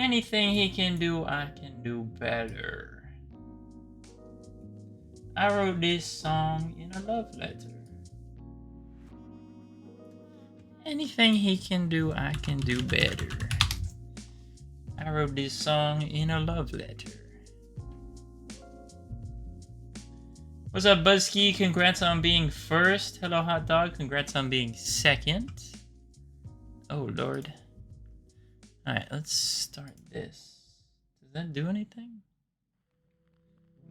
Anything he can do, I can do better. I wrote this song in a love letter. Anything he can do, I can do better. I wrote this song in a love letter. What's up, Buzzkey? Congrats on being first. Hello, Hot Dog. Congrats on being second. Oh, Lord. Alright, let's start this. Does that do anything?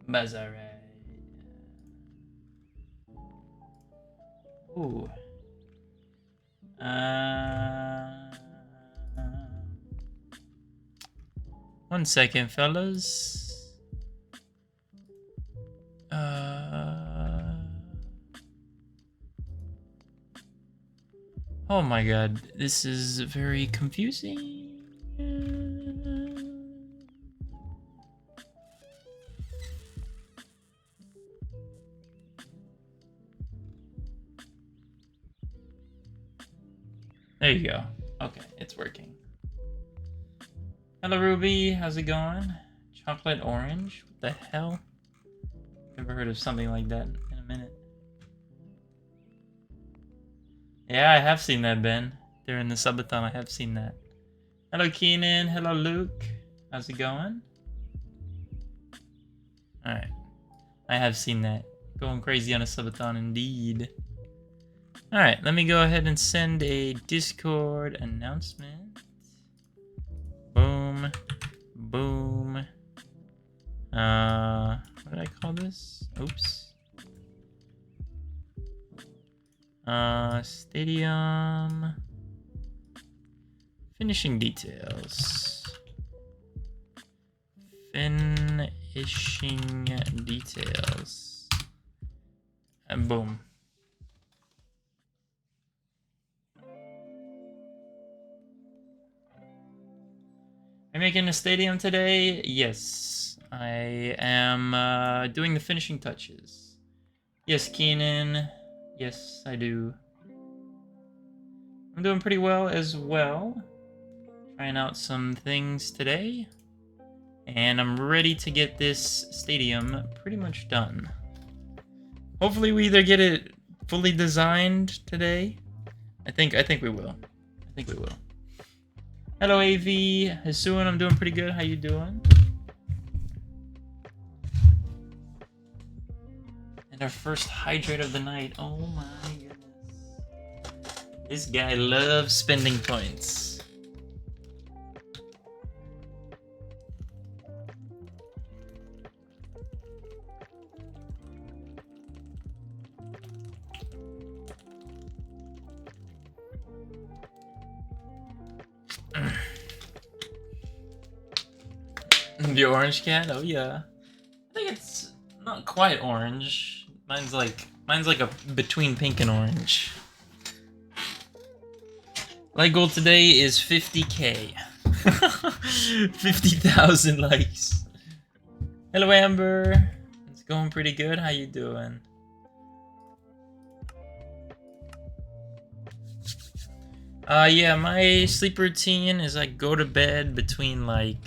Buzz, alright. Ooh. One second, fellas. Oh my god, this is very confusing. There you go. Okay, it's working. Hello, Ruby. How's it going? Chocolate orange? What the hell? Never heard of something like that in a minute. Yeah, I have seen that, Ben. During the subathon, I have seen that. Hello, Keenan. Hello, Luke. How's it going? Alright. I have seen that. Going crazy on a subathon, indeed. Alright, let me go ahead and send a Discord announcement. Boom. Boom. What did I call this? Oops. Stadium. Finishing details. Finishing details. And boom. Am I making a stadium today? Yes. I am doing the finishing touches. Yes, Keenan. Yes, I do. I'm doing pretty well as well. Trying out some things today. And I'm ready to get this stadium pretty much done. Hopefully we either get it fully designed today. I think we will. I think we will. Hello, AV. Hasuan, I'm doing pretty good. How you doing? And our first hydrate of the night. Oh my goodness. This guy loves spending points. The orange cat? Oh yeah. I think it's not quite orange. Mine's like a between pink and orange. Light goal today is 50k. 50,000 likes. Hello, Amber. It's going pretty good. How you doing? Yeah, my sleep routine is I go to bed between like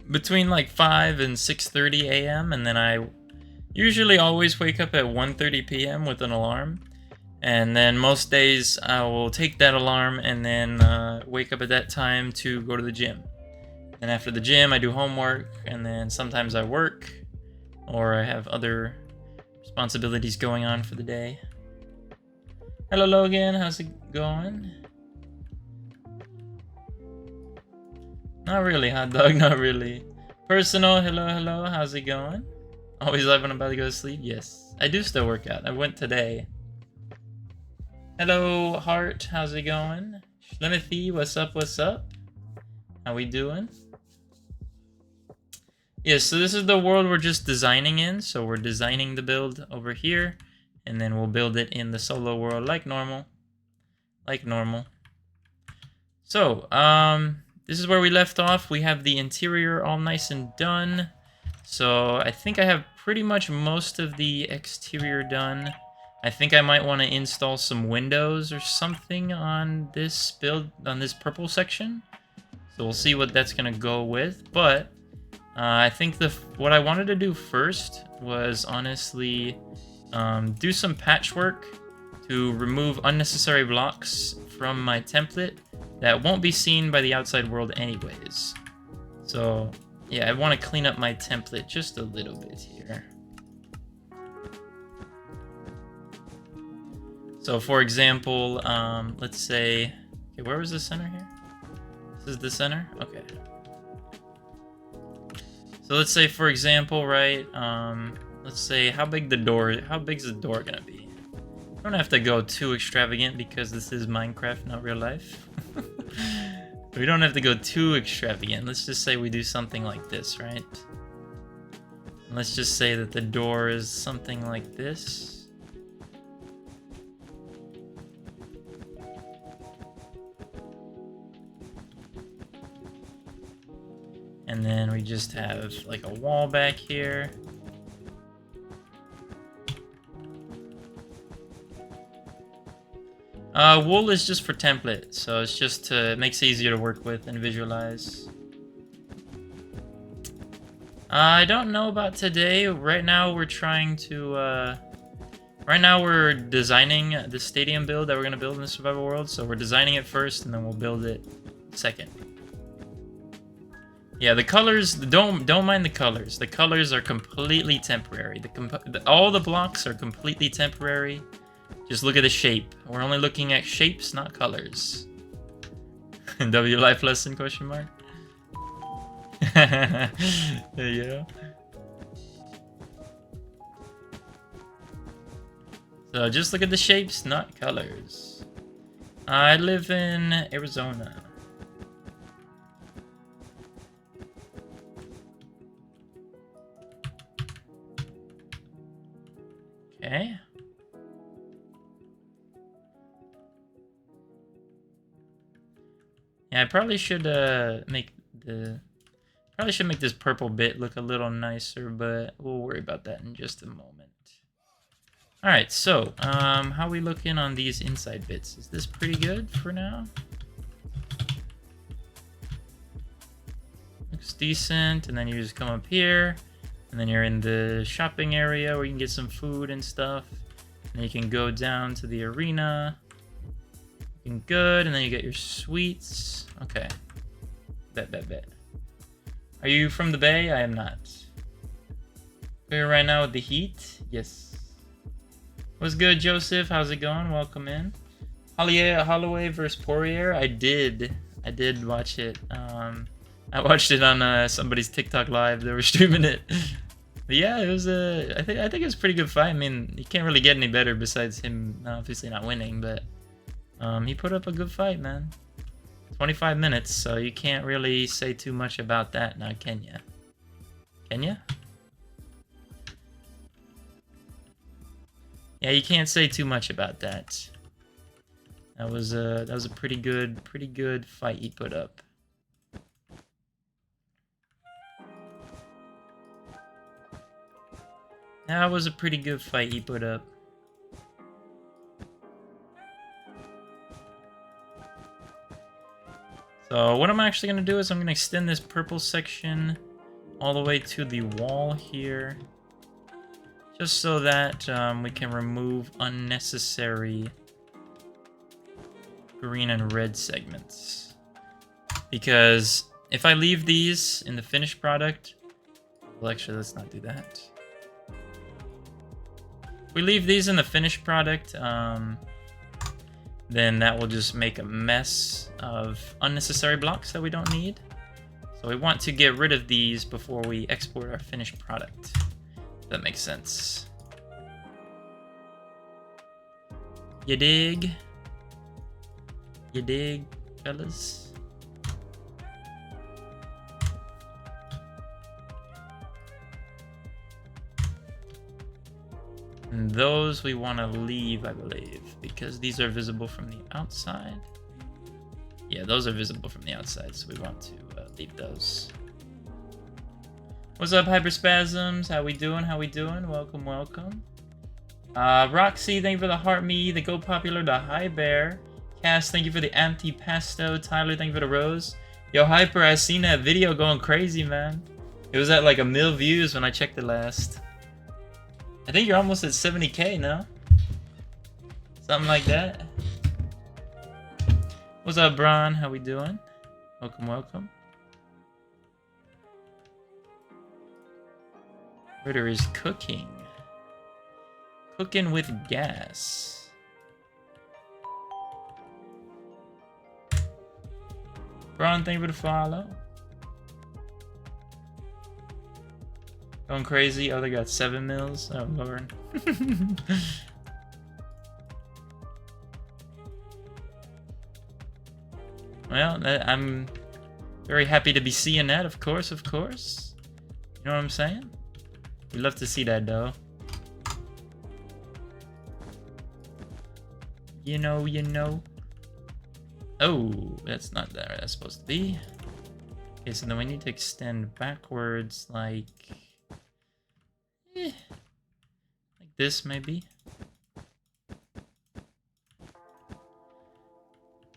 5 and 6:30 a.m. and then I usually always wake up at 1:30 p.m. with an alarm. And then most days I will take that alarm and then wake up at that time to go to the gym. And after the gym I do homework, and then sometimes I work or I have other responsibilities going on for the day. Hello, Logan. How's it going? Not really, Hot Dog. Not really. Personal. Hello, hello. How's it going? Always live when I'm about to go to sleep? Yes. I do still work out. I went today. Hello, Heart. How's it going? Schlemmithy. What's up? What's up? How we doing? Yeah, so this is the world we're just designing in. So we're designing the build over here, and then we'll build it in the solo world like normal. Like normal. So, this is where we left off. We have the interior all nice and done. So I think I have pretty much most of the exterior done. I think I might want to install some windows or something on this build, on this purple section. So we'll see what that's gonna go with. But I think what I wanted to do first was honestly do some patchwork to remove unnecessary blocks from my template that won't be seen by the outside world anyways. So yeah, I want to clean up my template just a little bit here. So for example, let's say, okay, where was the center here? This is the center? Okay. So let's say, for example, right, let's say how big's the door gonna be? Don't have to go too extravagant because this is Minecraft, not real life. We don't have to go too extravagant. Let's just say we do something like this, right? And let's just say that the door is something like this. And then we just have like a wall back here. Wool is just for template, so it's just it makes it easier to work with and visualize. I don't know about today. Right now we're trying to, right now we're designing the stadium build that we're gonna build in the survival world. So we're designing it first and then we'll build it second. Yeah, the colors, don't mind the colors. The colors are completely temporary. All the blocks are completely temporary. Just look at the shape. We're only looking at shapes, not colors. W life lesson, question mark? There you go. So just look at the shapes, not colors. I live in Arizona. Okay. Yeah, I probably should make this purple bit look a little nicer, but we'll worry about that in just a moment. All right, so how are we looking on these inside bits? Is this pretty good for now? Looks decent, and then you just come up here. And then you're in the shopping area where you can get some food and stuff. And you can go down to the arena. Looking good. And then you get your sweets. Okay. Bet. Are you from the Bay? I am not. Here right now with the heat? Yes. What's good, Joseph? How's it going? Welcome in. Holloway versus Poirier? I did watch it. I watched it on somebody's TikTok live. They were streaming it. But yeah, it was I think it was a pretty good fight. I mean, you can't really get any better besides him obviously not winning, but he put up a good fight, man. 25 minutes, so you can't really say too much about that now, can ya? Can ya? Yeah, you can't say too much about that. That was a pretty good fight he put up. That was a pretty good fight he put up. So what I'm actually going to do is I'm going to extend this purple section all the way to the wall here. Just so that we can remove unnecessary green and red segments. Because if I leave these in the finished product... Well, actually, let's not do that. If we leave these in the finished product, then that will just make a mess of unnecessary blocks that we don't need. So we want to get rid of these before we export our finished product. If that makes sense. You dig? You dig, fellas? And those we want to leave, I believe, because these are visible from the outside. Yeah, those are visible from the outside, so we want to leave those. What's up, Hyperspasms? How we doing? How we doing? Welcome, welcome. Roxy, thank you for the heart me, the Go Popular, the High Bear. Cass, thank you for the anti-pasto. Tyler, thank you for the rose. Yo, Hyper, I seen that video going crazy, man. It was at like 1 million views when I checked it last. I think you're almost at 70K now. Something like that. What's up, Bron? How we doing? Welcome, welcome. Critter is cooking. Cooking with gas. Bron, thank you for the follow. Going crazy. Oh, they got 7 mils. Oh, Lord. Well, I'm very happy to be seeing that, of course, of course. You know what I'm saying? We'd love to see that, though. You know. Oh, that's not there. That's supposed to be. Okay, so then we need to extend backwards, like this, maybe.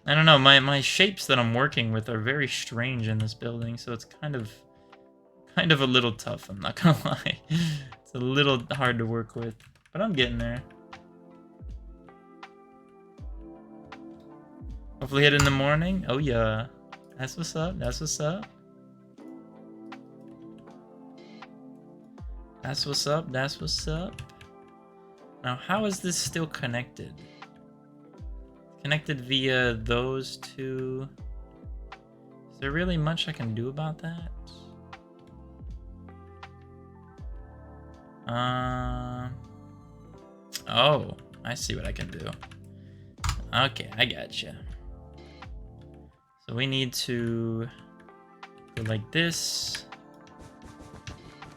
I don't know. My shapes that I'm working with are very strange in this building, so it's kind of a little tough. I'm not gonna lie. It's a little hard to work with, but I'm getting there. Hopefully hit in the morning. Oh yeah, that's what's up. That's what's up. That's what's up. That's what's up. Now, how is this still connected? Connected via those two. Is there really much I can do about that? Oh, I see what I can do. Okay, I gotcha. So we need to go like this.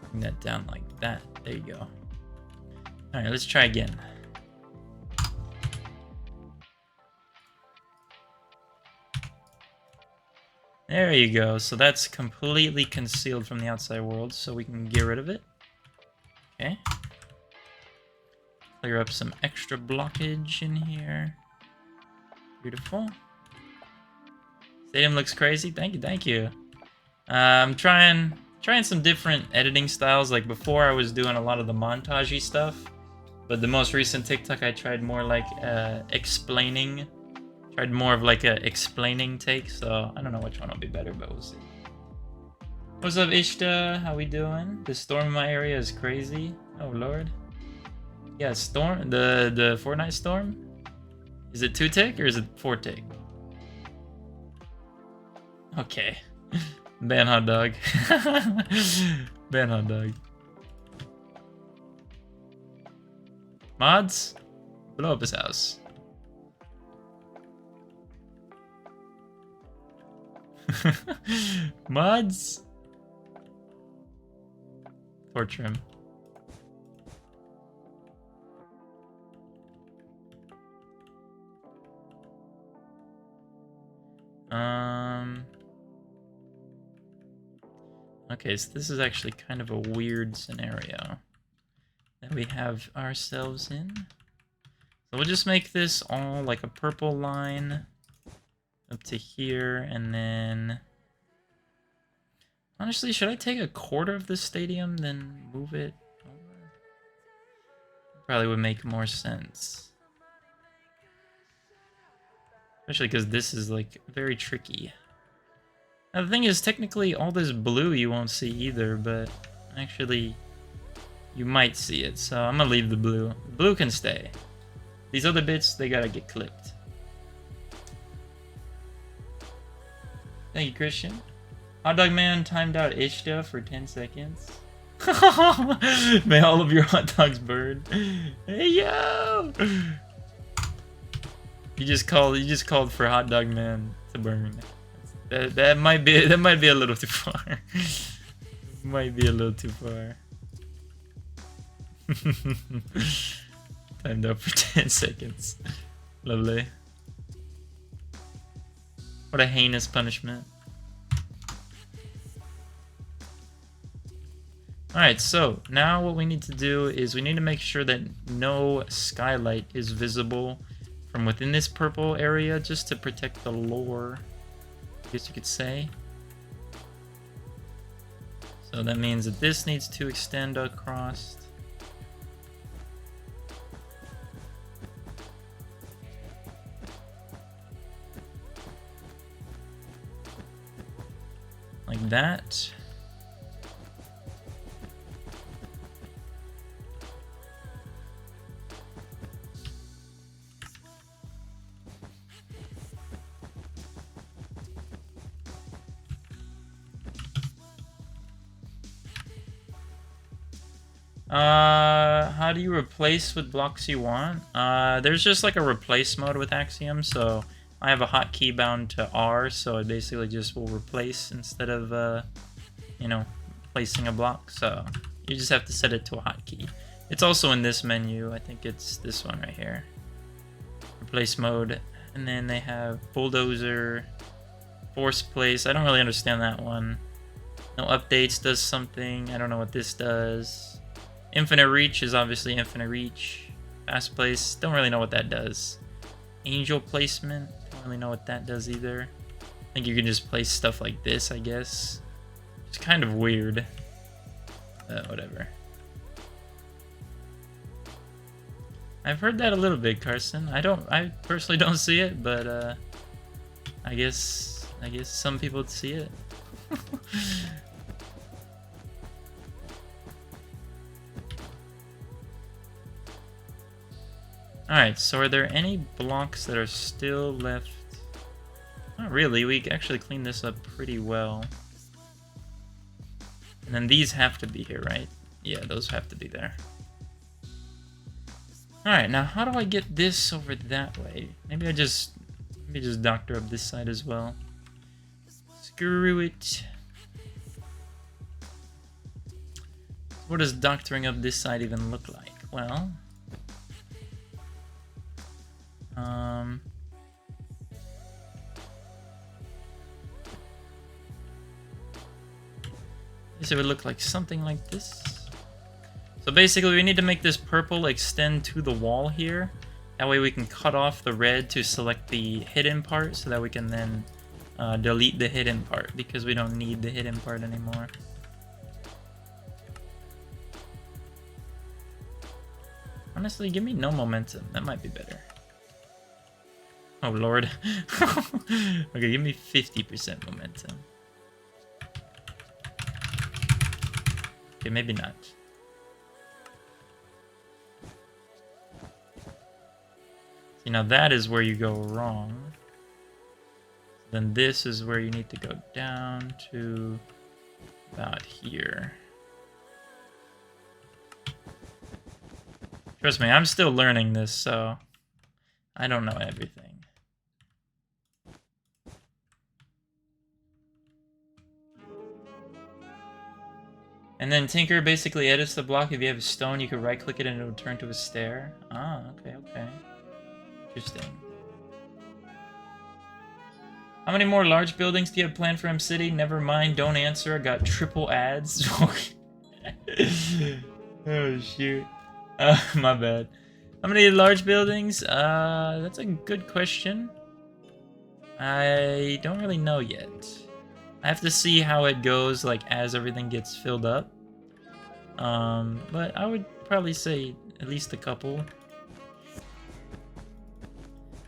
Bring that down like that. There you go. Alright, let's try again. There you go. So that's completely concealed from the outside world, so we can get rid of it. Okay. Clear up some extra blockage in here. Beautiful. Stadium looks crazy. Thank you, thank you. I'm trying some different editing styles. Like before, I was doing a lot of the montage-y stuff, but the most recent TikTok, I tried more like explaining. Tried more of like a explaining take. So I don't know which one will be better, but we'll see. What's up, Ishta? How we doing? The storm in my area is crazy. Oh Lord. Yeah, storm. The Fortnite storm. Is it 2 tick or is it 4 tick? Okay. Ban hot dog. Ban hot dog. Mods? Blow up his house. Mods? Torture him. Okay, so this is actually kind of a weird scenario that we have ourselves in. So we'll just make this all like a purple line up to here, and then... Honestly, should I take a quarter of this stadium, then move it over? Probably would make more sense. Especially because this is like very tricky. Now the thing is, technically all this blue you won't see either, but actually you might see it, so I'm gonna leave the blue. The blue can stay. These other bits, they gotta get clipped. Thank you, Christian. Hot Dog Man timed out Ishta for 10 seconds. May all of your hot dogs burn. Hey yo! You just called for Hot Dog Man to burn. That might be a little too far. Might be a little too far. Timed up for 10 seconds. Lovely. What a heinous punishment. Alright, so now what we need to do is we need to make sure that no skylight is visible from within this purple area, just to protect the lore, I guess you could say. So that means that this needs to extend across. Like that. How do you replace with blocks you want? There's just like a replace mode with Axiom, so I have a hotkey bound to R, so it basically just will replace instead of, you know, placing a block, so you just have to set it to a hotkey. It's also in this menu, I think it's this one right here. Replace mode, and then they have bulldozer, force place, I don't really understand that one. No updates does something, I don't know what this does. Infinite reach is obviously infinite reach. Fast place, don't really know what that does. Angel placement, don't really know what that does either. I think you can just place stuff like this, I guess. It's kind of weird. Whatever. I've heard that a little bit, Carson. I personally don't see it, but I guess some people see it. Alright, so are there any blocks that are still left? Not really, we actually cleaned this up pretty well. And then these have to be here, right? Yeah, those have to be there. Alright, now how do I get this over that way? Maybe I just doctor up this side as well. Screw it. What does doctoring up this side even look like? Well... I guess it would look like something like this. So basically we need to make this purple extend to the wall here. That way we can cut off the red to select the hidden part so that we can then delete the hidden part because we don't need the hidden part anymore. Honestly, give me no momentum. That might be better. Oh lord. Okay, give me 50% momentum. Okay, maybe not. See, now that is where you go wrong. Then this is where you need to go down to about here. Trust me, I'm still learning this, so I don't know everything. And then Tinker basically edits the block. If you have a stone, you can right-click it and it'll turn to a stair. Ah, okay, okay. Interesting. How many more large buildings do you have planned for M-City? Never mind, don't answer. I got triple ads. Oh, shoot. My bad. How many large buildings? That's a good question. I don't really know yet. I have to see how it goes, like, as everything gets filled up. But I would probably say at least a couple.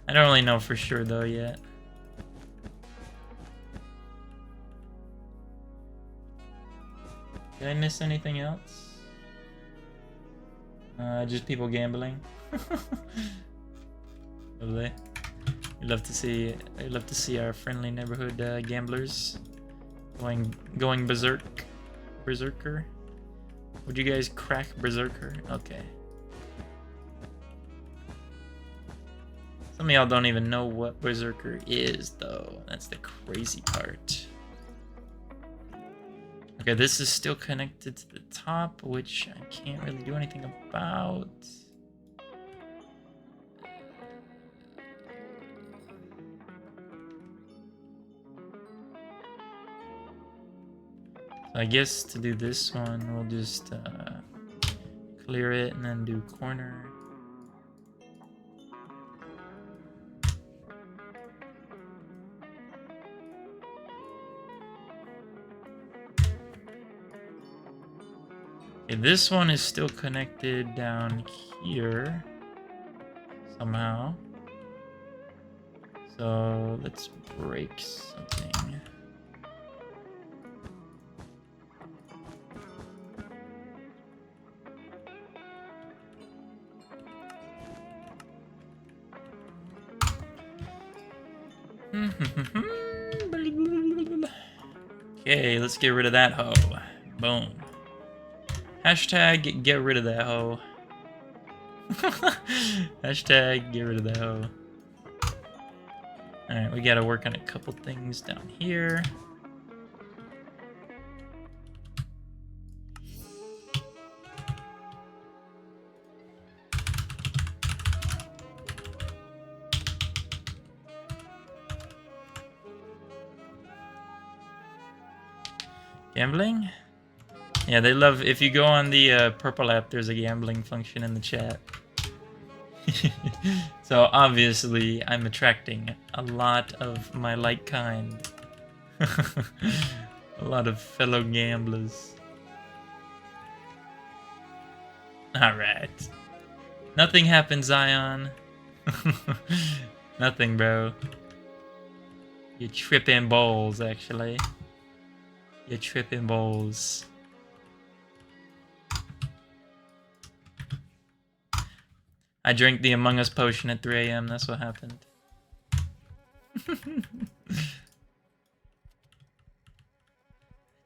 I don't really know for sure, though, yet. Did I miss anything else? Just people gambling. Lovely. I'd love to see our friendly neighborhood gamblers going berserker. Would you guys crack berserker? Okay. Some of y'all don't even know what berserker is, though. That's the crazy part. Okay, this is still connected to the top, which I can't really do anything about. So I guess to do this one, we'll just clear it and then do corner. Okay, this one is still connected down here somehow. So let's break something. Okay, let's get rid of that hoe. Boom. Hashtag get rid of that hoe. Hashtag get rid of that hoe. Alright, we gotta work on a couple things down here. Gambling? Yeah, they love, if you go on the purple app, there's a gambling function in the chat. So obviously, I'm attracting a lot of my like kind. A lot of fellow gamblers. Alright. Nothing happened, Zion. Nothing, bro. You're tripping balls, actually. You're tripping balls. I drank the Among Us potion at 3 AM, that's what happened.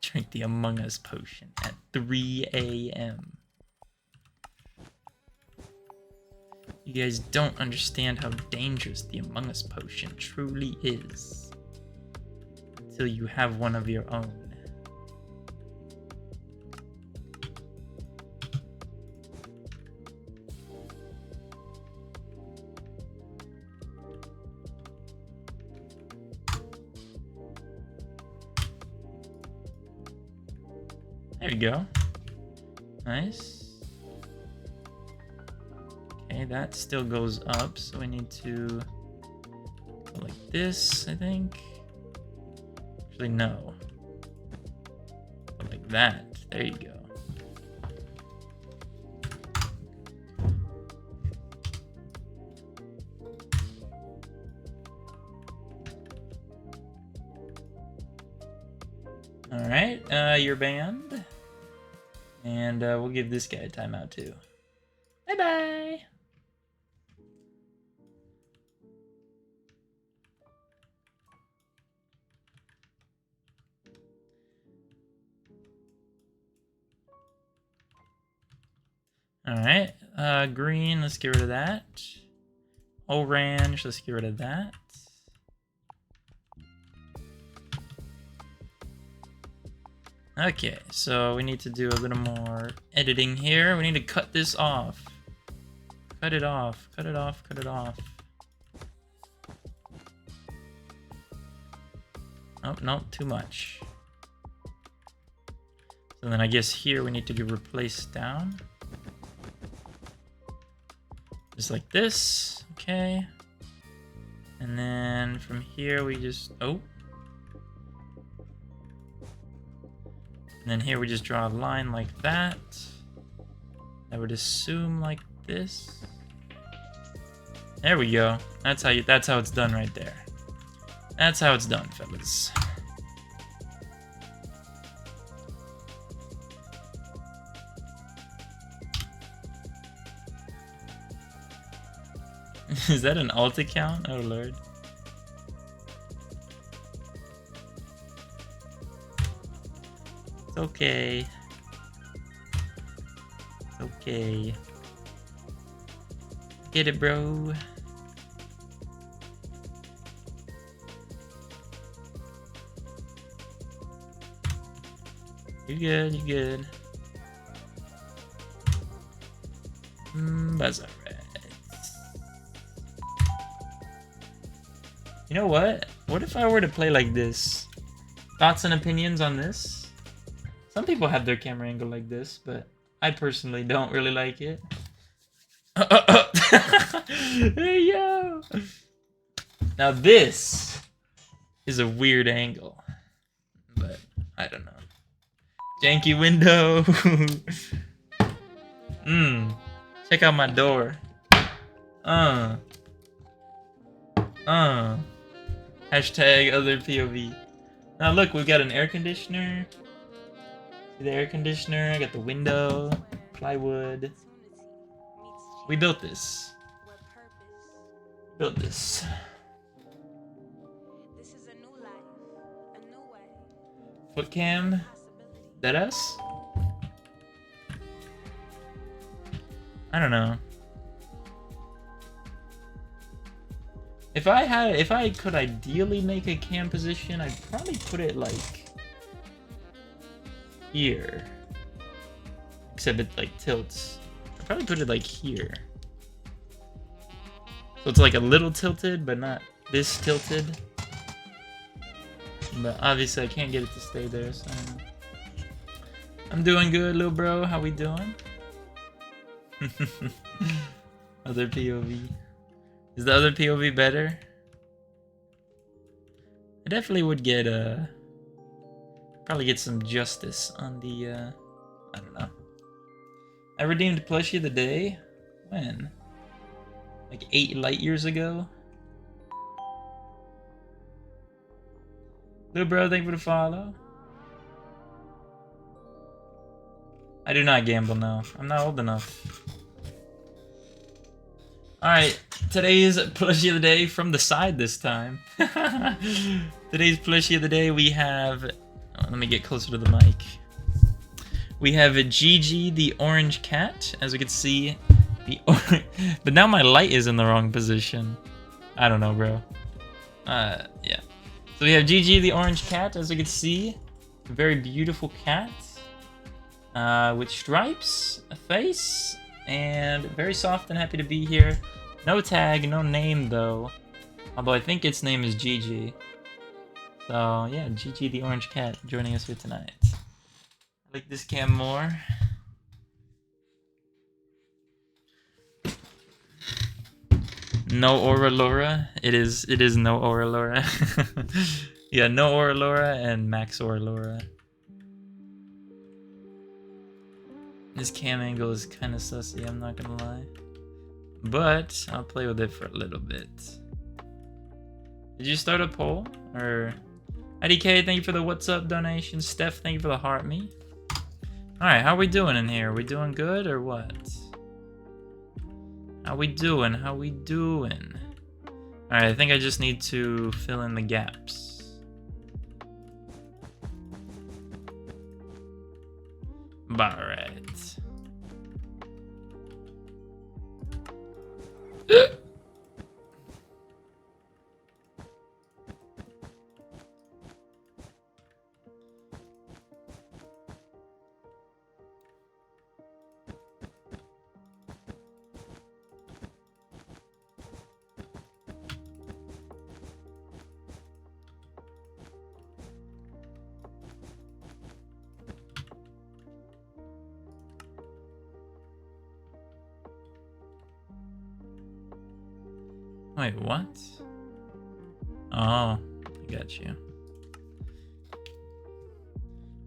Drink the Among Us potion at 3 AM. You guys don't understand how dangerous the Among Us potion truly is. Until you have one of your own. There you go. Nice. Okay, that still goes up, so we need to go like this, I think. Actually, no. Go like that. There you go. Alright, you're banned. And we'll give this guy a timeout too. Bye-bye! Alright, green, let's get rid of that. Orange, let's get rid of that. Okay, so we need to do a little more editing here. We need to cut this off. Cut it off, cut it off, cut it off. Oh, no, too much. So then I guess here we need to do replace down. Just like this, okay. And then from here we just, oh. And then here we just draw a line like that. I would assume like this. There we go. That's how it's done right there. That's how it's done, fellas. Is that an alt account? Oh lord. It's okay. It's okay. Get it, bro. You're good, you're good. That's alright. You know what? What if I were to play like this? Thoughts and opinions on this? Some people have their camera angle like this, but I personally don't really like it. Hey, yo! Now this is a weird angle, but I don't know. Janky window. Check out my door. Hashtag other POV. Now look, we've got an air conditioner. See the air conditioner? I got the window, plywood. We built this. Built this. Foot cam. That us? I don't know. If I could ideally make a cam position, I'd probably put it like here. Except it like tilts. I'd probably put it like here. So it's like a little tilted, but not this tilted. But obviously I can't get it to stay there, so I'm doing good, little bro. How we doing? Other POV. Is the other POV better? I definitely would get probably get some justice on the I don't know. I redeemed plushie of the day. When? Like 8 light years ago? Little bro, thank you for the follow. I do not gamble, no. I'm not old enough. Alright, today's plushie of the day from the side this time. Today's plushie of the day we have... let me get closer to the mic. We have a Gigi the orange cat, as we can see. But now my light is in the wrong position. I don't know, bro. Yeah. So we have Gigi the orange cat, as you can see. A very beautiful cat. With stripes, a face, and very soft and happy to be here. No tag, no name though. Although I think its name is Gigi. So yeah, Gigi the orange cat joining us here tonight. I like this cam more. No Aura Laura. It is no Aura Laura. Yeah, no Aura Laura and Max Aura Laura. This cam angle is kind of sussy, I'm not gonna lie. But I'll play with it for a little bit. Did you start a poll? Or IDK, thank you for the what's up donation. Steph, thank you for the heart me. Alright, how we doing in here? We doing good or what? How we doing? How we doing? Alright, I think I just need to fill in the gaps. Alright. Wait, what? Oh, I got you.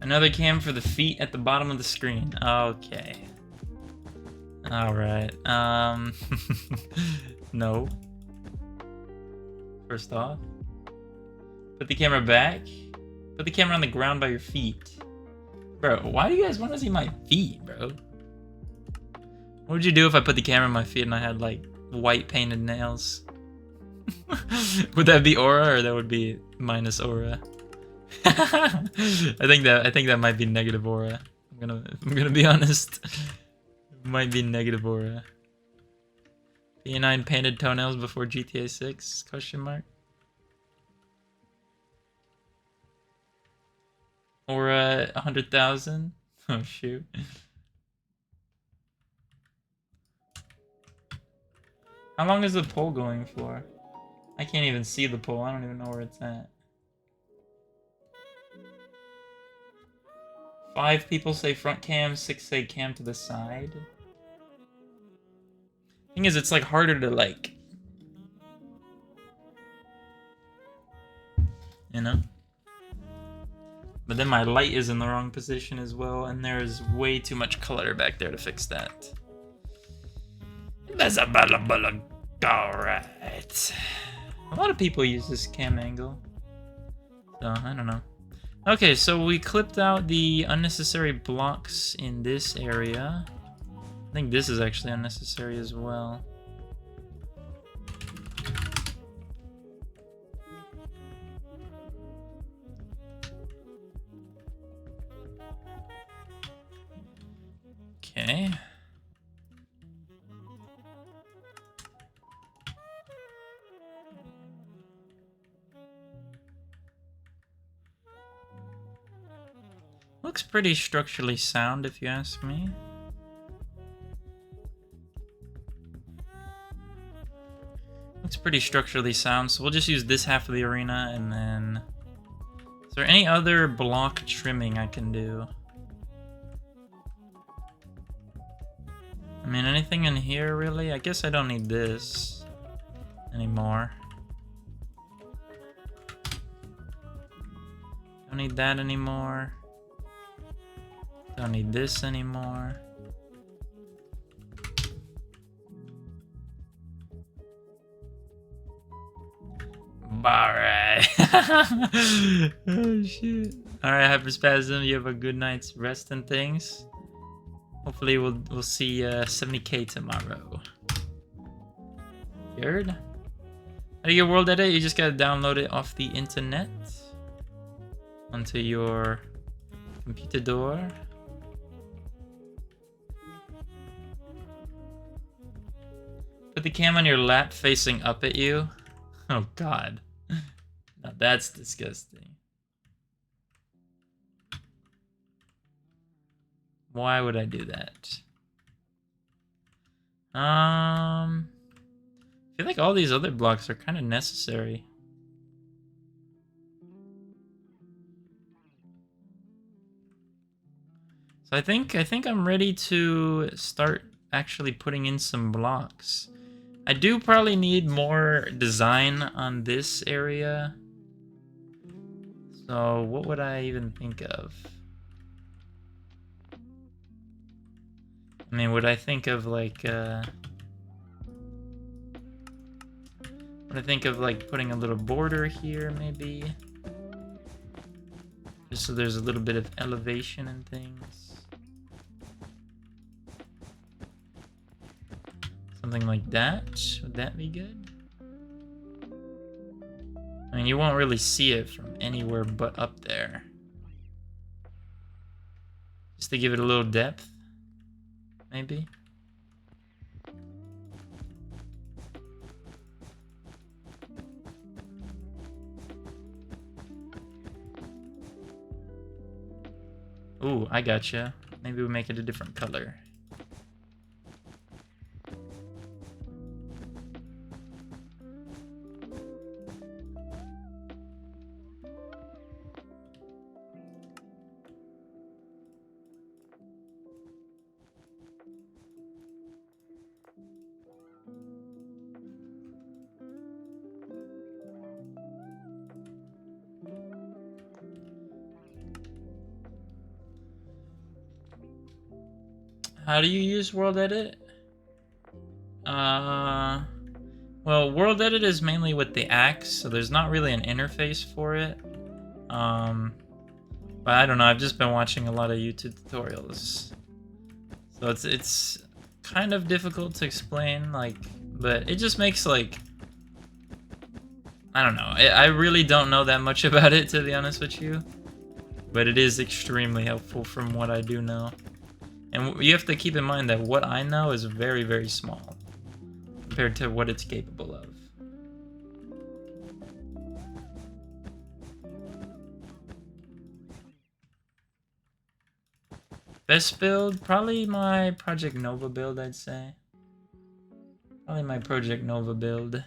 Another cam for the feet at the bottom of the screen. Okay. Alright, no. First off. Put the camera back. Put the camera on the ground by your feet. Bro, why do you guys want to see my feet, bro? What would you do if I put the camera on my feet and I had, like, white painted nails? Would that be aura or that would be minus aura? I think that might be negative aura. I'm gonna be honest. It might be negative aura. P9 painted toenails before GTA 6? Question mark. Aura 100,000? Oh shoot. How long is the poll going for? I can't even see the poll. I don't even know where it's at. 5 people say front cam, 6 say cam to the side. Thing is, it's like harder to like, you know? But then my light is in the wrong position as well, and there's way too much color back there to fix that. That's a bala. Alright. A lot of people use this cam angle. So, I don't know. Okay, so we clipped out the unnecessary blocks in this area. I think this is actually unnecessary as well. Okay. Looks pretty structurally sound, if you ask me. Looks pretty structurally sound, so we'll just use this half of the arena, and then... Is there any other block trimming I can do? I mean, anything in here, really? I guess I don't need this anymore. Don't need that anymore. Don't need this anymore. Alright. Oh shit. Alright, Hyperspasm, you have a good night's rest and things. Hopefully we'll see 70k tomorrow. Good. How do you get World Edit? You just gotta download it off the internet onto your computer door. Put the cam on your lap facing up at you. Oh god. Now that's disgusting. Why would I do that? I feel like all these other blocks are kind of necessary. So I think I'm ready to start actually putting in some blocks. I do probably need more design on this area. So what would I even think of? I mean, would I think of like would I think of like putting a little border here maybe? Just so there's a little bit of elevation and things. Something like that. Would that be good? I mean, you won't really see it from anywhere but up there. Just to give it a little depth. Maybe. Ooh, I gotcha. Maybe we make it a different color. How do you use World Edit? Well, World Edit is mainly with the axe, so there's not really an interface for it. But I don't know, I've just been watching a lot of YouTube tutorials. So it's kind of difficult to explain, like, but it just makes, like, I don't know. I really don't know that much about it, to be honest with you. But it is extremely helpful from what I do know. And you have to keep in mind that what I know is very, very small compared to what it's capable of. Best build? Probably my Project Nova build, I'd say. Probably my Project Nova build.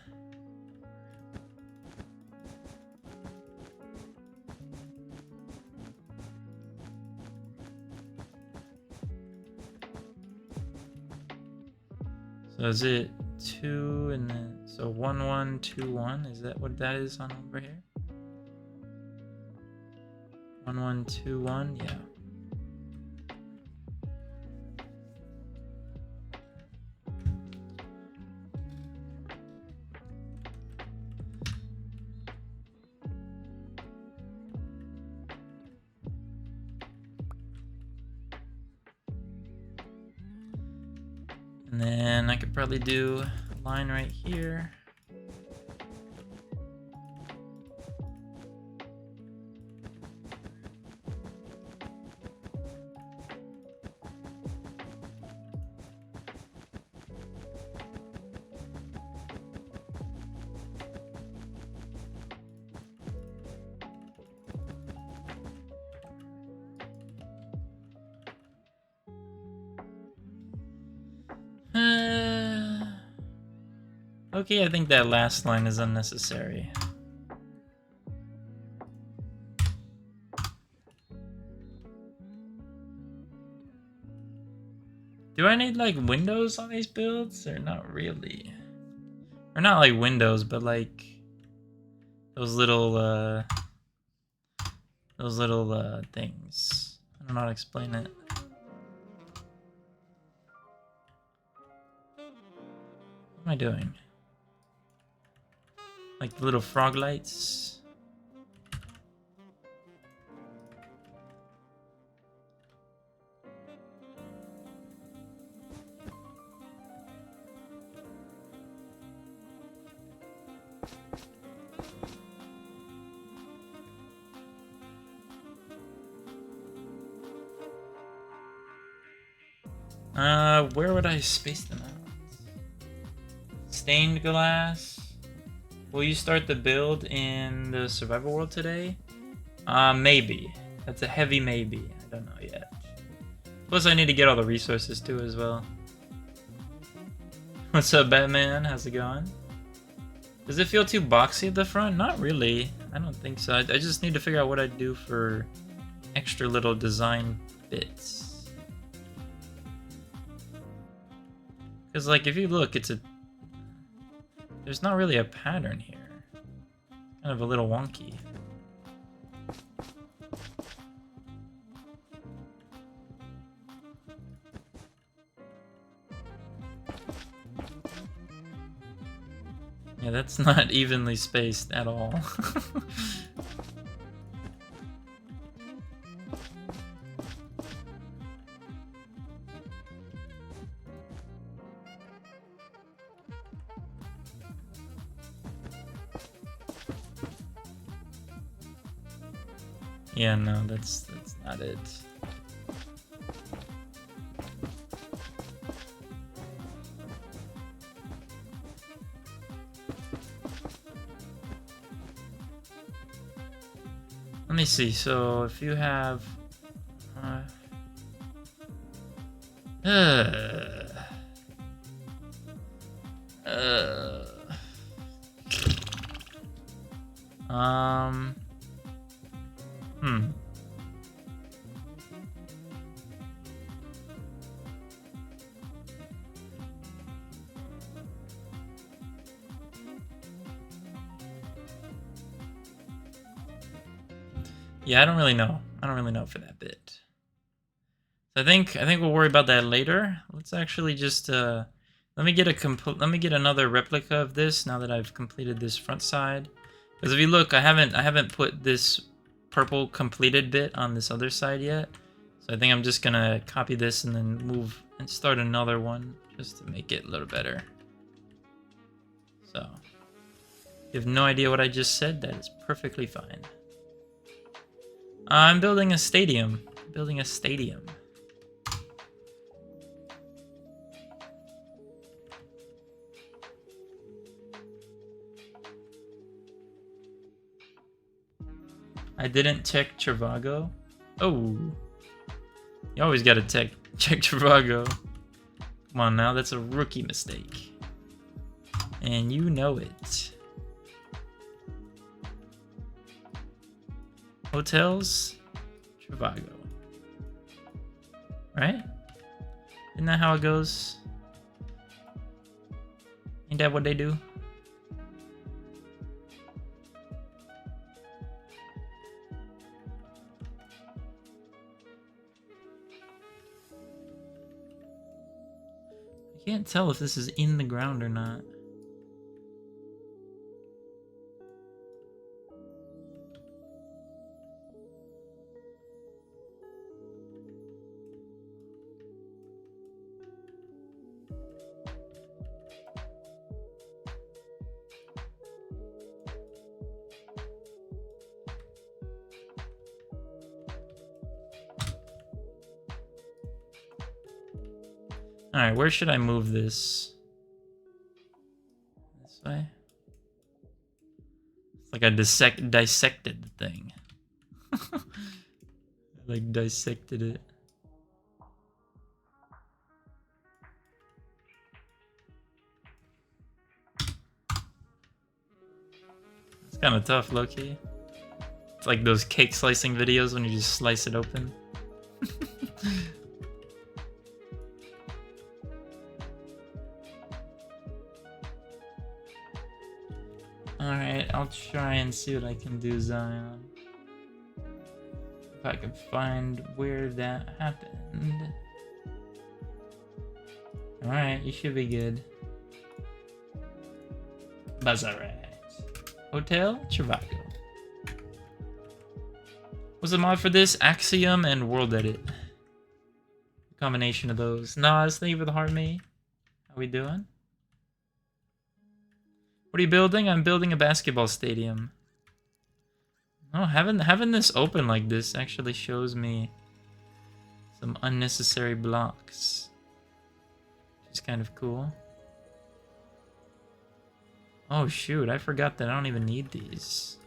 So is it 2 and then so 1 1 2 1? Is that what that is on over here? 1 1 2 1, yeah. And then I could probably do a line right here. Okay, I think that last line is unnecessary. Do I need like windows on these builds or not really? Or not like windows, but like those little things. I don't know how to explain it. What am I doing? Like the little frog lights. Where would I space them out? Stained glass. Will you start the build in the survival world today? Maybe. That's a heavy maybe. I don't know yet. Plus I need to get all the resources too as well. What's up, Batman? How's it going? Does it feel too boxy at the front? Not really. I don't think so. I just need to figure out what I'd do for extra little design bits. Because, like, if you look, there's not really a pattern here. Kind of a little wonky. Yeah, that's not evenly spaced at all. Yeah, no, that's not it. Let me see. So if you have Yeah, I don't really know. I don't really know for that bit. So I think we'll worry about that later. Let's actually just let me get another replica of this now that I've completed this front side. Because if you look, I haven't put this purple completed bit on this other side yet. So I think I'm just gonna copy this and then move and start another one just to make it a little better. So if you have no idea what I just said, that is perfectly fine. I'm building a stadium. Building a stadium. I didn't check Trivago. Oh. You always gotta check Trivago. Come on now, that's a rookie mistake. And you know it. Hotels, Trivago. Right? Isn't that how it goes? Ain't that what they do? I can't tell if this is in the ground or not. Alright, where should I move this? This way? It's like I dissected the thing. I like dissected it. It's kind of tough, low-key. It's like those cake slicing videos when you just slice it open. Alright, I'll try and see what I can do, Zion. If I can find where that happened. Alright, you should be good. That's alright. Hotel Trivago. What's the mod for this? Axiom and World Edit. Combination of those. Nas, thank you for the heart, me. How we doing? What are you building? I'm building a basketball stadium. Oh, having this open like this actually shows me some unnecessary blocks. Which is kind of cool. Oh shoot, I forgot that I don't even need these.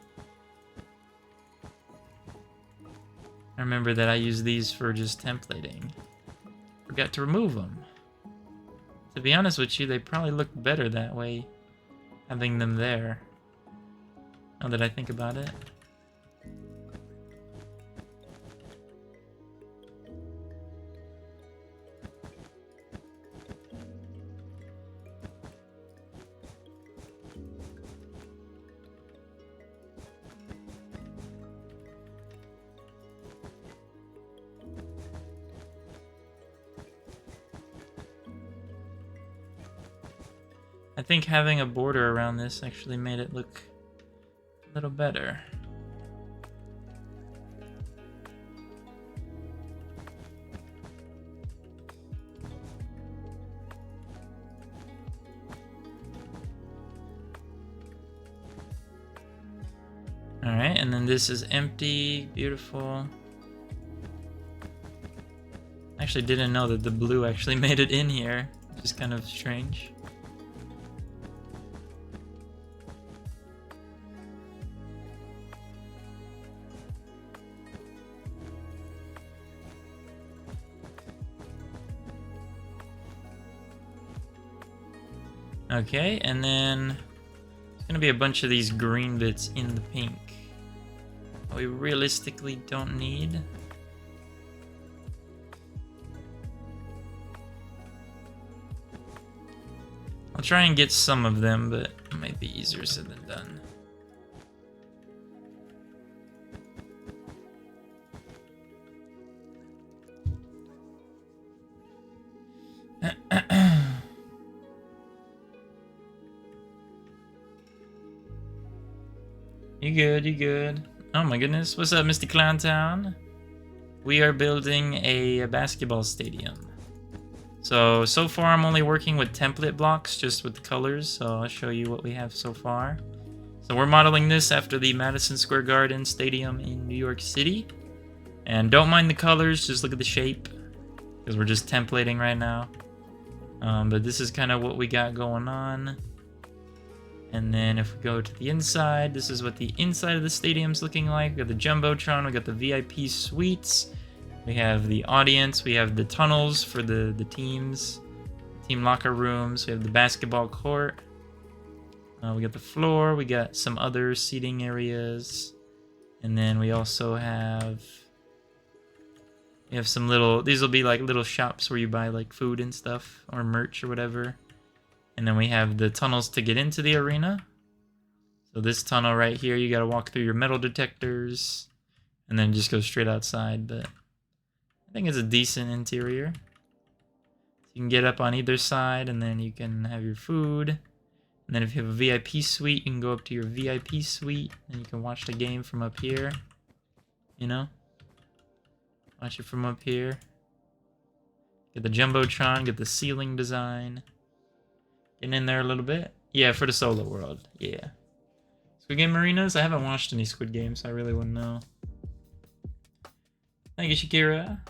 I remember that I use these for just templating. Forgot to remove them. To be honest with you, they probably look better that way. Having them there. Now that I think about it. I think having a border around this actually made it look a little better. Alright, and then this is empty, beautiful. I actually didn't know that the blue actually made it in here, which is kind of strange. Okay, and then there's gonna be a bunch of these green bits in the pink. We realistically don't need. I'll try and get some of them, but it might be easier said than done. You good, you good. Oh my goodness, what's up, Misty Clown Town? We are building a basketball stadium. So far I'm only working with template blocks, just with the colors, so I'll show you what we have so far. So we're modeling this after the Madison Square Garden Stadium in New York City. And don't mind the colors, just look at the shape, because we're just templating right now. But this is kind of what we got going on. And then if we go to the inside, this is what the inside of the stadium's looking like. We got the Jumbotron, we got the VIP suites, we have the audience, we have the tunnels for the teams, team locker rooms, we have the basketball court, we got the floor, we got some other seating areas, and then we also have some little, these will be like little shops where you buy like food and stuff, or merch or whatever. And then we have the tunnels to get into the arena. So this tunnel right here, you gotta walk through your metal detectors and then just go straight outside, but I think it's a decent interior. You can get up on either side and then you can have your food. And then if you have a VIP suite, you can go up to your VIP suite and you can watch the game from up here. You know? Watch it from up here. Get the Jumbotron, get the ceiling design. Getting in there a little bit. Yeah, for the solo world. Yeah. Squid Game Arenas? I haven't watched any Squid Games, so I really wouldn't know. Thank you, Shakira.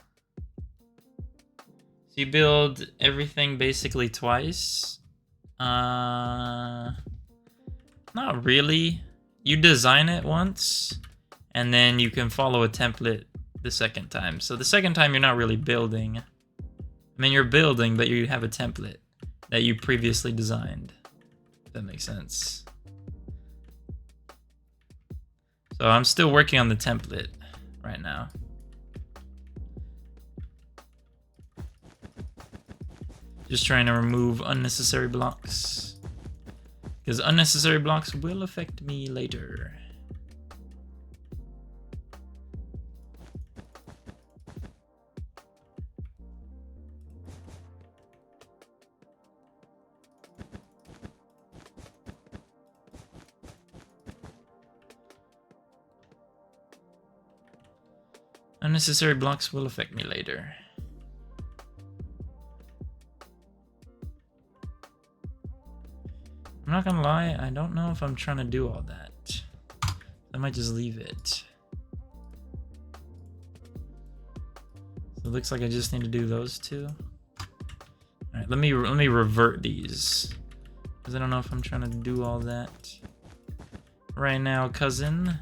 So you build everything basically twice. Not really. You design it once, and then you can follow a template the second time. So the second time you're not really building. I mean, you're building, but you have a template that you previously designed. If that makes sense. So I'm still working on the template right now. Just trying to remove unnecessary blocks. Because unnecessary blocks will affect me later. Unnecessary blocks will affect me later. I'm not gonna lie, I don't know if I'm trying to do all that. I might just leave it. So it looks like I just need to do those two. Alright, let me revert these. Because I don't know if I'm trying to do all that right now, cousin.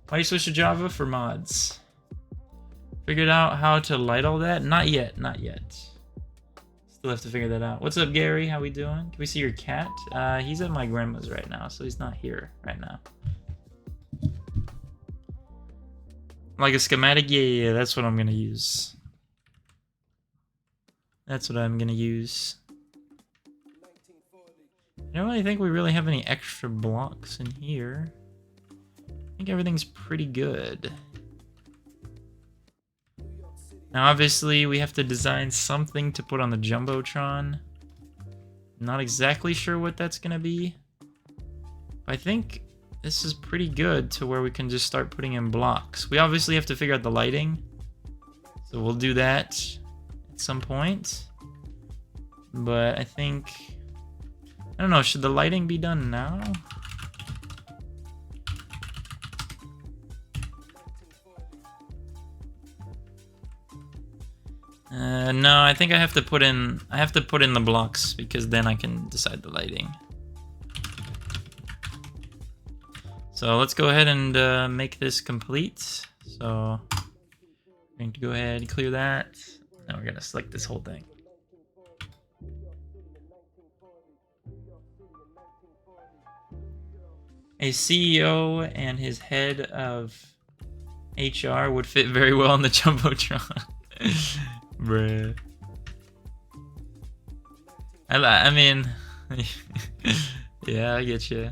Why you switch to Java? For mods. Figured out how to light all that? Not yet, not yet. Still have to figure that out. What's up, Gary? How we doing? Can we see your cat? He's at my grandma's right now, so he's not here right now. Like a schematic? Yeah, that's what I'm gonna use. That's what I'm gonna use. I don't really think we really have any extra blocks in here. I think everything's pretty good. Now obviously we have to design something to put on the Jumbotron. Not exactly sure what that's gonna be. I think this is pretty good to where we can just start putting in blocks. We obviously have to figure out the lighting. So we'll do that at some point. But I think, I don't know, should the lighting be done now? No, I think I have to put in the blocks because then I can decide the lighting. So let's go ahead and make this complete. So I'm going to go ahead and clear that. Now we're gonna select this whole thing. A CEO and his head of HR would fit very well on the Jumbotron. Bruh. I mean, yeah, I get you.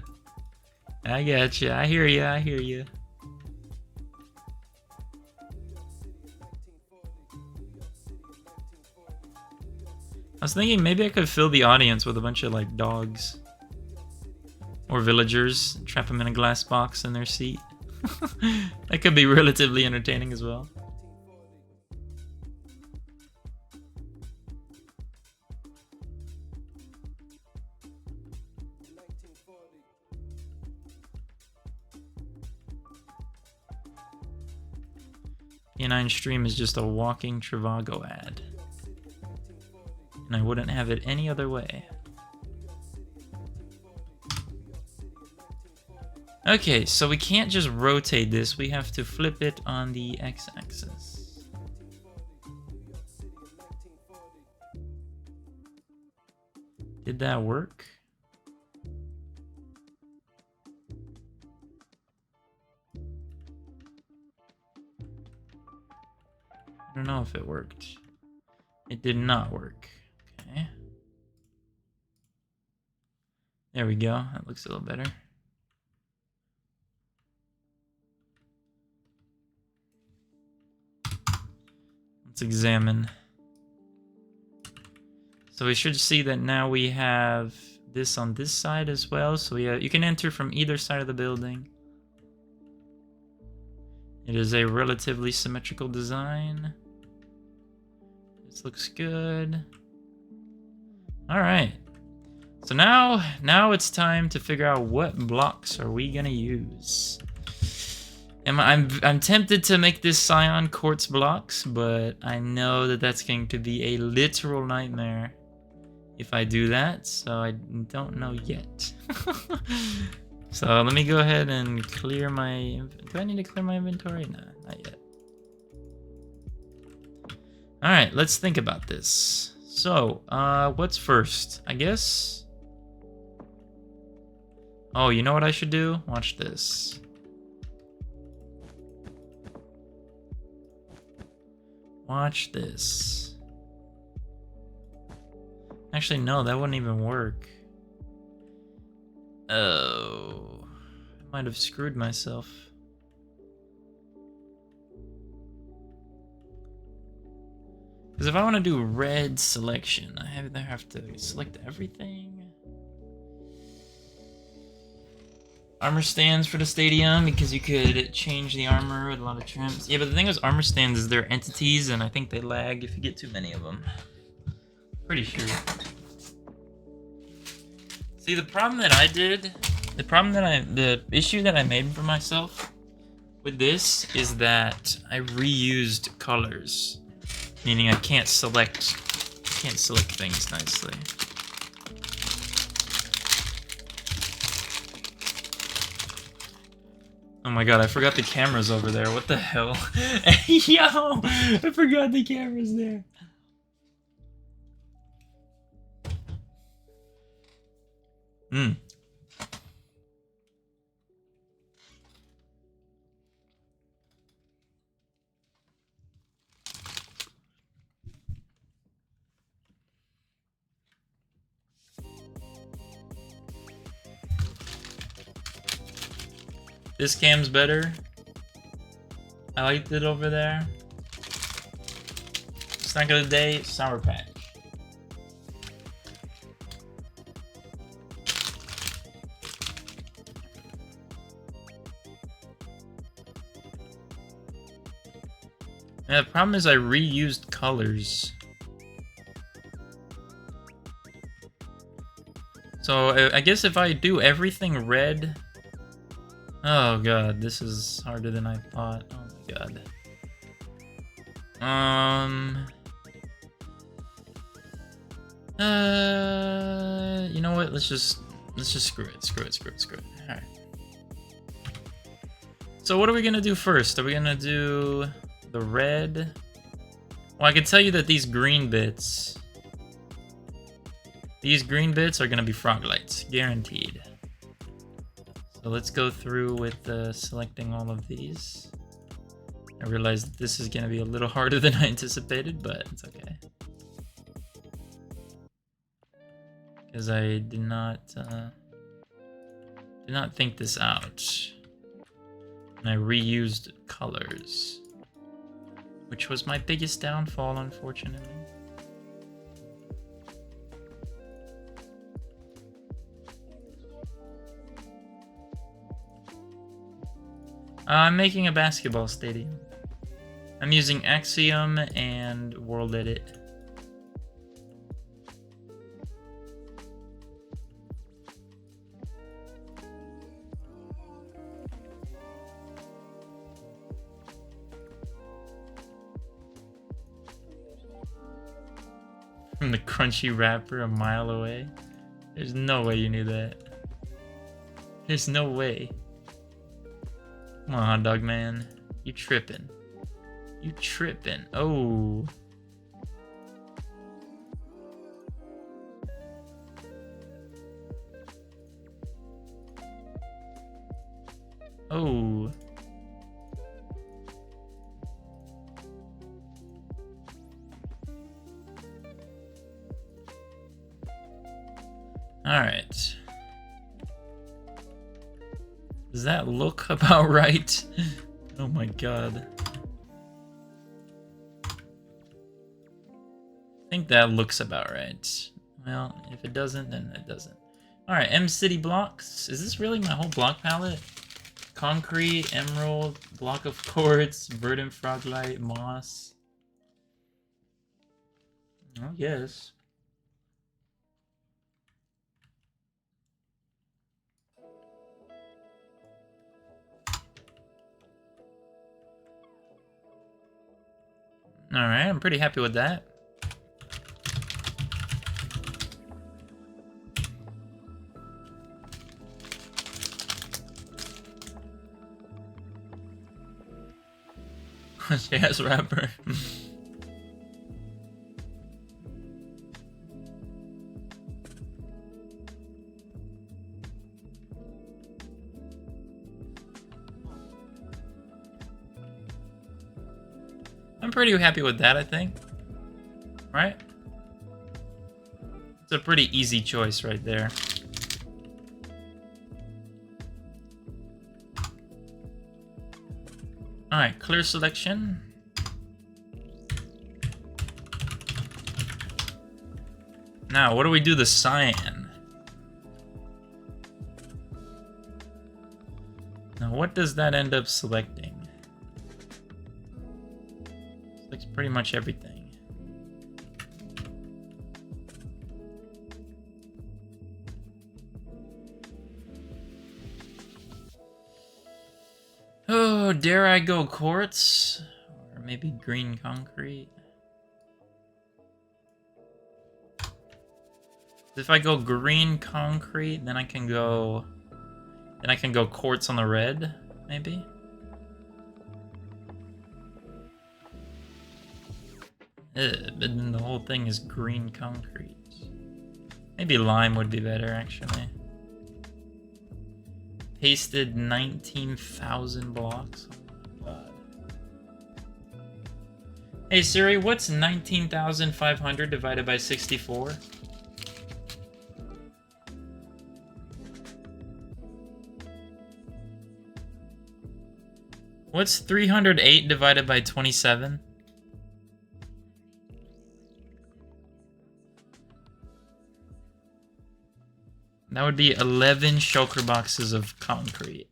I get you. I hear you. I hear you. I was thinking maybe I could fill the audience with a bunch of like dogs or villagers, trap them in a glass box in their seat. That could be relatively entertaining as well. P9 stream is just a walking Trivago ad. And I wouldn't have it any other way. Okay, so we can't just rotate this, we have to flip it on the x-axis. Did that work? I don't know if it worked. It did not work. Okay. There we go. That looks a little better. Let's examine. So we should see that now we have this on this side as well. So you can enter from either side of the building. It is a relatively symmetrical design. This looks good. All right. So now it's time to figure out what blocks are we gonna use. I'm tempted to make this cyan quartz blocks, but I know that that's going to be a literal nightmare if I do that, so I don't know yet. So let me go ahead and clear my... Do I need to clear my inventory? No, not yet. Alright, let's think about this. So, what's first? I guess... Oh, you know what I should do? Watch this. Watch this. Actually, no, that wouldn't even work. Oh, I might have screwed myself. Because if I want to do red selection, I either have to select everything. Armor stands for the stadium, because you could change the armor with a lot of trims. Yeah, but the thing is, armor stands is they're entities, and I think they lag if you get too many of them. Pretty sure. See, the problem that I did, the issue that I made for myself with this is that I reused colors, meaning I can't select things nicely. Oh my god, I forgot the camera's over there. What the hell? Yo! I forgot the camera's there. This cam's better. I liked it over there. Snack of the day, Sour Patch. Yeah, the problem is I reused colors. So I guess if I do everything red... Oh god, this is harder than I thought. Oh my god. You know what? Let's just screw it. Alright. So what are we gonna do first? Are we gonna do the red? Well, I can tell you that these green bits are gonna be frog lights, guaranteed. So let's go through with selecting all of these. I realize that this is gonna be a little harder than I anticipated, but it's okay. Because I did not think this out. And I reused colors, which was my biggest downfall, unfortunately. I'm making a basketball stadium. I'm using Axiom and World Edit. From the crunchy wrapper a mile away? There's no way you knew that. There's no way. Come on, hot dog man. You tripping. You tripping. Oh. Oh. Alright. Does that look about right? Oh my god. I think that looks about right. Well, if it doesn't, then it doesn't. Alright, M City blocks. Is this really my whole block palette? Concrete, emerald, block of quartz, verdant froglight, moss. Oh, yes. Alright, I'm pretty happy with that. Jazz rapper. I'm pretty happy with that, I think. Right? It's a pretty easy choice right there. Alright, clear selection. Now, what do we do the cyan? Now, what does that end up selecting? Selects pretty much everything. Oh, dare I go quartz? Or maybe green concrete? If I go green concrete, then I can go quartz on the red, maybe? But then the whole thing is green concrete. Maybe lime would be better, actually. Pasted 19,000 blocks. Oh my god. Hey Siri, what's 19,500 divided by 64? What's 308 divided by 27? That would be 11 shulker boxes of concrete.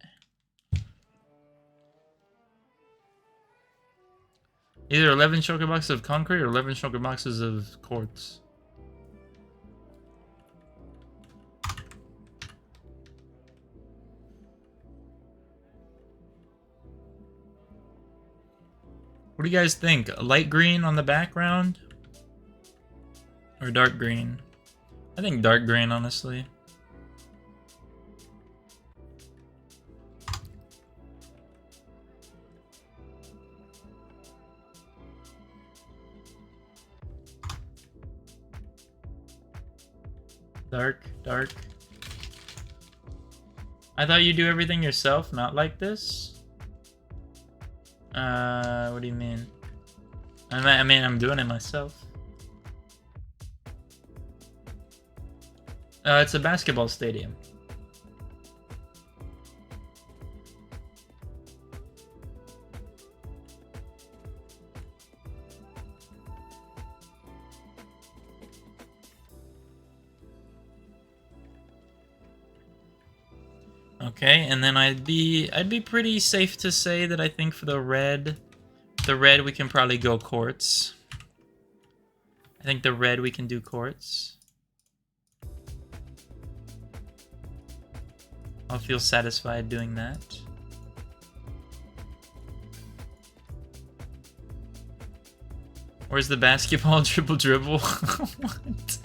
Either 11 shulker boxes of concrete or 11 shulker boxes of quartz. What do you guys think? Light green on the background? Or dark green? I think dark green, honestly. Dark. I thought you do everything yourself, not like this? What do you mean? I mean, I'm doing it myself. It's a basketball stadium. Okay, and then I'd be pretty safe to say that I think for the red we can probably go quartz. I think the red we can do quartz. I'll feel satisfied doing that. Where's the basketball dribble? What?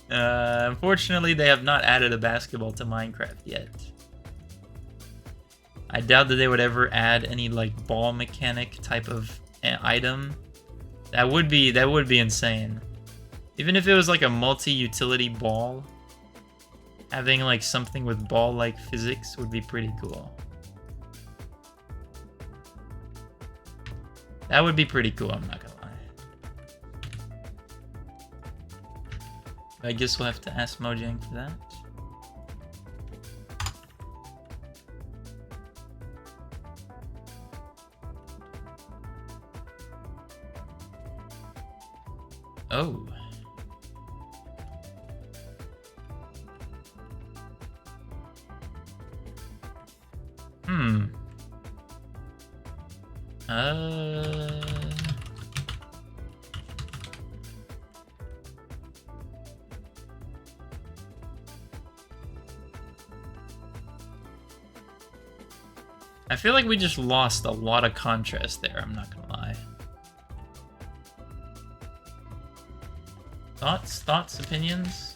Unfortunately, they have not added a basketball to Minecraft yet. I doubt that they would ever add any like ball mechanic type of item. That would be insane. Even if it was like a multi-utility ball, having like something with ball-like physics would be pretty cool. That would be pretty cool, I'm not gonna lie. I guess we'll have to ask Mojang for that. Oh. I feel like we just lost a lot of contrast there, I'm not gonna lie. Thoughts, opinions?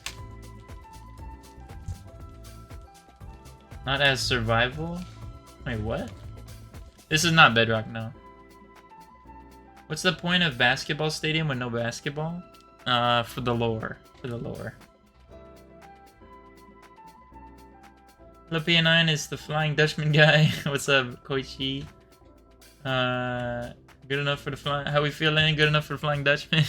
Not as survival? Wait, what? This is not Bedrock, no. What's the point of basketball stadium with no basketball? For the lore. For the lore. Philippian9 is the Flying Dutchman guy. What's up, Koichi? Good enough for the flying. How we feeling? Good enough for the Flying Dutchman?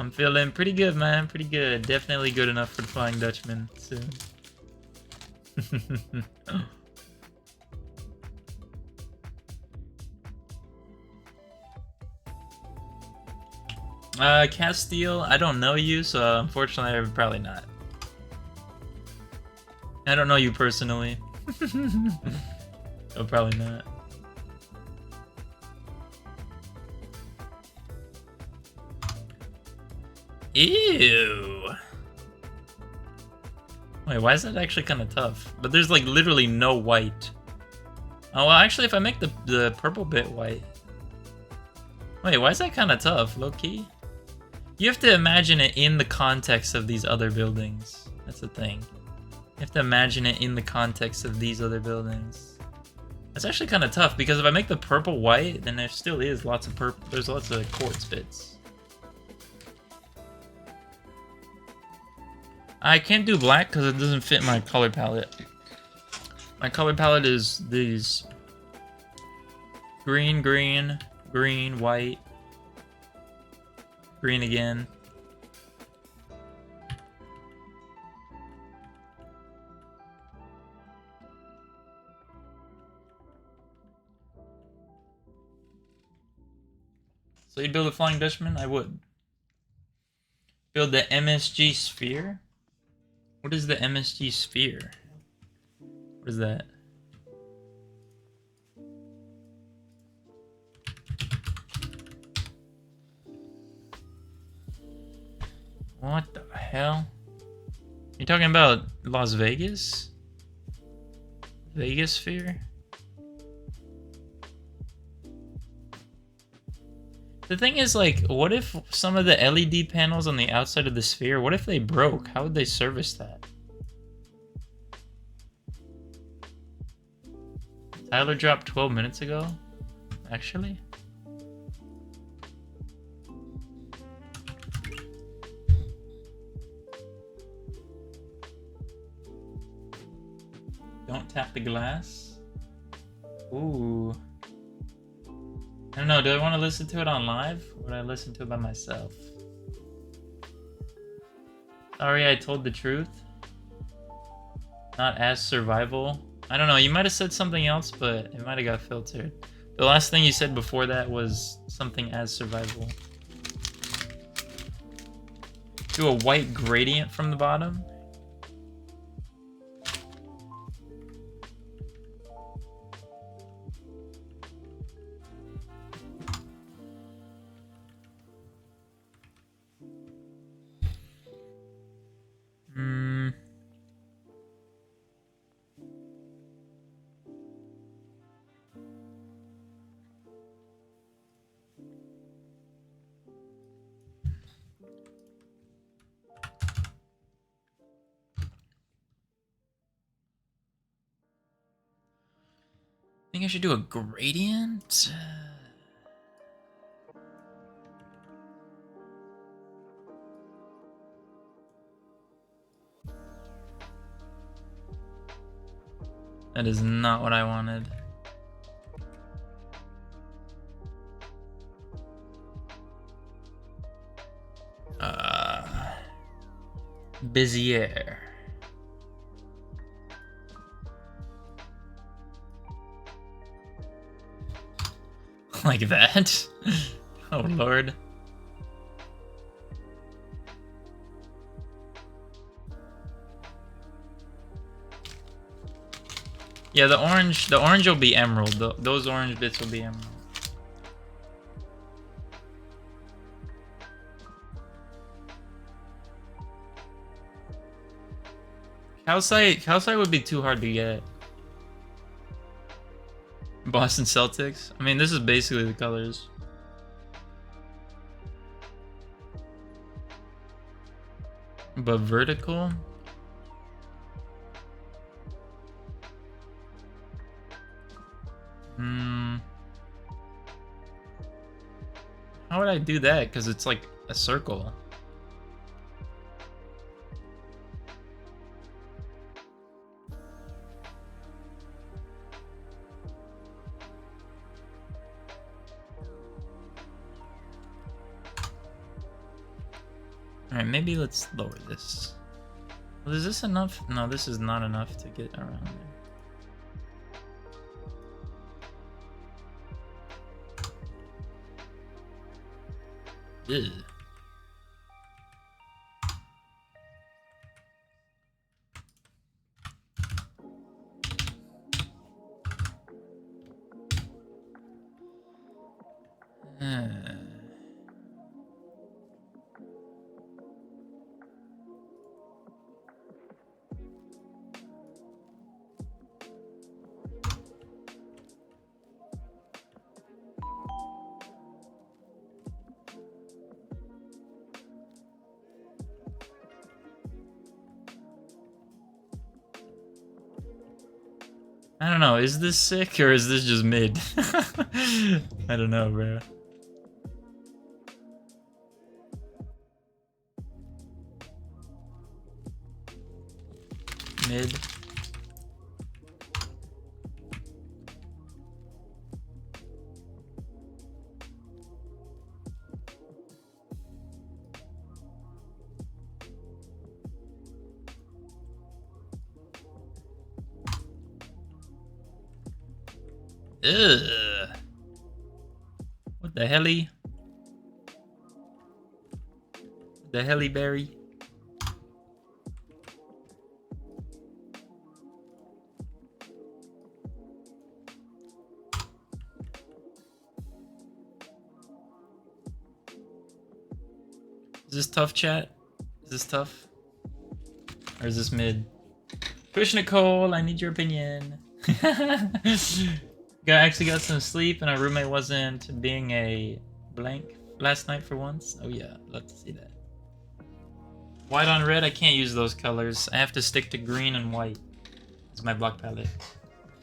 I'm feeling pretty good, man. Pretty good. Definitely good enough for the Flying Dutchman soon. Castile, I don't know you, so unfortunately, I'm probably not. I don't know you personally. So probably not. Ew. Wait, why is that actually kind of tough? But there's like literally no white. Oh, well, actually, if I make the purple bit white. Wait, why is that kind of tough, low-key? You have to imagine it in the context of these other buildings. That's the thing. You have to imagine it in the context of these other buildings. That's actually kind of tough, because if I make the purple white, then there still is lots of purple. There's lots of quartz bits. I can't do black because it doesn't fit my color palette. My color palette is these green, green, green, white, green again. So you'd build a Flying Dutchman? I would. Build the MSG sphere? What is the MSG sphere? What is that? What the hell? You talking about Las Vegas? Vegas sphere? The thing is, like, what if some of the LED panels on the outside of the sphere, what if they broke? How would they service that? Tyler dropped 12 minutes ago? Actually? Don't tap the glass? Ooh. I don't know, do I want to listen to it on live? Or would I listen to it by myself? Sorry, I told the truth. Not as survival. I don't know, you might have said something else, but it might have got filtered. The last thing you said before that was something as survival. Do a white gradient from the bottom. I think I should do a gradient. That is not what I wanted. Bezier. Like that? Oh lord. Yeah, the orange will be emerald. Those orange bits will be emerald. Calcite would be too hard to get. Boston Celtics. I mean, this is basically the colors. But vertical? How would I do that? Because it's like a circle. Alright, maybe let's lower this. Well, is this enough? No, this is not enough to get around there. Ew. I don't know, is this sick or is this just mid? I don't know, bro. Mid. Ugh. What the helly? The helly berry? Is this tough, chat? Is this tough? Or is this mid? Push Nicole, I need your opinion. Actually got some sleep and our roommate wasn't being a blank last night for once. Oh yeah, love to see that. White on red, I can't use those colors. I have to stick to green and white. It's my block palette.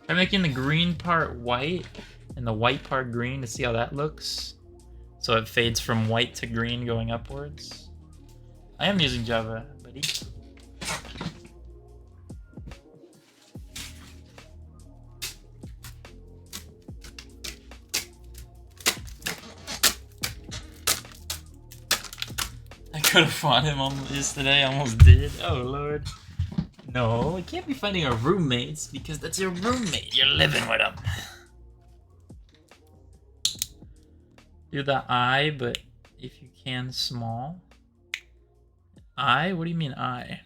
Try making the green part white and the white part green to see how that looks. So it fades from white to green going upwards. I am using Java, buddy. I could have fought him on this today, almost did. Oh lord. No, we can't be fighting our roommates because that's your roommate. You're living with them. Do the eye, but if you can, small. Eye? What do you mean eye?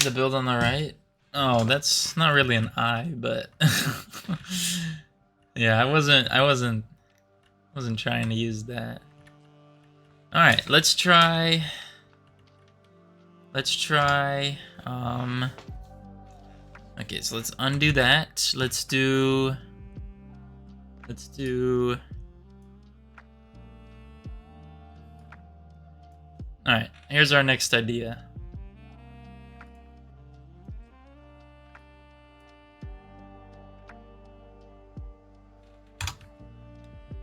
The build on the right? Oh, that's not really an eye, but yeah, I wasn't trying to use that. All right, let's try. Okay, so let's undo that. Let's do. All right, here's our next idea.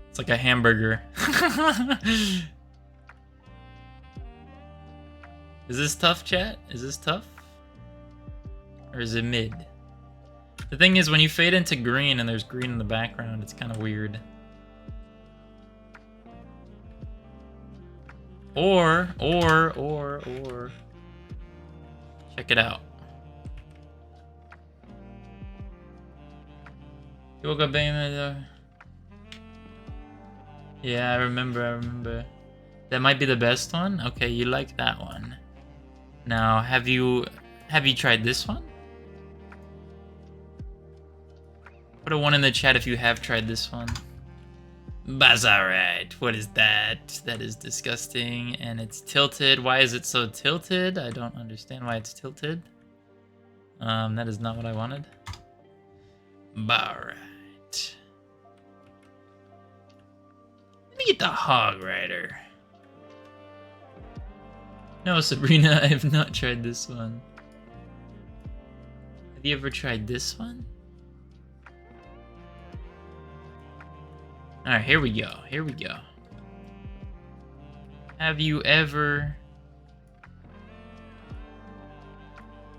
It's like a hamburger. Is this tough, chat? Is this tough? Or is it mid? The thing is, when you fade into green and there's green in the background, it's kind of weird. Or. Check it out. Yoga Bane. Yeah, I remember. That might be the best one? Okay, you like that one. Now, have you tried this one? Put a 1 in the chat if you have tried this one. Bazaret. What is that? That is disgusting, and it's tilted. Why is it so tilted? I don't understand why it's tilted. That is not what I wanted. Alright. Let me get the Hog Rider. No, Sabrina, I have not tried this one. Have you ever tried this one? Alright, here we go. Here we go. Have you ever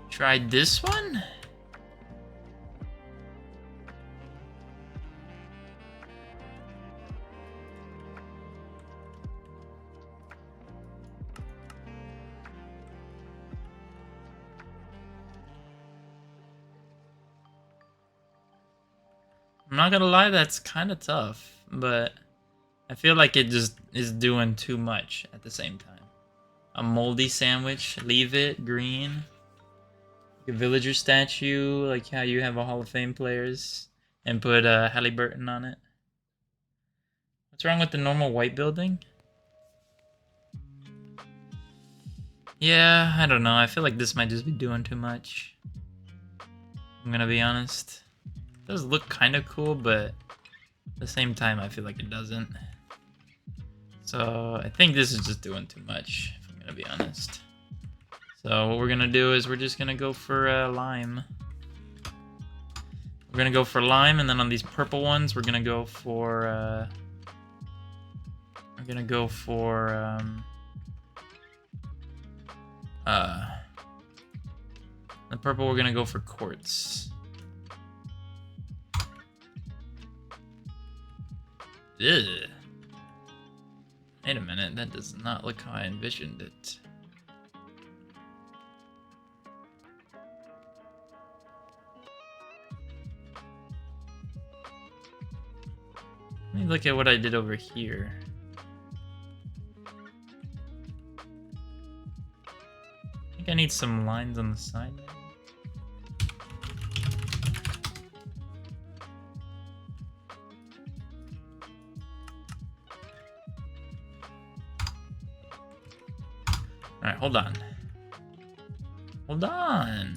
tried this one? I'm not gonna lie, that's kind of tough, but I feel like it just is doing too much at the same time. A moldy sandwich, leave it green. A villager statue, like how you have a Hall of Fame players, and put Halliburton on it. What's wrong with the normal white building? Yeah, I don't know. I feel like this might just be doing too much. I'm gonna be honest. It does look kind of cool, but at the same time, I feel like it doesn't. So I think this is just doing too much, if I'm gonna be honest. So what we're gonna do is we're just gonna go for lime. We're gonna go for lime, and then on these purple ones, we're gonna go for the purple. We're gonna go for quartz. Ugh. Wait a minute, that does not look how I envisioned it. Let me look at what I did over here. I think I need some lines on the side. Alright, hold on. Hold on.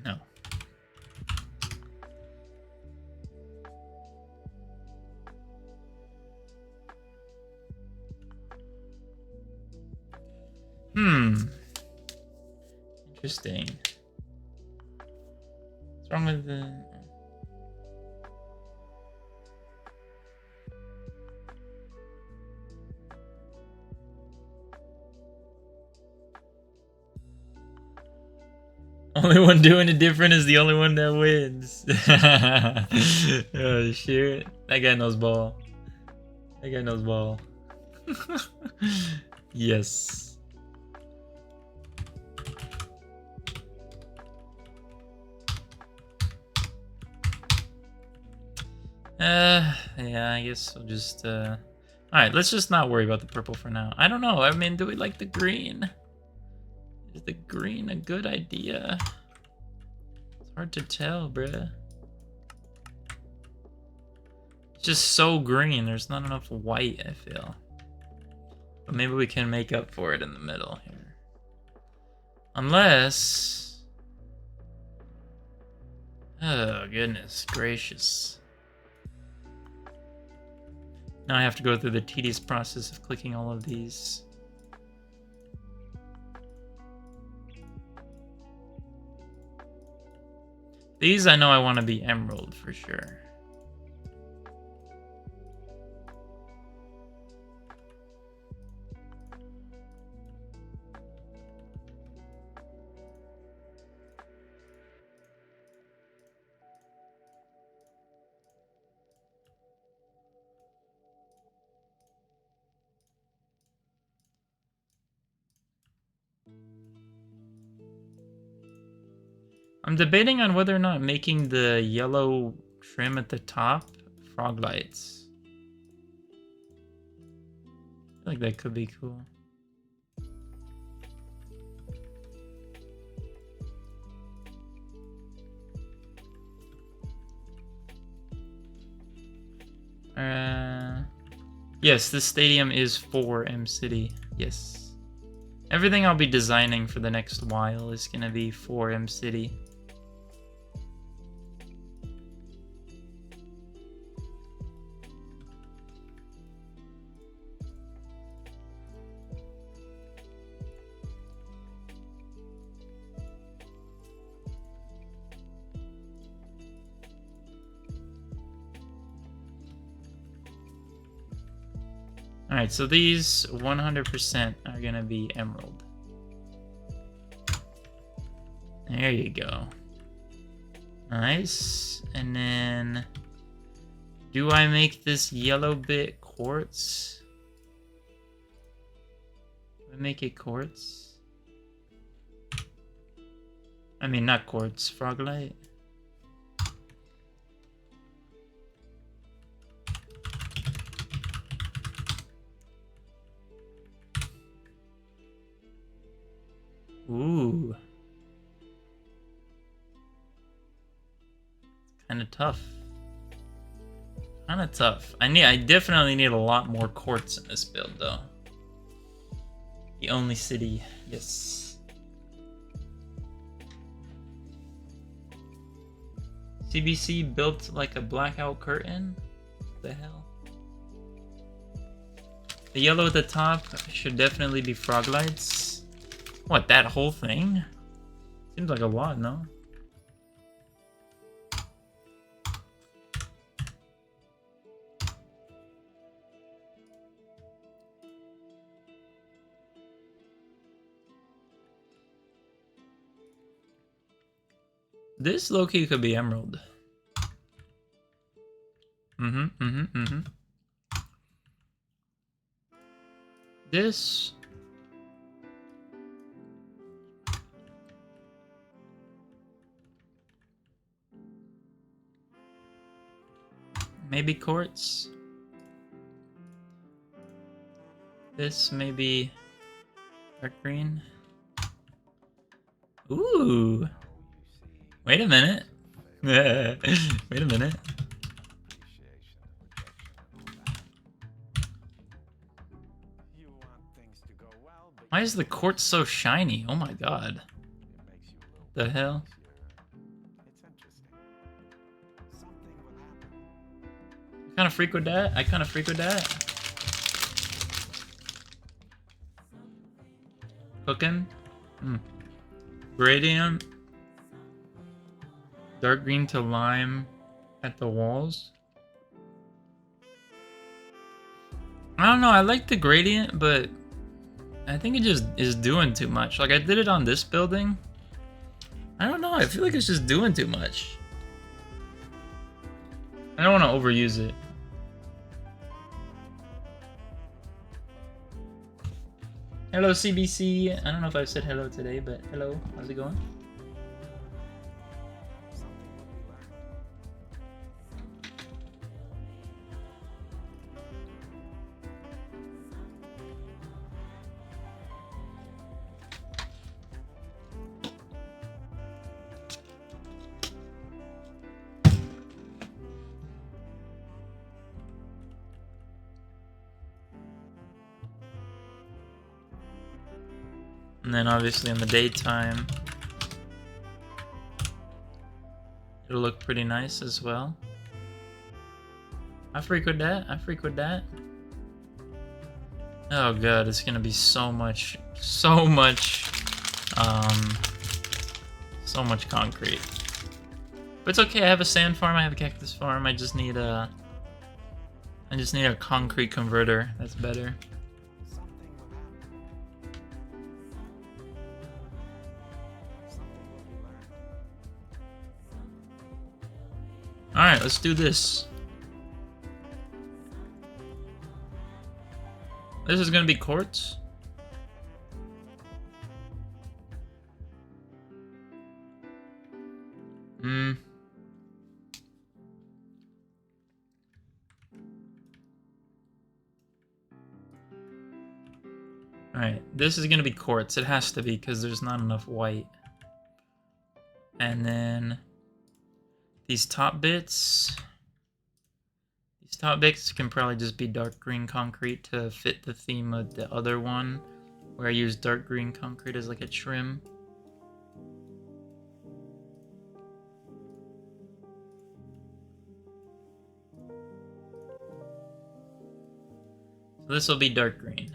No. Interesting. What's wrong with the... Only one doing it different is the only one that wins. Oh shit. That guy knows ball. That guy knows ball. Yes. Yeah, I guess we'll just, Alright, let's just not worry about the purple for now. I don't know, I mean, do we like the green? Is the green a good idea? It's hard to tell, bruh. It's just so green, there's not enough white, I feel. But maybe we can make up for it in the middle here. Unless... Oh, goodness gracious. Now I have to go through the tedious process of clicking all of these. These I know I want to be emerald for sure. I'm debating on whether or not making the yellow trim at the top frog lights. I feel like that could be cool. Yes, this stadium is for M-City. Yes. Everything I'll be designing for the next while is gonna be for M-City. Alright, so these 100% are gonna be emerald. There you go. Nice. And then... do I make this yellow bit quartz? Do I make it quartz? I mean, not quartz, froglight. Ooh. Kinda tough. Kinda tough. I definitely need a lot more quartz in this build though. The only city, yes. CBC built like a blackout curtain? What the hell? The yellow at the top should definitely be frog lights. What, that whole thing? Seems like a lot, no? This low-key could be emerald. This... maybe quartz. This maybe dark green. Ooh. Wait a minute. Wait a minute. Why is the quartz so shiny? Oh my god. The hell? I kind of freak with that. I kind of freak with that. Cooking. Gradient. Dark green to lime at the walls. I don't know. I like the gradient, but I think it just is doing too much. Like I did it on this building. I don't know. I feel like it's just doing too much. I don't want to overuse it. Hello, CBC. I don't know if I've said hello today, but hello. How's it going? And then obviously in the daytime, it'll look pretty nice as well. I freak with that. I freak with that. Oh god, it's gonna be so much concrete. But it's okay, I have a sand farm, I have a cactus farm, I just need a concrete converter. That's better. Alright, let's do this. This is gonna be quartz. Alright, this is gonna be quartz. It has to be because there's not enough white. And then these top bits can probably just be dark green concrete to fit the theme of the other one, where I use dark green concrete as like a trim. So this will be dark green.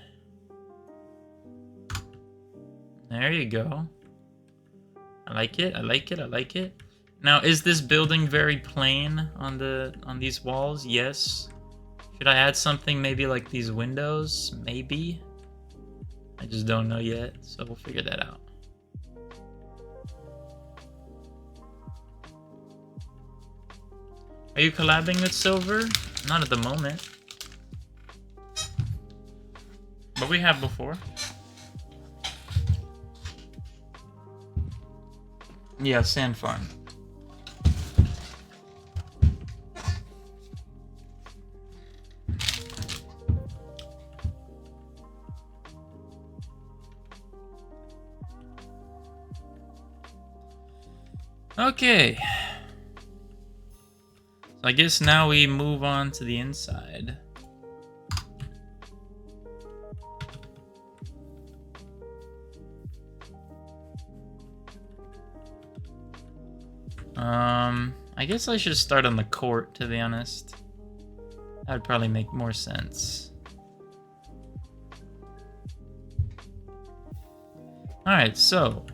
There you go. I like it, I like it, I like it. Now, is this building very plain on these walls? Yes. Should I add something maybe like these windows? Maybe. I just don't know yet, so we'll figure that out. Are you collabing with Silver? Not at the moment. But we have before. Yeah, sand farm. Okay. So I guess now we move on to the inside. I guess I should start on the court, to be honest. That would probably make more sense. Alright, so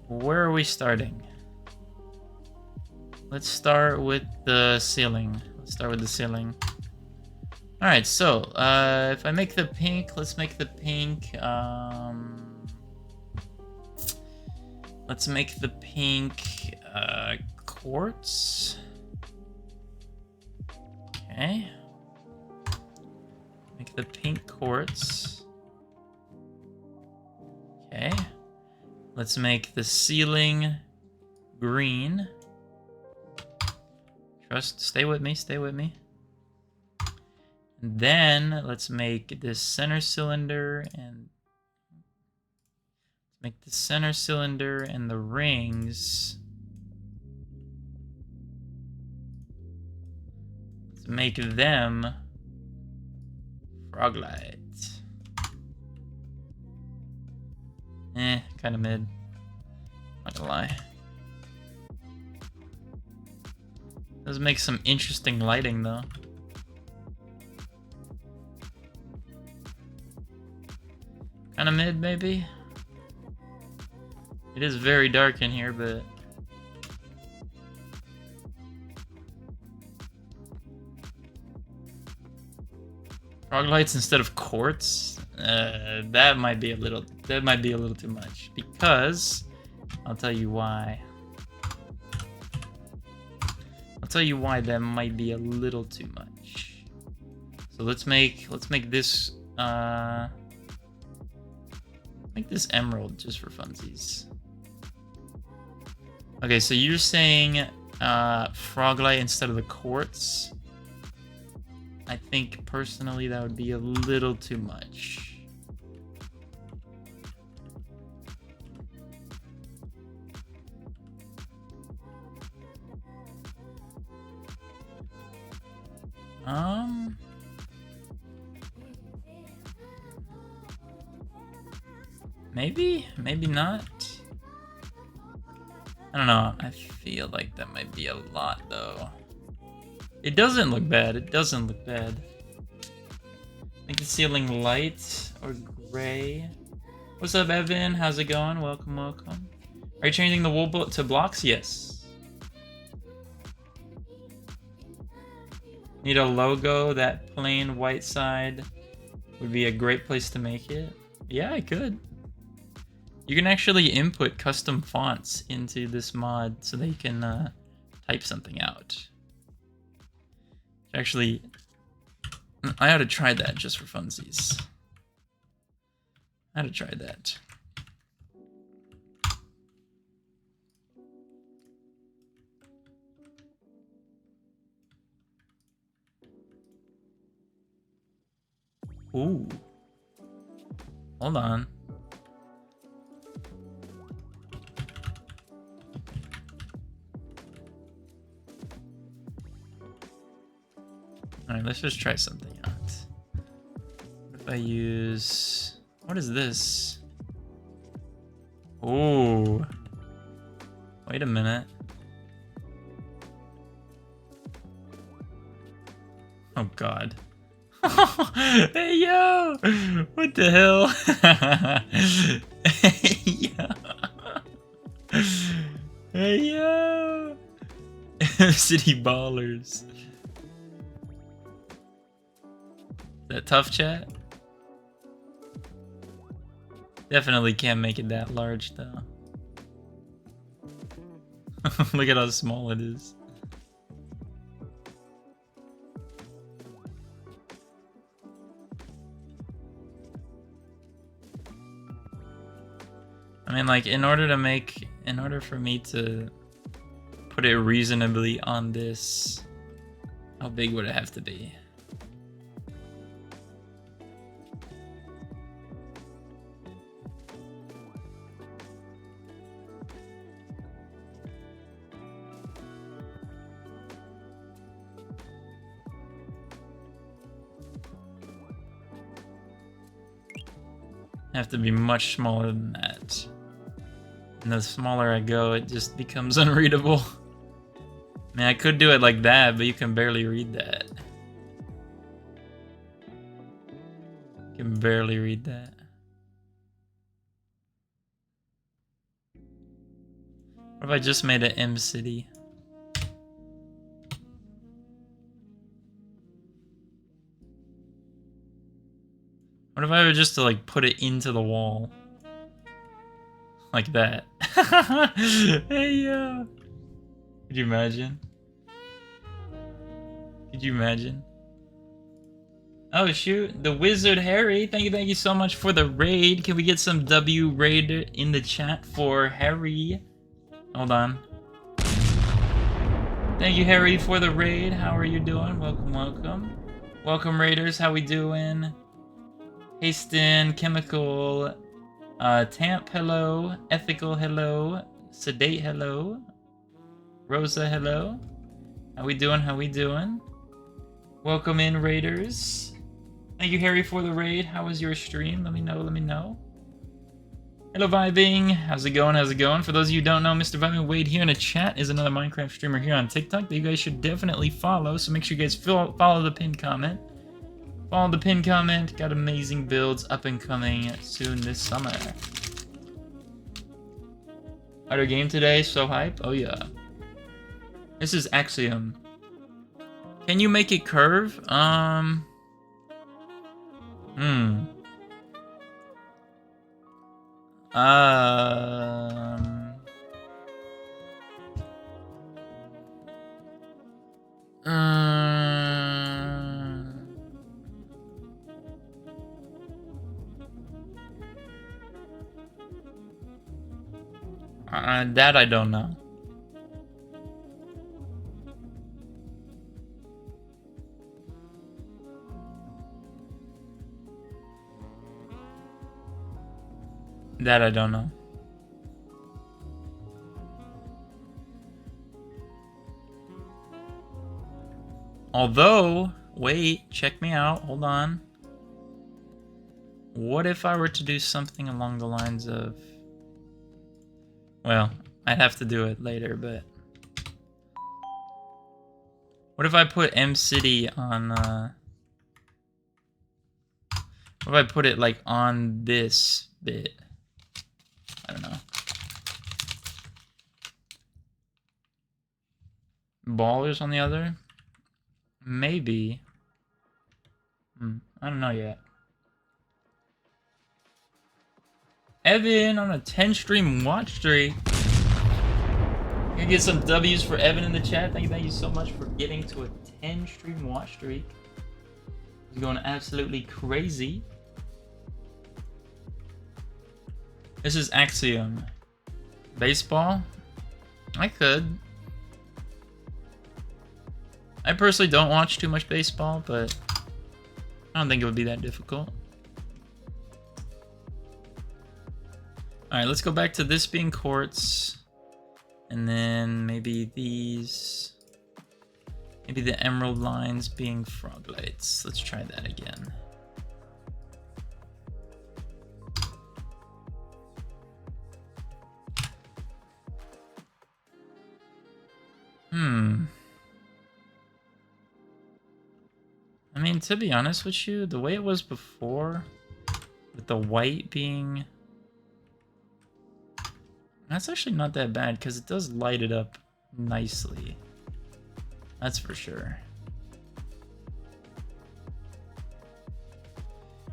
where are we starting? Let's start with the ceiling. Alright, so if I make the pink, let's make the pink let's make the pink quartz. Okay. Make the pink quartz. Okay. Let's make the ceiling green. Stay with me, stay with me. And then let's make this center cylinder and the rings. Let's make them frog light. Kind of mid. Not gonna lie. Does make some interesting lighting though. Kind of mid, maybe. It is very dark in here, but frog lights instead of quartz. That might be a little too much, because I'll tell you why. That might be a little too much. So let's make this make this emerald just for funsies. Okay, so you're saying frog light instead of the quartz. I think personally that would be a little too much. Maybe? Maybe not? I don't know. I feel like that might be a lot, though. It doesn't look bad. It doesn't look bad. Make the ceiling light or gray. What's up, Evan? How's it going? Welcome, welcome. Are you changing the wool to blocks? Yes. Need a logo. That plain white side would be a great place to make it. Yeah, I could. You can actually input custom fonts into this mod so that you can type something out. Actually, I ought to try that just for funsies. I ought to try that. Ooh. Hold on. Alright, let's just try something out. What if I use... What is this? Ooh. Wait a minute. Oh god. Hey yo! What the hell? Hey yo! Hey yo! City ballers. That tough, chat? Definitely can't make it that large though. Look at how small it is. I mean, like, in order for me to put it reasonably on this, how big would it have to be? Have to be much smaller than that. And the smaller I go, it just becomes unreadable. I mean, I could do it like that, but you can barely read that. You can barely read that. What if I just made an M city? What if I were just to like put it into the wall? Like that. Hey yo! Could you imagine? Could you imagine? Oh shoot, the Wizard Harry, thank you so much for the raid. Can we get some W raid in the chat for Harry? Hold on. Thank you, Harry, for the raid. How are you doing? Welcome, welcome. Welcome, raiders. How we doing? Hasten, Chemical, Tamp, hello. Ethical, hello. Sedate, hello. Rosa, hello. How we doing? How we doing? Welcome in, raiders. Thank you, Harry, for the raid. How was your stream? Let me know, let me know. Hello, Vibing. How's it going? How's it going? For those of you who don't know, Mr. Vibing Wade here in the chat is another Minecraft streamer here on TikTok that you guys should definitely follow. So make sure you guys follow the pinned comment. Follow the pinned comment. Got amazing builds up and coming soon this summer. Harder game today. So hype. Oh yeah. This is Axiom. Can you make it curve? That I don't know. That I don't know. Although, wait, check me out. Hold on. What if I were to do something along the lines of... Well, I'd have to do it later, but... What if I put M-City on, What if I put it, like, on this bit? I don't know. Ballers on the other? Maybe. I don't know yet. Evan on a 10-stream watch streak. You get some W's for Evan in the chat. Thank you so much for getting to a 10-stream watch streak. He's going absolutely crazy. This is Axiom. Baseball? I could. I personally don't watch too much baseball, but I don't think it would be that difficult. Alright, let's go back to this being quartz. And then maybe these... Maybe the emerald lines being frog lights. Let's try that again. I mean, to be honest with you, the way it was before, with the white being... That's actually not that bad, because it does light it up nicely. That's for sure.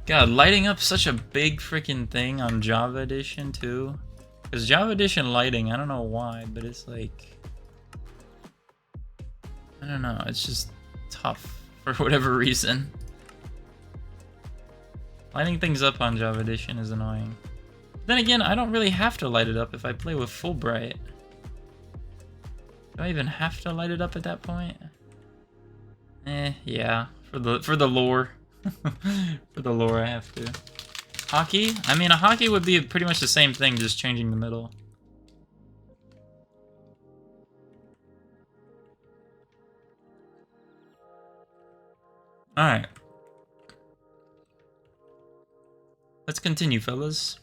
God, lighting up such a big freaking thing on Java Edition, too. Because Java Edition lighting, I don't know why, but it's like... I don't know, it's just tough. For whatever reason. Lighting things up on Java Edition is annoying. Then again, I don't really have to light it up if I play with full bright. Do I even have to light it up at that point? Yeah. For the lore. For the lore I have to. Hockey? I mean, a hockey would be pretty much the same thing, just changing the middle. Alright. Let's continue, fellas.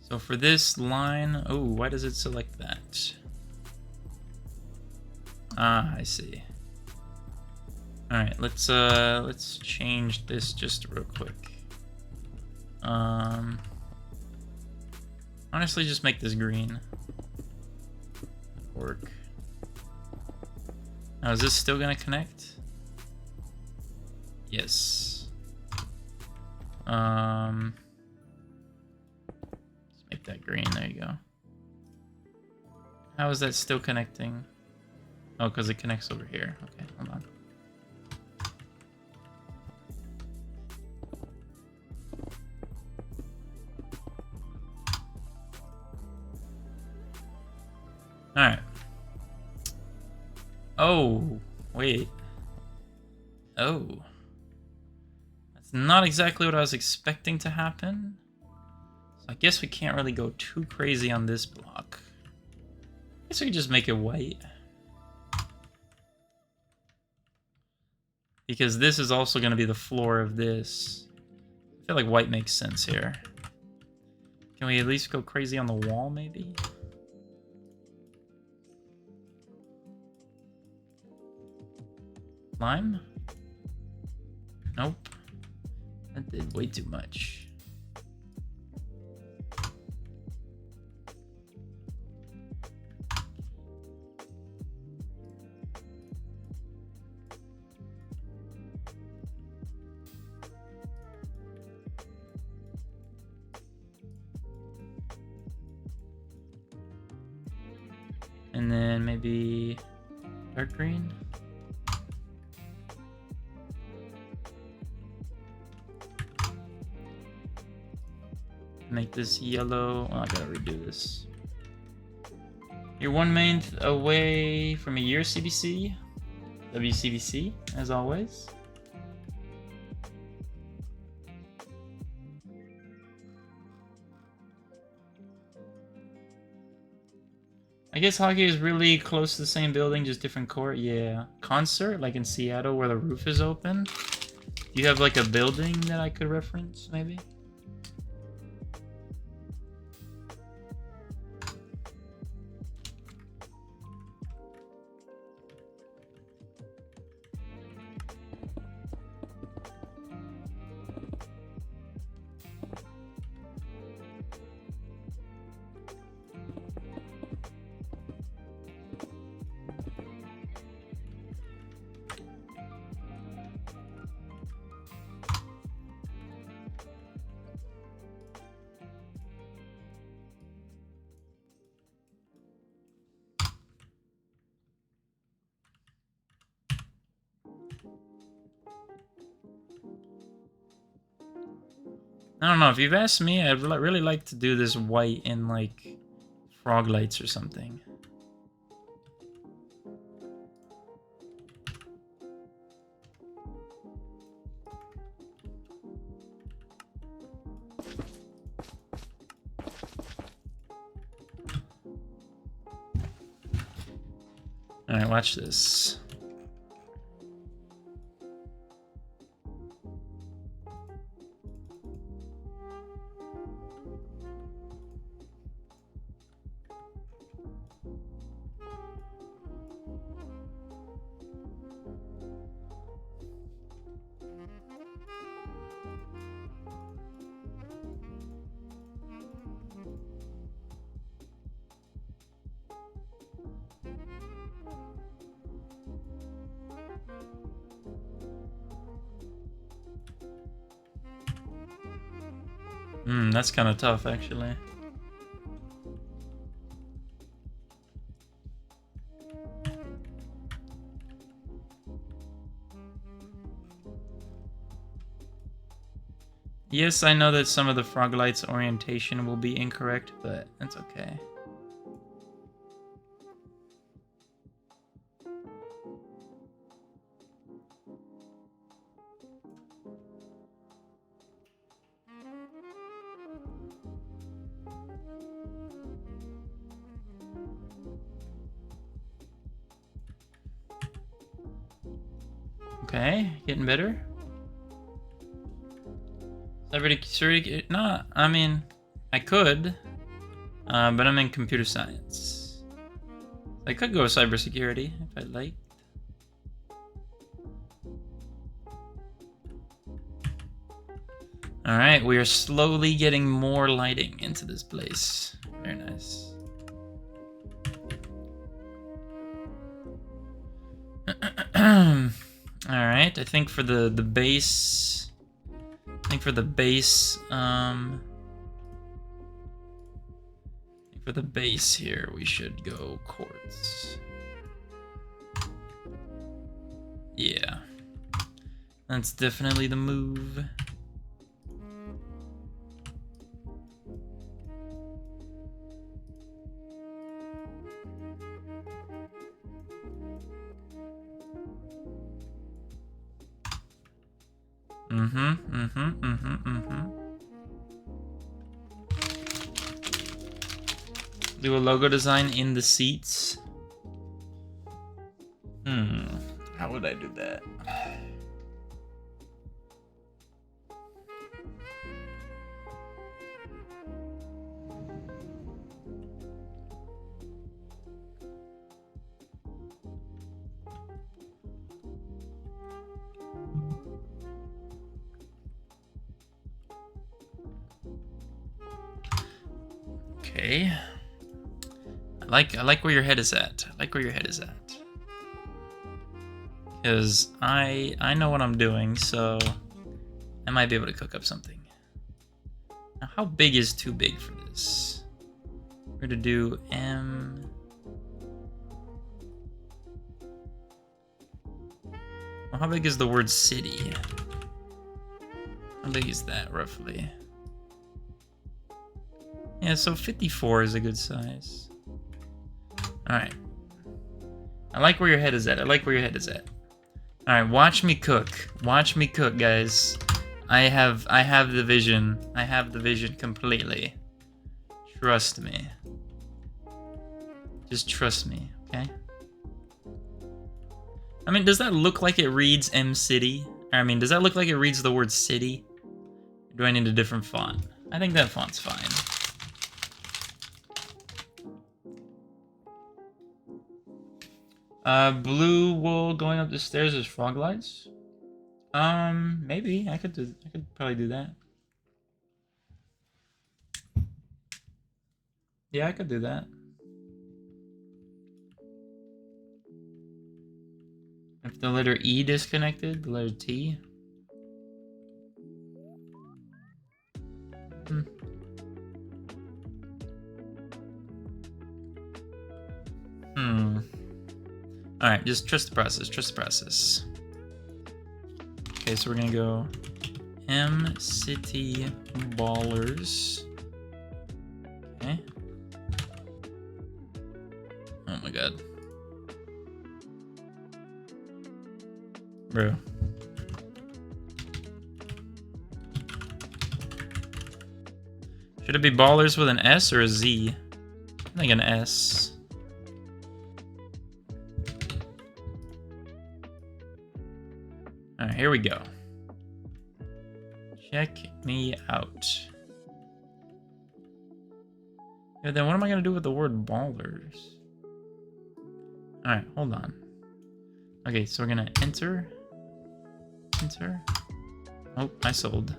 So for this line, oh, why does it select that? Ah, I see. Alright, let's change this just real quick. Honestly, just make this green. Work. Now, is this still gonna connect? Yes. Let's make that green, there you go. How is that still connecting? Oh, because it connects over here. Okay, hold on. Alright. Oh, wait. Oh. That's not exactly what I was expecting to happen. So I guess we can't really go too crazy on this block. I guess we could just make it white. Because this is also going to be the floor of this. I feel like white makes sense here. Can we at least go crazy on the wall, maybe? Lime? Nope. That did way too much. And then maybe dark green. Make this yellow. Oh, I gotta redo this. You're 1 month away from a year CBC. WCBC, as always. I guess hockey is really close to the same building, just different court. Yeah. Concert, like in Seattle where the roof is open. Do you have like a building that I could reference, maybe? I don't know, if you've asked me, I'd really like to do this white in, like, frog lights or something. Alright, watch this. That's kind of tough, actually. Yes, I know that some of the frog lights orientation will be incorrect, but that's okay. Okay, getting better. Cybersecurity? No, I mean, I could, but I'm in computer science. I could go cybersecurity if I'd like. Alright, we are slowly getting more lighting into this place. Very nice. Alright, I think for the base... I think for the base, here, we should go quartz. Yeah. That's definitely the move. Do a logo design in the seats. How would I do that? Okay. I like where your head is at. I like where your head is at. Because I know what I'm doing, so I might be able to cook up something. Now, how big is too big for this? We're gonna do M. Well, how big is the word city? How big is that, roughly? Yeah, so 54 is a good size. Alright. I like where your head is at. I like where your head is at. Alright, watch me cook. Watch me cook, guys. I have the vision. I have the vision completely. Trust me. Just trust me, okay? I mean, does that look like it reads M-City? I mean, does that look like it reads the word city? Or do I need a different font? I think that font's fine. Blue wool going up the stairs is frog lights? Maybe. I could probably do that. Yeah, I could do that. If the letter E disconnected, the letter T. Alright, just trust the process, trust the process. Okay, so we're gonna go M-City Ballers. Okay. Oh my god. Bro. Should it be Ballers with an S or a Z? I think an S. Alright, here we go. Check me out. Yeah, then what am I gonna do with the word ballers? Alright, hold on. Okay, so we're gonna enter. Enter. Oh, I sold.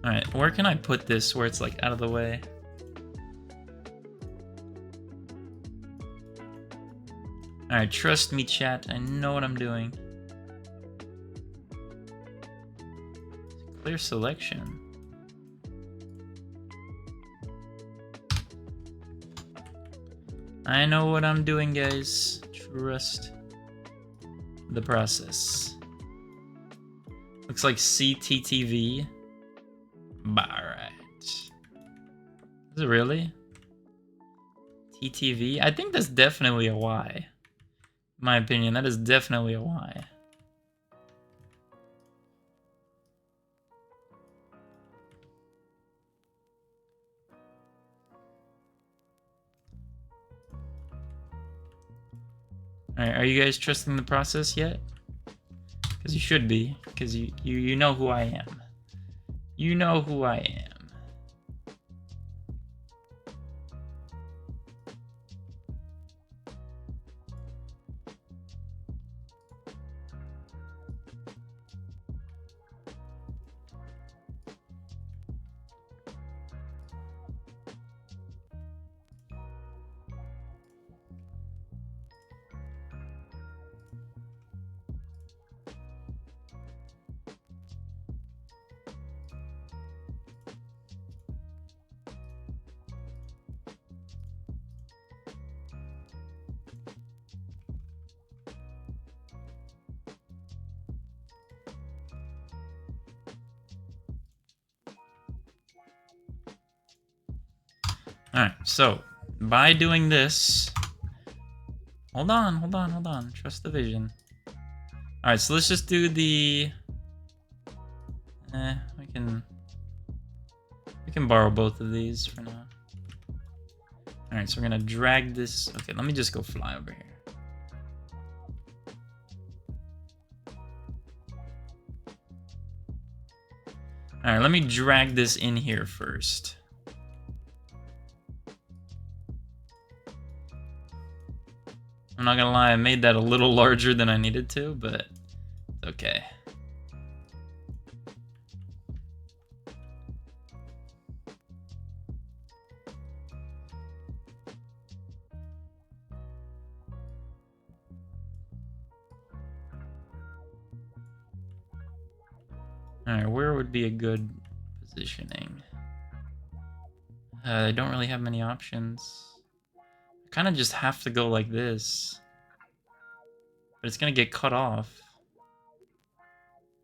Alright, where can I put this where it's like out of the way? Alright, trust me, chat. I know what I'm doing. Clear selection. I know what I'm doing, guys. Trust the process. Looks like CTTV. Alright. Is it really? TTV? I think that's definitely a Y. In my opinion, that is definitely a Y. Alright, are you guys trusting the process yet? Because you should be, because you know who I am. You know who I am. Alright, so by doing this, hold on, trust the vision. Alright, so let's just do the we can borrow both of these for now. Alright, so we're gonna drag this. Okay, let me just go fly over here. Alright, let me drag this in here first. I'm not gonna lie, I made that a little larger than I needed to, but it's okay. Alright, where would be a good positioning? I don't really have many options. I kind of just have to go like this. But it's gonna get cut off.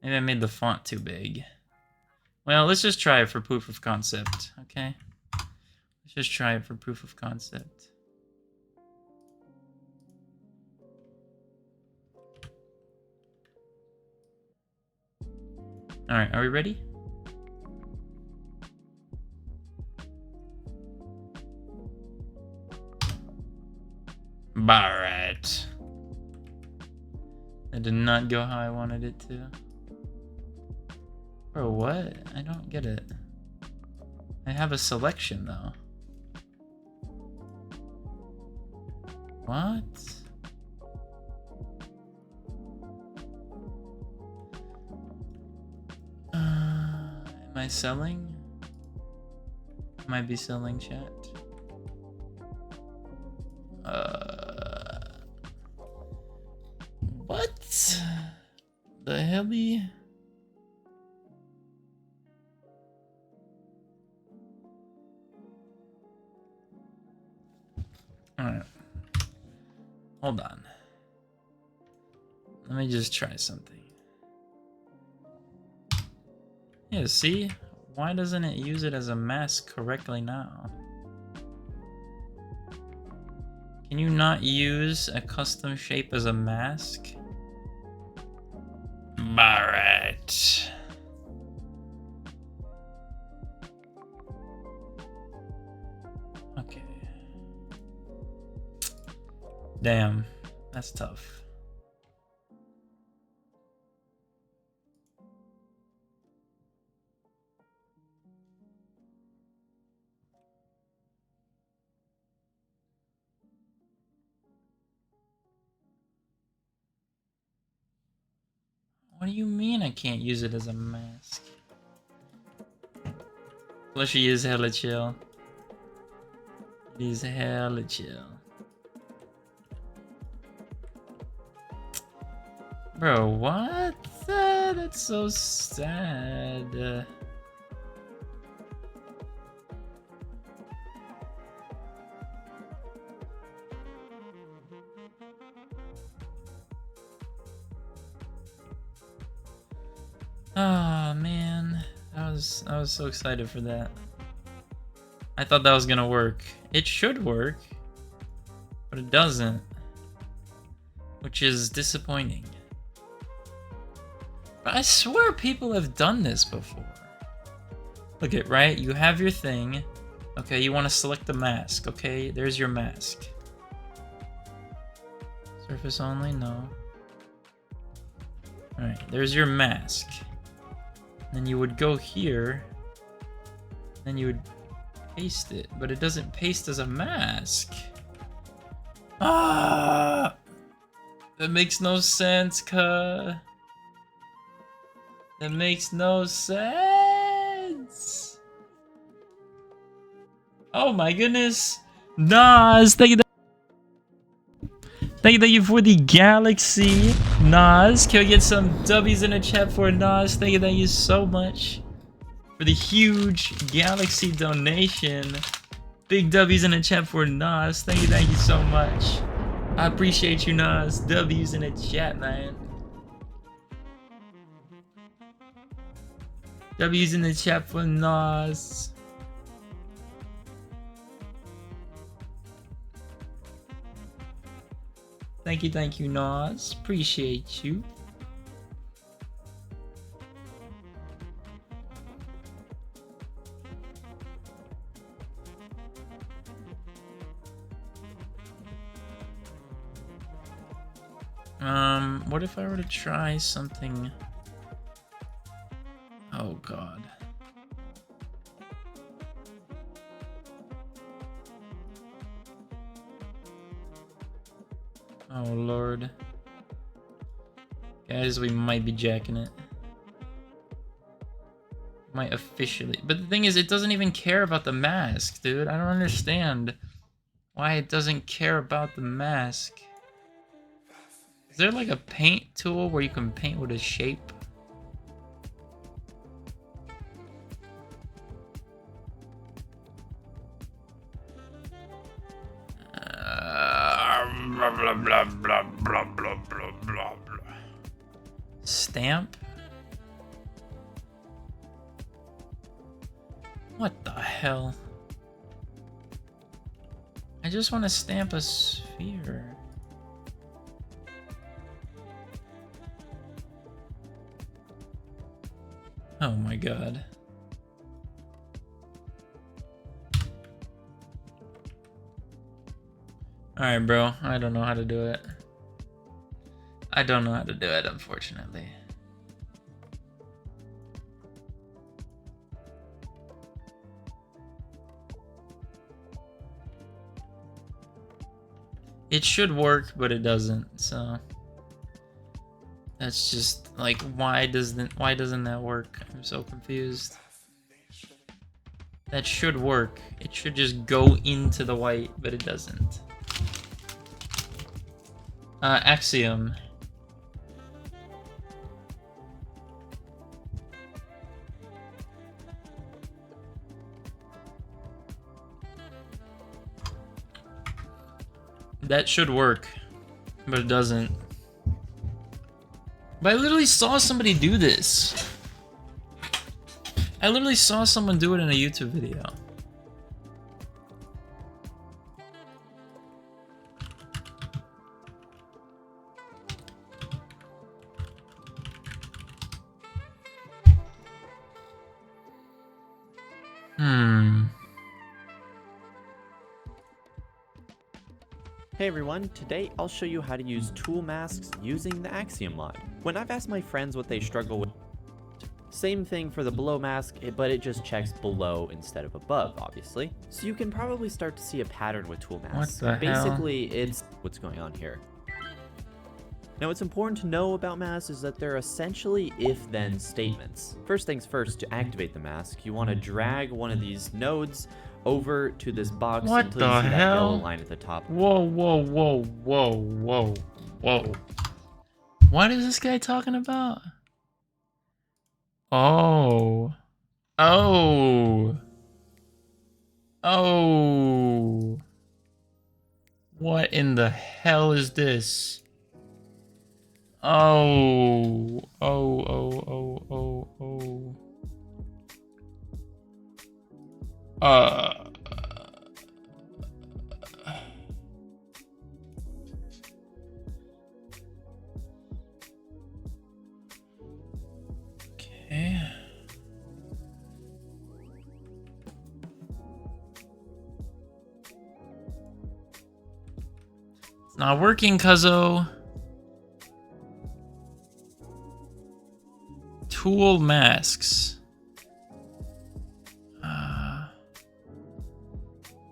Maybe I made the font too big. Well, let's just try it for proof of concept, okay? Let's just try it for proof of concept. Alright, are we ready? Alright. That did not go how I wanted it to. Bro, what? I don't get it. I have a selection though. What? Am I selling? Might be selling, chat. What? The helly? Alright. Hold on. Let me just try something. Yeah, see? Why doesn't it use it as a mask correctly now? Can you not use a custom shape as a mask? Alright. Okay. Damn, that's tough. What do you mean I can't use it as a mask? Plushy is hella chill. It is hella chill. Bro, what? That's so sad. Oh man, I was so excited for that. I thought that was gonna work. It should work, but it doesn't, which is disappointing. But I swear people have done this before. Look at, right? You have your thing. Okay, you want to select the mask. Okay, there's your mask. Surface only? No. Alright, there's your mask. Then you would go here. Then you would paste it. But it doesn't paste as a mask. Ah! That makes no sense, cuh. That makes no sense. Oh my goodness. Nas, thank you. Thank you for the galaxy. Nas, can we get some W's in the chat for Nas? Thank you so much for the huge galaxy donation. Big W's in the chat for Nas. Thank you so much. I appreciate you, Nas. W's in the chat, man. W's in the chat for Nas. Thank you, Nas. Appreciate you. What if I were to try something? Oh God. Oh Lord. Guys, we might be jacking it. Might officially. But the thing is, it doesn't even care about the mask, dude. I don't understand why it doesn't care about the mask. Is there like a paint tool where you can paint with a shape? Blah, blah, blah, blah, blah, blah, blah, blah. Stamp? What the hell? I just want to stamp a sphere. Oh my God. Alright, bro. I don't know how to do it. I don't know how to do it, unfortunately. It should work, but it doesn't, so that's just like, why doesn't that work? I'm so confused. That should work. It should just go into the white, but it doesn't. Axiom. That should work, but it doesn't. But I literally saw somebody do this. I literally saw someone do it in a YouTube video. Hey everyone, today I'll show you how to use tool masks using the Axiom mod. When I've asked my friends what they struggle with, same thing for the below mask, but it just checks below instead of above, obviously. So you can probably start to see a pattern with tool masks. What the hell? Basically, it's what's going on here. Now what's important to know about masks is that they're essentially if-then statements. First things first, to activate the mask, you want to drag one of these nodes over to this box What until you the see that hell? yellow line at the top. Whoa, whoa, whoa, whoa, whoa, whoa. What is this guy talking about? Oh. Oh. Oh. What in the hell is this? Oh. Oh, oh, oh, oh, oh. Okay. It's not working, cuzzo. Tool masks.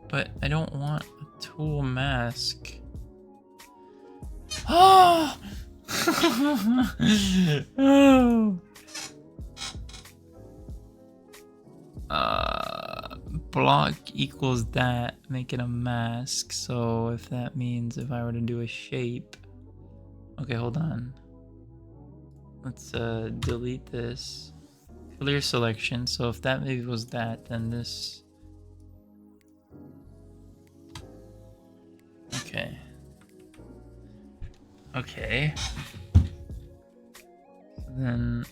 But I don't want a tool mask. Oh! Oh! Block equals that, make it a mask. So if that means if I were to do a shape. Okay, hold on. Let's delete this. Clear selection. So if that maybe was that, then this. Okay. Okay. So then.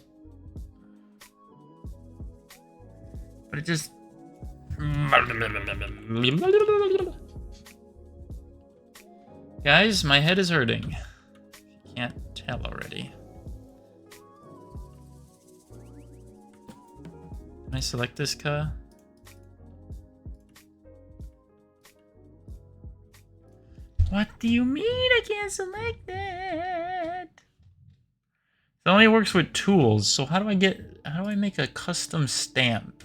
But it just. Guys, my head is hurting. If you can't tell already. Can I select this car? What do you mean I can't select that? It only works with tools, so how do I make a custom stamp?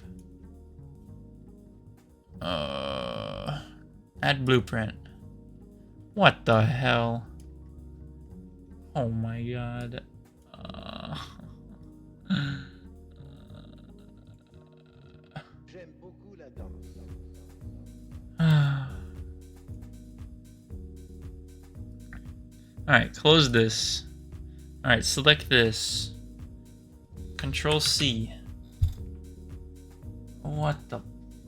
Add blueprint. What the hell? Oh my god. Alright, close this. Alright, select this. Control C. What the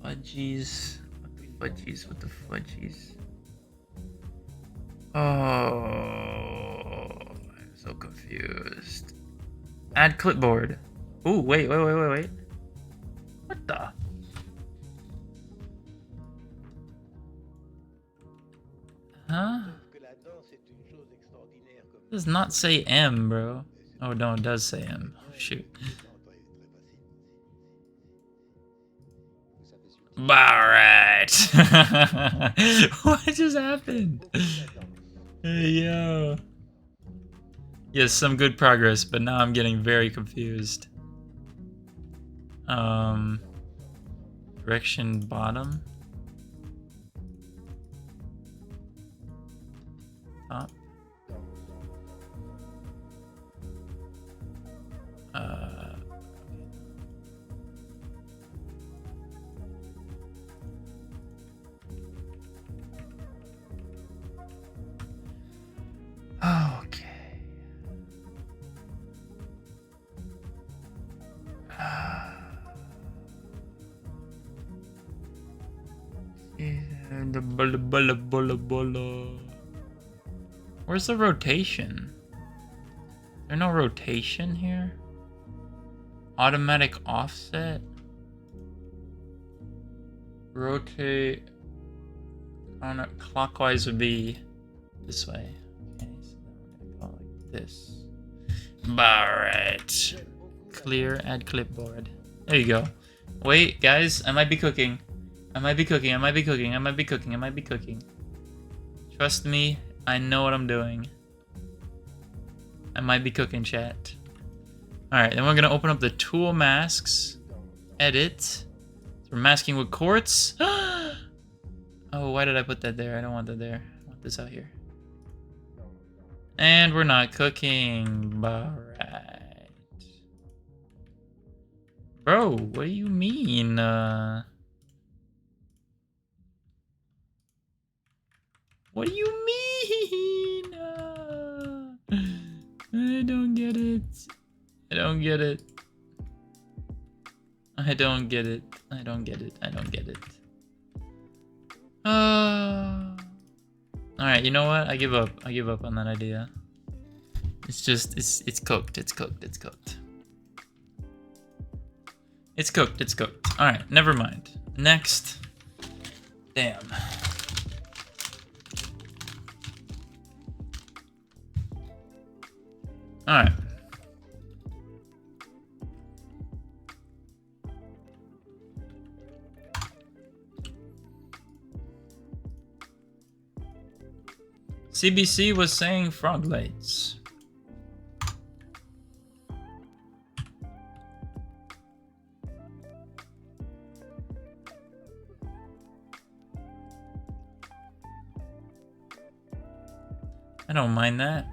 fudgies? What the fudgies? What the fudgies? Oh, I'm so confused. Add clipboard. Ooh, wait. What the? Huh? It does not say M, bro. Oh, no, it does say M. Oh, shoot. Alright. What just happened? Hey, yo. Yes, some good progress, but now I'm getting very confused. Direction bottom. Top. Okay. The bulla. Where's the rotation? There's no rotation here? Automatic offset? Rotate clockwise would be this way. Okay, so then we're gonna go like this. Alright. Clear, add clipboard. There you go. Wait, guys, I might be cooking. I might be cooking. Trust me, I know what I'm doing. I might be cooking, chat. Alright, then we're gonna open up the tool masks. Edit. So we're masking with quartz. Oh, why did I put that there? I don't want that there. I want this out here. And we're not cooking. Alright. Bro, what do you mean? What do you mean? I don't get it. I don't get it. I don't get it. I don't get it. I don't get it. Alright, you know what? I give up. I give up on that idea. It's just, it's cooked. It's cooked. It's cooked. It's cooked. It's cooked. Alright, never mind. Next. Damn. Alright. CBC was saying frog lights. I don't mind that.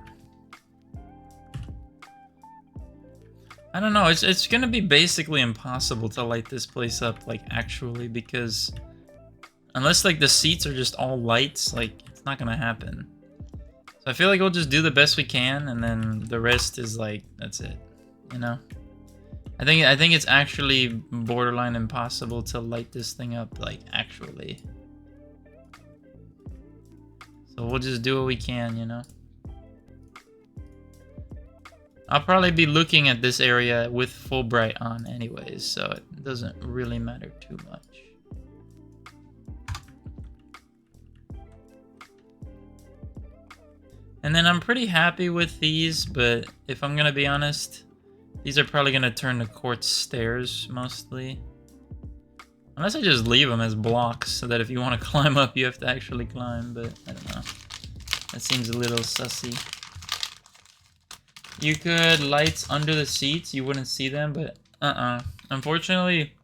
I don't know, it's gonna be basically impossible to light this place up, like, actually, because unless, like, the seats are just all lights, like, it's not gonna happen. So I feel like we'll just do the best we can, and then the rest is, like, that's it, you know? I think it's actually borderline impossible to light this thing up, like, actually. So we'll just do what we can, you know? I'll probably be looking at this area with full bright on anyways, so it doesn't really matter too much. And then I'm pretty happy with these, but if I'm gonna be honest, these are probably gonna turn to quartz stairs mostly. Unless I just leave them as blocks so that if you want to climb up, you have to actually climb, but I don't know. That seems a little sussy. You could lights under the seats, you wouldn't see them, but unfortunately,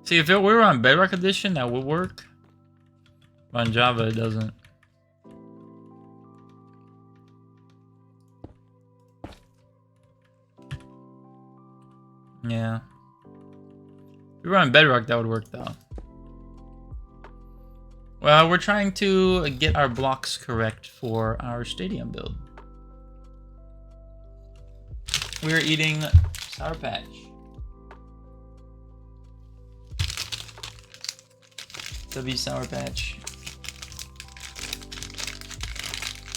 see, if we were on Bedrock Edition, that would work. But on Java, it doesn't. Yeah. If we were on Bedrock, that would work, though. Well, we're trying to get our blocks correct for our stadium build. We're eating Sour Patch. W Sour Patch.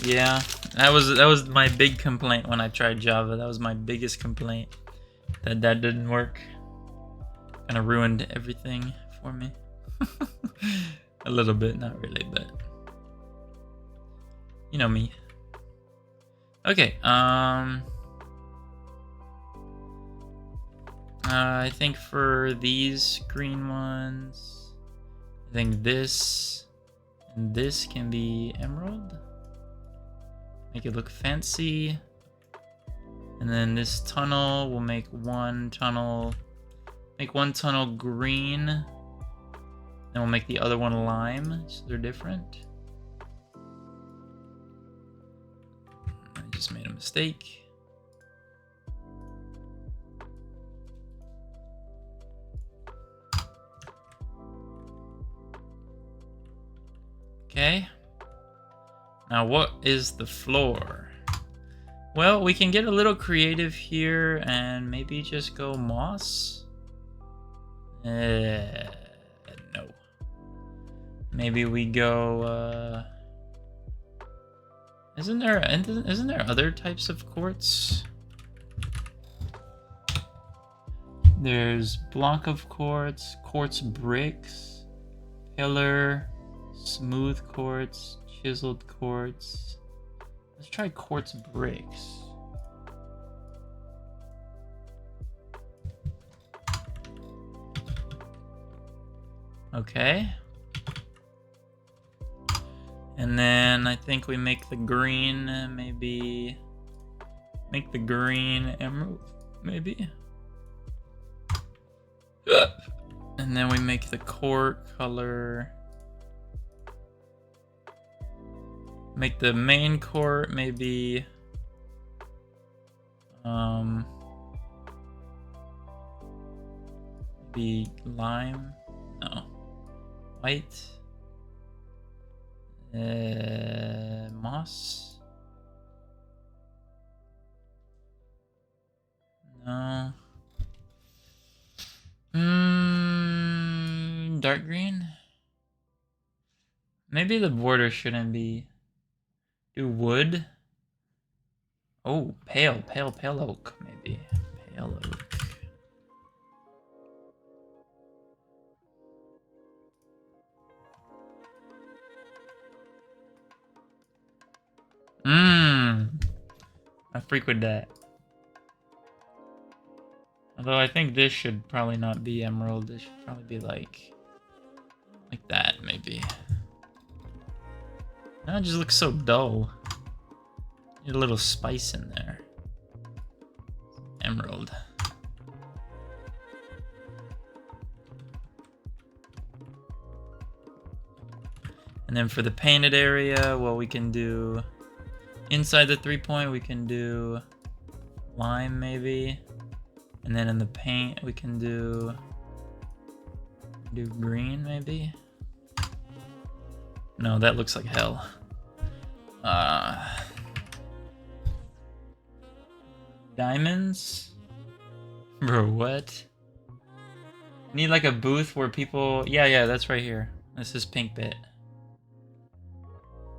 Yeah, that was my big complaint when I tried Java. That was my biggest complaint. That didn't work. Kinda ruined everything for me. A little bit, not really, but you know me. Okay, I think for these green ones, I think this and this can be emerald. Make it look fancy. And then this tunnel, we'll make one tunnel green. Then we'll make the other one lime, so they're different. I just made a mistake. Okay. Now what is the floor? Well, we can get a little creative here and maybe just go moss. No. Maybe we go, isn't there other types of quartz? There's block of quartz, quartz bricks, pillar, smooth quartz, chiseled quartz. Let's try quartz bricks. Okay. And then I think we make the green, maybe make the green emerald, maybe. And then we make the core color. Make the main court maybe be lime, no, white, moss, no, dark green. Maybe the border shouldn't be. Do wood. Oh, pale oak, maybe. Pale oak. I freak with that. Although I think this should probably not be emerald. This should probably be like that, maybe. No, it just looks so dull. Need a little spice in there. Emerald. And then for the painted area, well, we can do inside the 3-point, we can do lime maybe. And then in the paint, we can do green maybe. No, that looks like hell. Diamonds? Bro, what? Need like a booth where people... Yeah, that's right here. This is pink bit.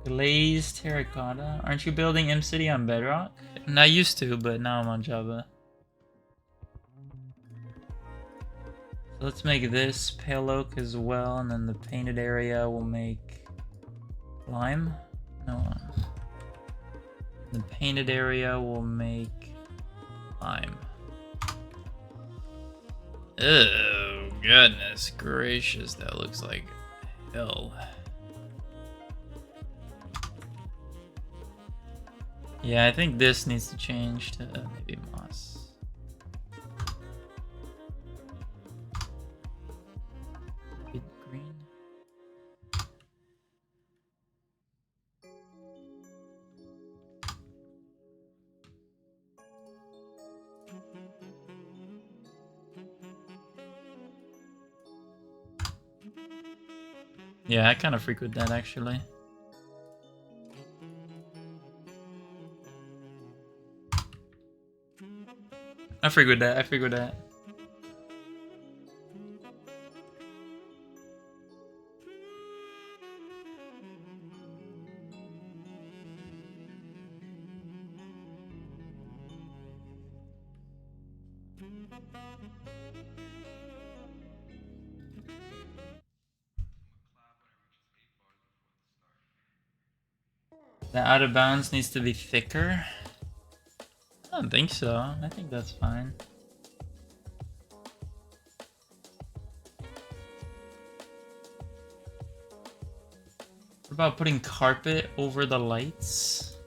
Glazed terracotta. Aren't you building MCity on Bedrock? And I used to, but now I'm on Java. So let's make this pale oak as well, and then the painted area will make lime. No. The painted area will make lime. Oh, goodness gracious, that looks like hell. Yeah, I think this needs to change to maybe moss. Green. Yeah, I kind of freak with that actually. I freak with that. The out of bounds needs to be thicker. I don't think so. I think that's fine. about putting carpet over the lights?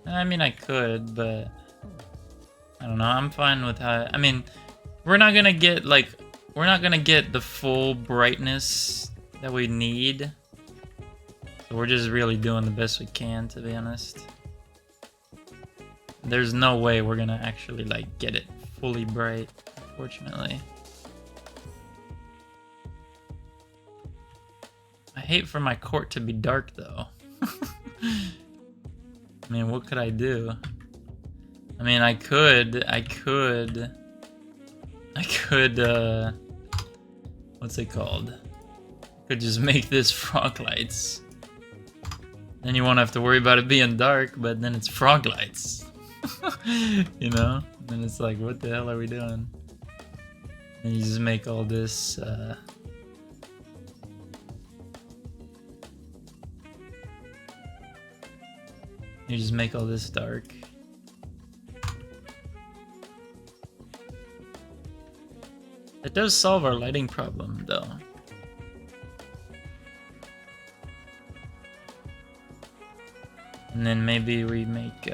I mean, I could, but I don't know. I'm fine with how. I mean, we're not gonna get like the full brightness that we need. So we're just really doing the best we can, to be honest. There's no way we're gonna actually like get it fully bright, unfortunately. I hate for my court to be dark though. I mean, what could I do? I mean, I could, what's it called? I could just make this frog lights. Then you won't have to worry about it being dark, but then it's frog lights. You know? Then it's like, what the hell are we doing? And you just make all this, you just make all this dark. It does solve our lighting problem, though. And then maybe we make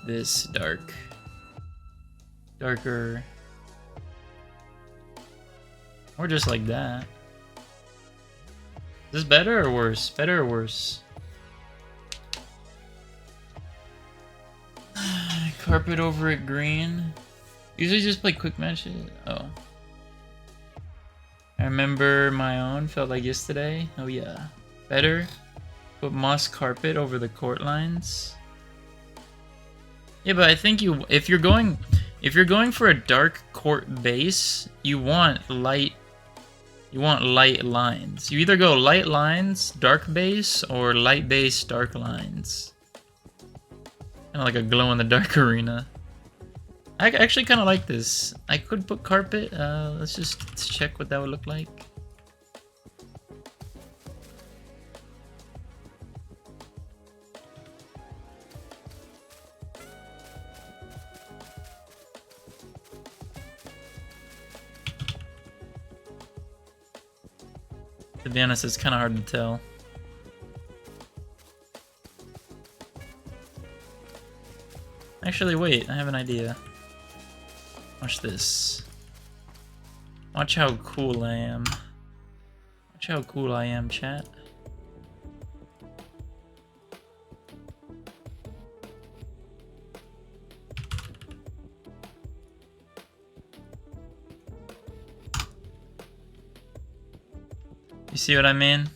this darker, or just like that. Is this better or worse? Better or worse? Carpet over it green. Usually just play quick matches. Oh. I remember my own, felt like yesterday. Oh yeah. Better. Put moss carpet over the court lines. Yeah, but I think if you're going for a dark court base, you want light lines. You either go light lines, dark base, or light base, dark lines. Kind of like a glow-in-the-dark arena. I actually kind of like this. I could put carpet. Let's check what that would look like. To be honest, it's kind of hard to tell. Actually, wait, I have an idea. Watch this. Watch how cool I am. Watch how cool I am, chat. You see what I mean?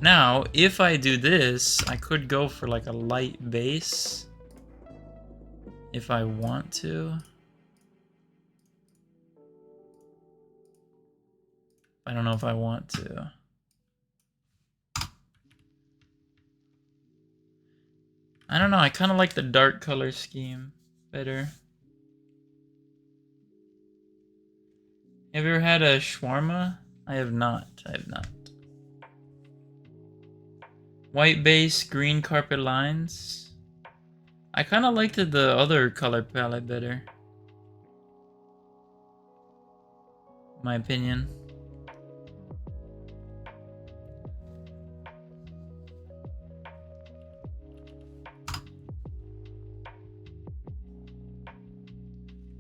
Now, if I do this, I could go for like a light base. If I want to. I don't know if I want to. I don't know, I kind of like the dark color scheme better. Have you ever had a shawarma? I have not. I have not. White base, green carpet lines. I kind of liked the other color palette better. My opinion.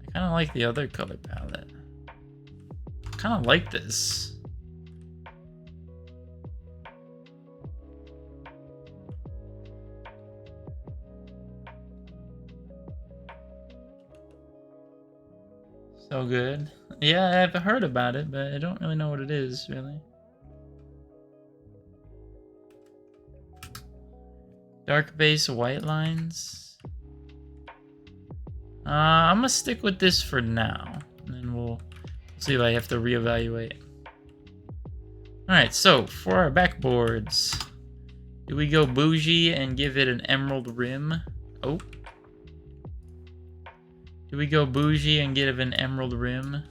I kind of like the other color palette. I kind of like this. So good. Yeah, I've heard about it, but I don't really know what it is, really. Dark base, white lines. I'm gonna stick with this for now, and then we'll see if I have to reevaluate. Alright, so for our backboards, do we go bougie and give it an emerald rim? Oh. Do we go bougie and give it an emerald rim?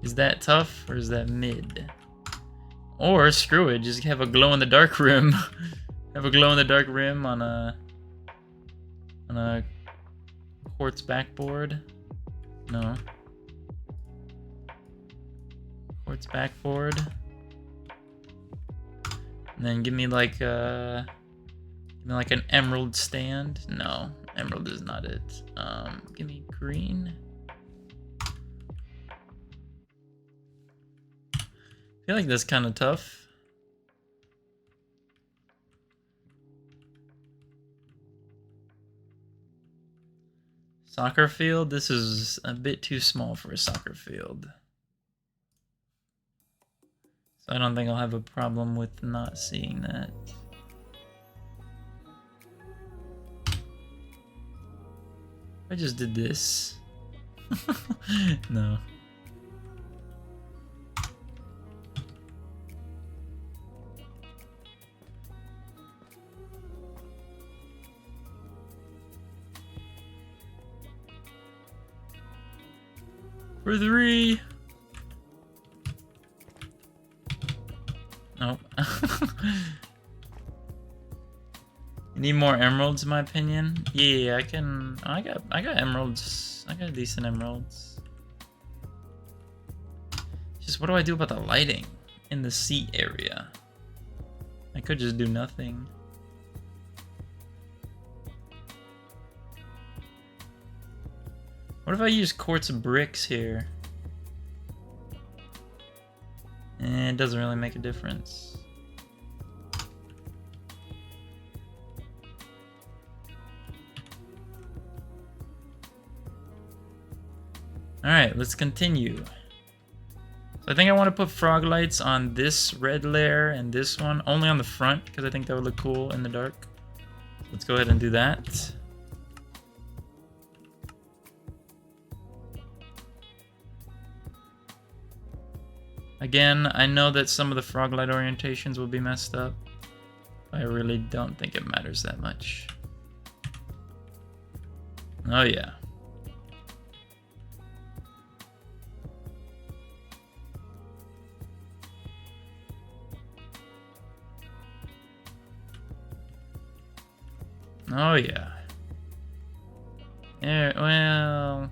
Is that tough or is that mid? Or screw it, just have a glow-in-the-dark rim. Have a glow-in-the-dark rim on a quartz backboard. No. Courts back forward. And then give me like an emerald stand. No, emerald is not it. Give me green. I feel like that's kind of tough. Soccer field? This is a bit too small for a soccer field. So I don't think I'll have a problem with not seeing that. I just did this. No. For 3. Nope. You need more emeralds, in my opinion. Yeah, I can. I got emeralds. I got decent emeralds. Just what do I do about the lighting in the seat area? I could just do nothing. What if I use quartz bricks here? It doesn't really make a difference. Alright, let's continue. So I think I want to put frog lights on this red layer and this one, only on the front, because I think that would look cool in the dark. Let's go ahead and do that. Again, I know that some of the frog light orientations will be messed up. I really don't think it matters that much. Oh yeah. Oh yeah. Yeah, well...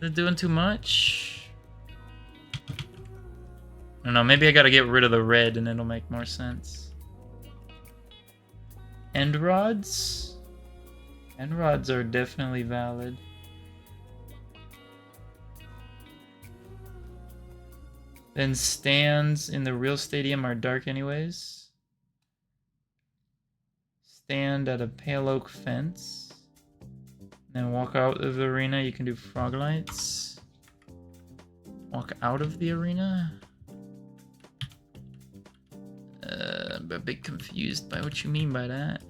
Is it doing too much? I don't know, maybe I gotta get rid of the red and it'll make more sense. End rods? End rods are definitely valid. Then stands in the real stadium are dark anyways. Stand at a pale oak fence. Then walk out of the arena, you can do frog lights. Walk out of the arena? I'm a bit confused by what you mean by that.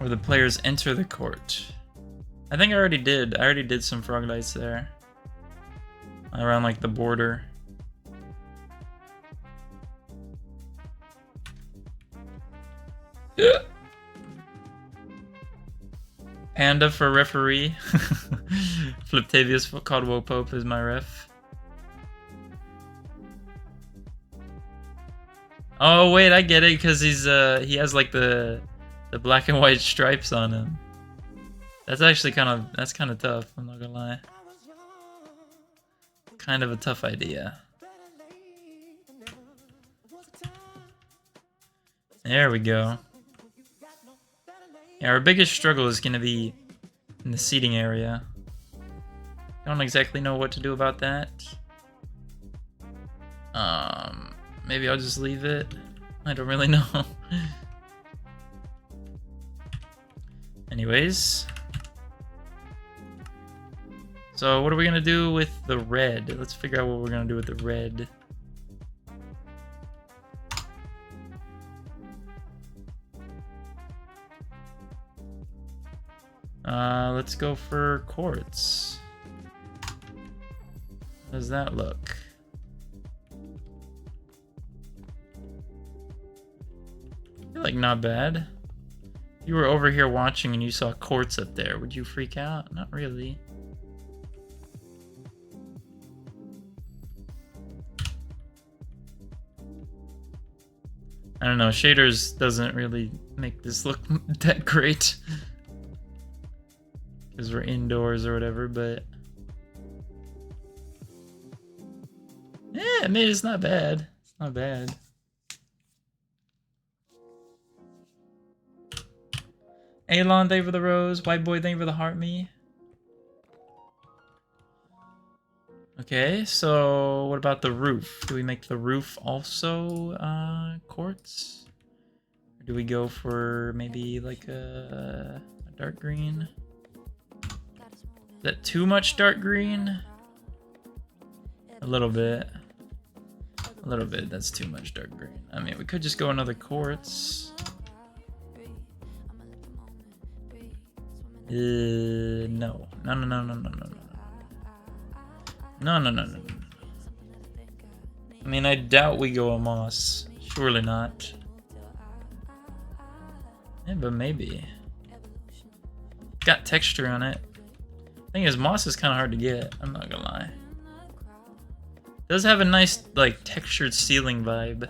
Or the players enter the court. I think I already did. I already did some frog lights there. Around like the border. Yeah. Panda for referee. Fliptavius Caldwell Pope is my ref. Oh wait, I get it because he's he has like the black and white stripes on him. That's actually kind of tough, I'm not gonna lie. Kind of a tough idea. There we go. Yeah, our biggest struggle is gonna be in the seating area. Don't exactly know what to do about that. Maybe I'll just leave it. I don't really know. Anyways. So what are we gonna do with the red? Let's figure out what we're gonna do with the red. Let's go for quartz. How does that look? I feel like not bad. If you were over here watching and you saw quartz up there, would you freak out? Not really. I don't know, shaders doesn't really make this look that great. Because we're indoors or whatever, but... yeah, I mean, it's not bad. It's not bad. Alon, thank you for the rose. White boy, thank you for the heart me. Okay, so what about the roof? Do we make the roof also quartz? Or do we go for maybe like a dark green? Is that too much dark green? A little bit. A little bit, that's too much dark green. I mean, we could just go another quartz. No. No, no, no, no, no, no, no. No, no, no, no, no. I mean, I doubt we go a moss. Surely not. Yeah, but maybe. Got texture on it. Thing is, moss is kind of hard to get. I'm not gonna lie. Does have a nice, like, textured ceiling vibe.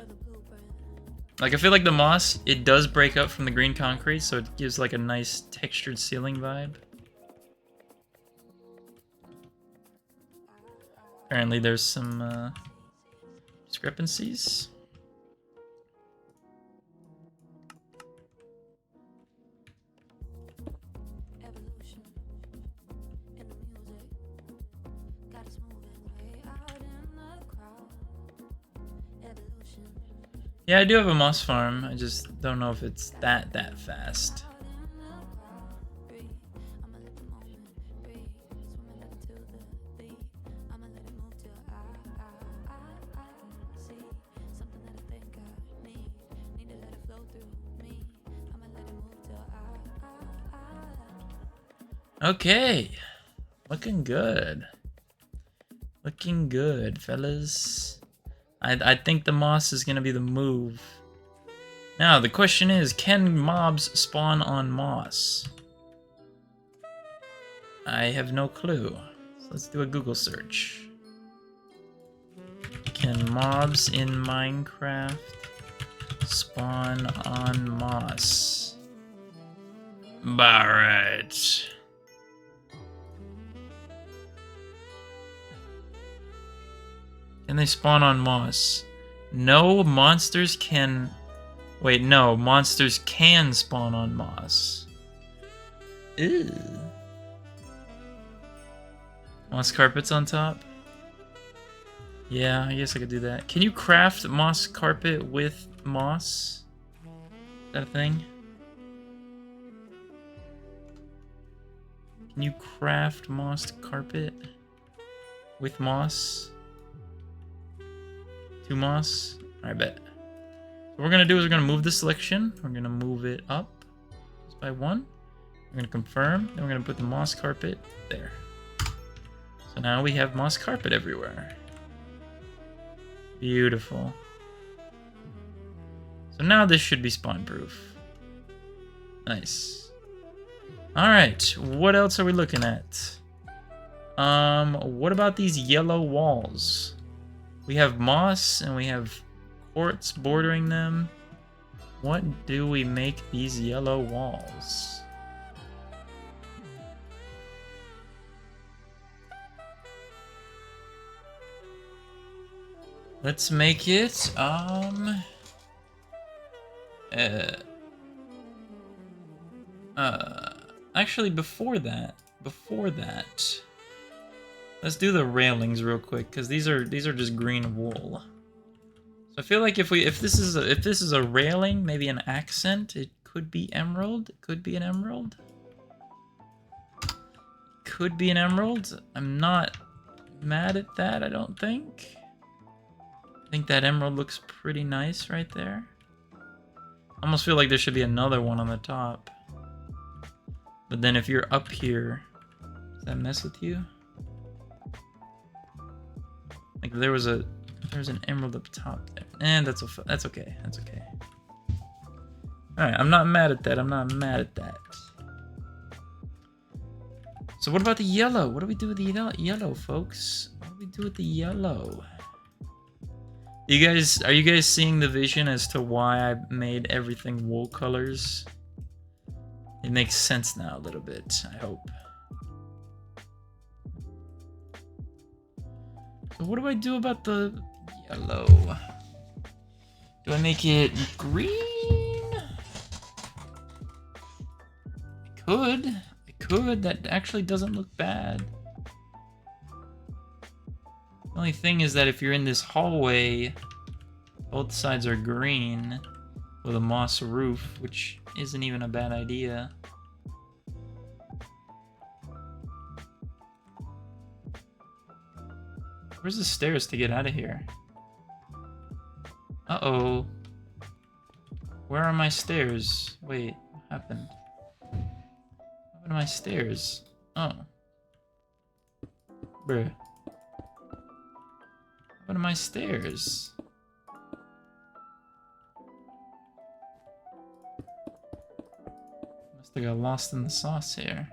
Like, I feel like the moss, it does break up from the green concrete, so it gives, like, a nice textured ceiling vibe. Apparently there's some discrepancies. Yeah, I do have a moss farm. I just don't know if it's that fast. Okay, looking good. Looking good, fellas. I think the moss is gonna be the move. Now, the question is, can mobs spawn on moss? I have no clue. So let's do a Google search. Can mobs in Minecraft spawn on moss? Alright. Can they spawn on moss? No, monsters can... wait, no, monsters can spawn on moss. Ew. Moss carpets on top? Yeah, I guess I could do that. Can you craft moss carpet with moss? Is that a thing? Can you craft moss carpet with moss? Two moss? I bet. What we're gonna do is we're gonna move the selection. We're gonna move it up just by one. We're gonna confirm. Then we're gonna put the moss carpet there. So now we have moss carpet everywhere. Beautiful. So now this should be spawn proof. Nice. Alright, what else are we looking at? What about these yellow walls? We have moss and we have quartz bordering them. What do we make these yellow walls? Let's make it, actually before that, let's do the railings real quick, because these are just green wool. So I feel like if this is a railing, maybe an accent, it could be emerald. It could be an emerald. Could be an emerald. I'm not mad at that, I don't think. I think that emerald looks pretty nice right there. I almost feel like there should be another one on the top. But then if you're up here, does that mess with you? Like there was an emerald up top there. And that's okay. That's okay. All right, I'm not mad at that. So what about the yellow? What do we do with the yellow, folks? What do we do with the yellow? Are you guys seeing the vision as to why I made everything wool colors? It makes sense now a little bit, I hope. So what do I do about the yellow? Do I make it green? I could. That actually doesn't look bad. The only thing is that if you're in this hallway, both sides are green with a moss roof, which isn't even a bad idea. Where's the stairs to get out of here? Uh-oh. Where are my stairs? Wait, what happened? What happened to my stairs? Oh. Bruh. What happened to my stairs? Must have got lost in the sauce here.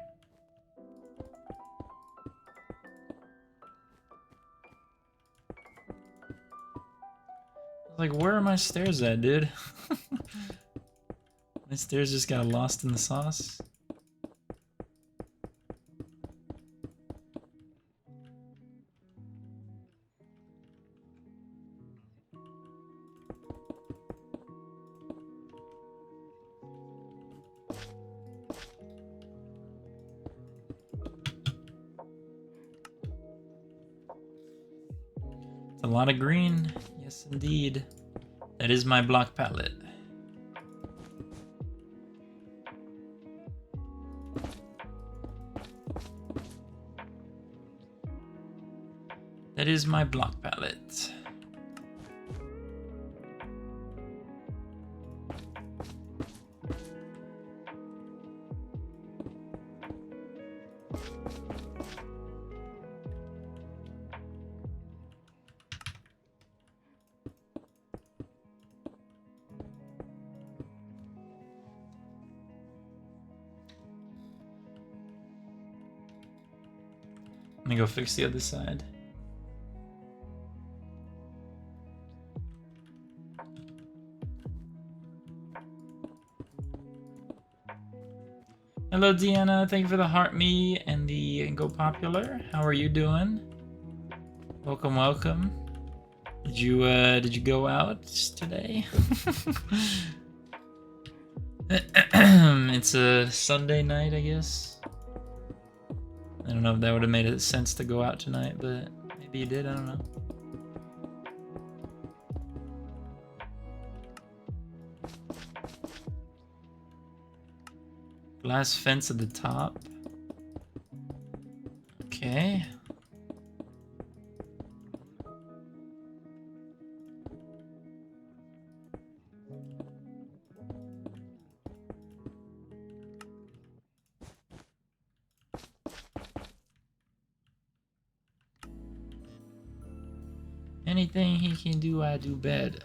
Like, where are my stairs at, dude? My stairs just got lost in the sauce. It's a lot of green. Yes, indeed. That is my block palette. That is my block palette. Let me go fix the other side. Hello, Deanna. Thank you for the heart me and the go popular. How are you doing? Welcome, welcome. Did you go out today? It's a Sunday night, I guess. I don't know if that would have made sense to go out tonight, but maybe you did. I don't know. Glass fence at the top. Okay. Anything he can do, I do better.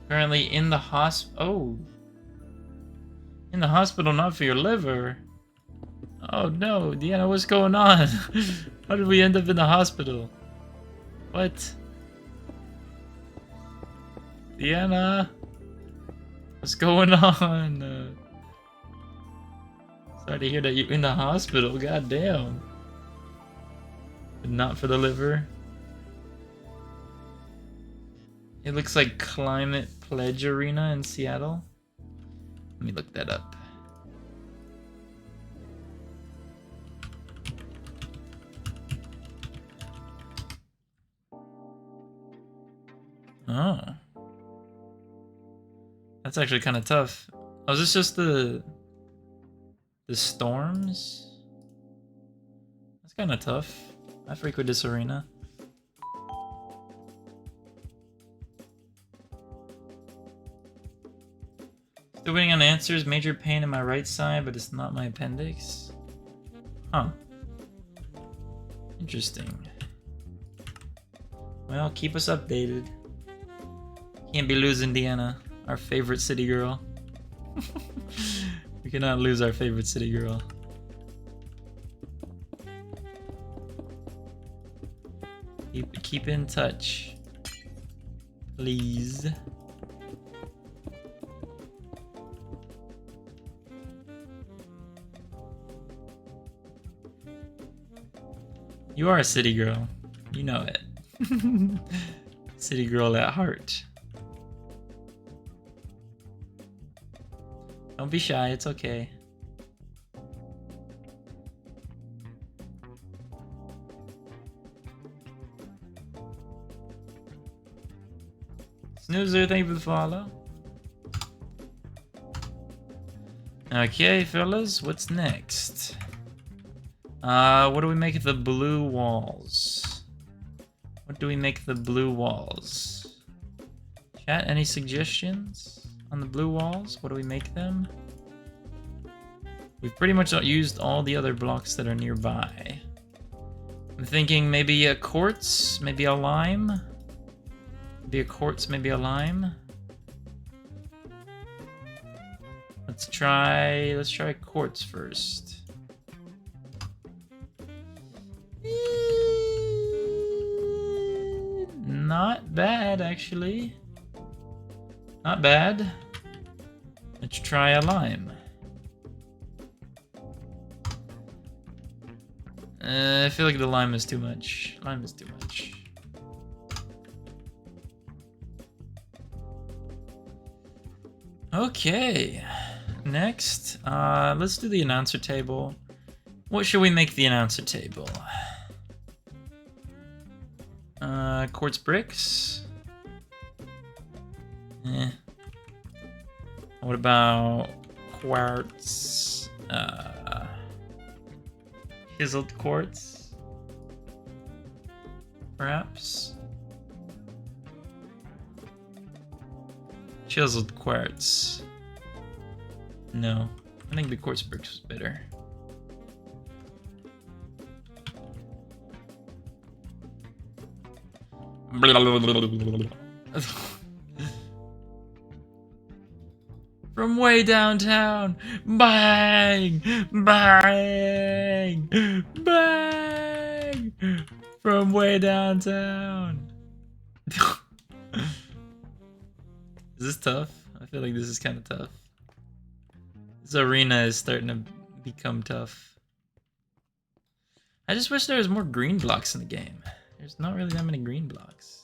Currently in the oh. In the hospital, not for your liver. Oh no, Deanna, what's going on? How did we end up in the hospital? What? Deanna? What's going on? Sorry to hear that you're in the hospital, goddamn. But not for the liver. It looks like Climate Pledge Arena in Seattle. Let me look that up. Oh. That's actually kind of tough. Oh, is this just the storms? That's kind of tough. I freak with this arena. Still waiting on answers. Major pain in my right side, but it's not my appendix. Huh. Interesting. Well, keep us updated. Can't be losing Deanna, our favorite city girl. We cannot lose our favorite city girl. Keep in touch, please. You are a city girl. You know it. City girl at heart. Don't be shy, it's okay. Snoozer, thank you for the follow. Okay, fellas, what's next? What do we make of the blue walls? What do we make of the blue walls? Chat, any suggestions on the blue walls? What do we make them? We've pretty much used all the other blocks that are nearby. I'm thinking maybe a quartz, maybe a lime. Maybe a quartz, maybe a lime. Let's try quartz first. Not bad, actually. Not bad. Let's try a lime. I feel like the lime is too much. Lime is too much. Okay. Next, let's do the announcer table. What should we make the announcer table? Quartz bricks? Eh. What about quartz? Chiseled quartz? Perhaps? Chiseled quartz. No, I think the quartz bricks was better. From way downtown, bang, bang, bang. From way downtown. Is this tough? I feel like this is kind of tough. This arena is starting to become tough. I just wish there was more green blocks in the game. There's not really that many green blocks.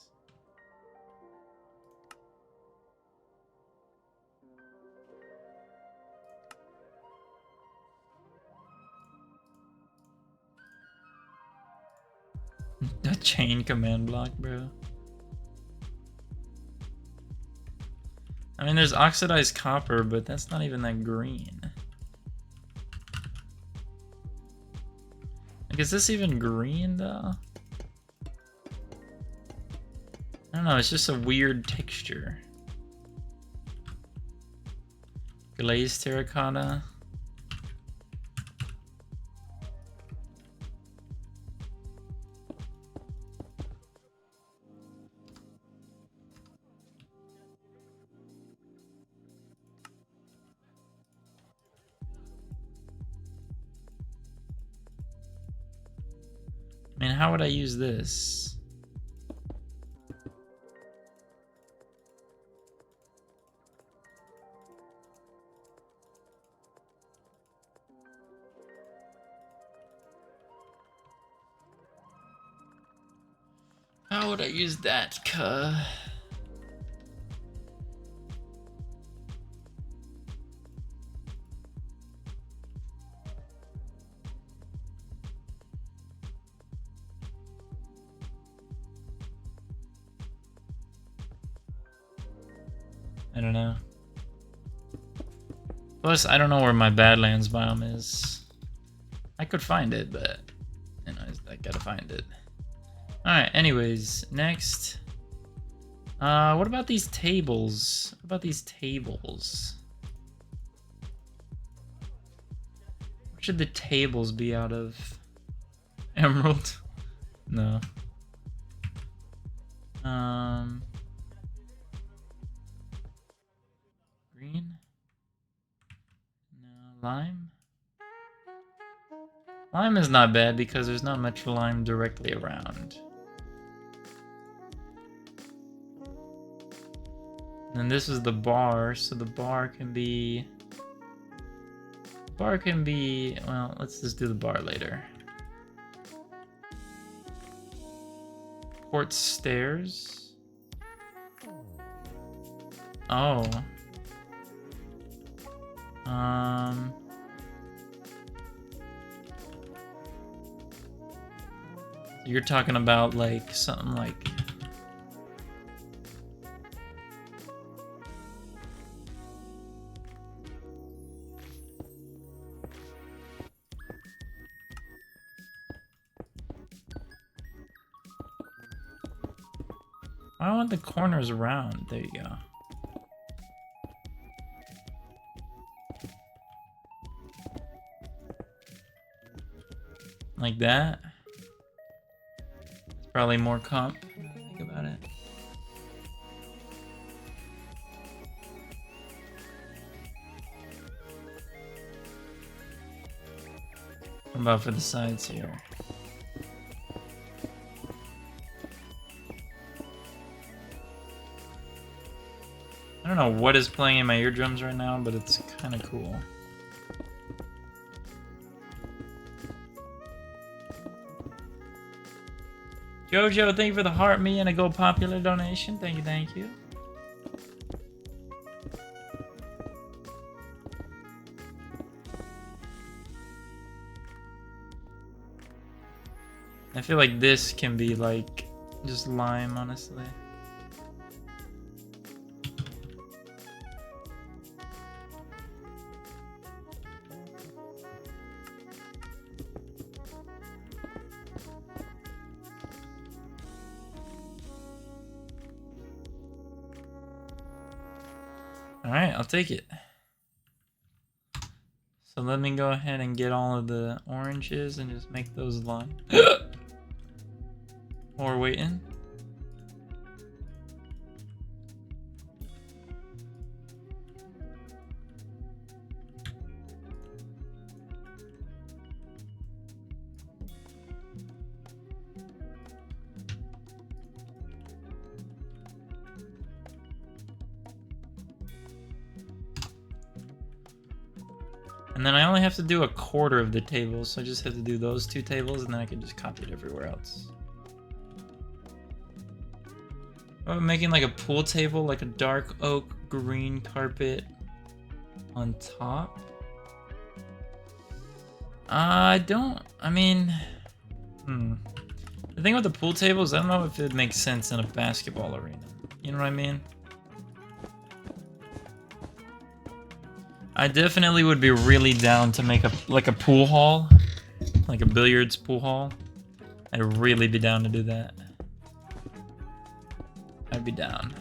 That chain command block, bro. I mean, there's oxidized copper, but that's not even that green. Like, is this even green, though? I don't know, it's just a weird texture. Glazed terracotta. I mean, how would I use this? How would I use that, cuh? I don't know. Plus, I don't know where my Badlands biome is. I could find it, but you know, I gotta find it. Alright, anyways, next. What about these tables? What about these tables? should the tables be out of? Emerald? No. Green? No. Lime? Lime is not bad because there's not much lime directly around. And this is the bar, so the bar can be... well, let's just do the bar later. Quartz stairs. Oh. You're talking about like something like... I want the corners round. There you go. Like that. It's probably more comp. Think about it. What about for the sides here? I don't know what is playing in my eardrums right now, but it's kind of cool. Jojo, thank you for the heart me and a Go Popular donation. Thank you, thank you. I feel like this can be like just lime, honestly. Alright, I'll take it. So let me go ahead and get all of the oranges and just make those lime. While we're waiting. And then I only have to do a quarter of the tables, so I just have to do those two tables and then I can just copy it everywhere else. I'm making like a pool table, like a dark oak green carpet on top. The thing with the pool table is I don't know if it makes sense in a basketball arena. You know what I mean? I definitely would be really down to make a pool hall, like a billiards pool hall. I'd really be down to do that. I'd be down.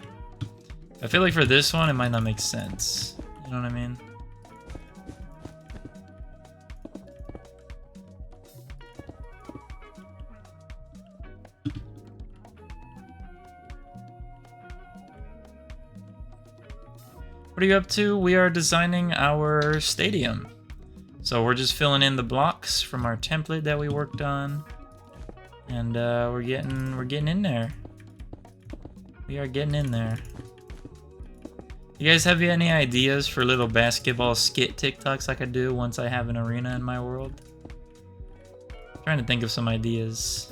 I feel like for this one, it might not make sense. You know what I mean? What are you up to? We are designing our stadium. So we're just filling in the blocks from our template that we worked on. And we're getting in there. We are getting in there. You guys have any ideas for little basketball skit TikToks I could do once I have an arena in my world? I'm trying to think of some ideas.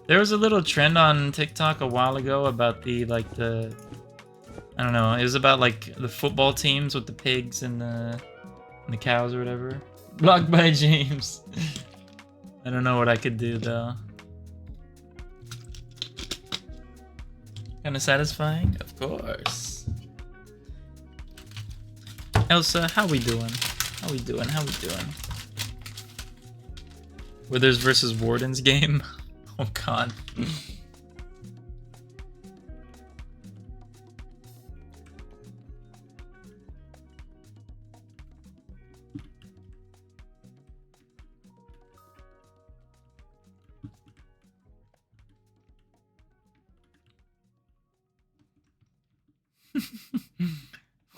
There was a little trend on TikTok a while ago about I don't know, it was about like the football teams with the pigs and the cows or whatever. Blocked by James. I don't know what I could do though. Kind of satisfying? Of course. Elsa, how we doing? How we doing? How we doing? Withers versus Wardens game? Oh god.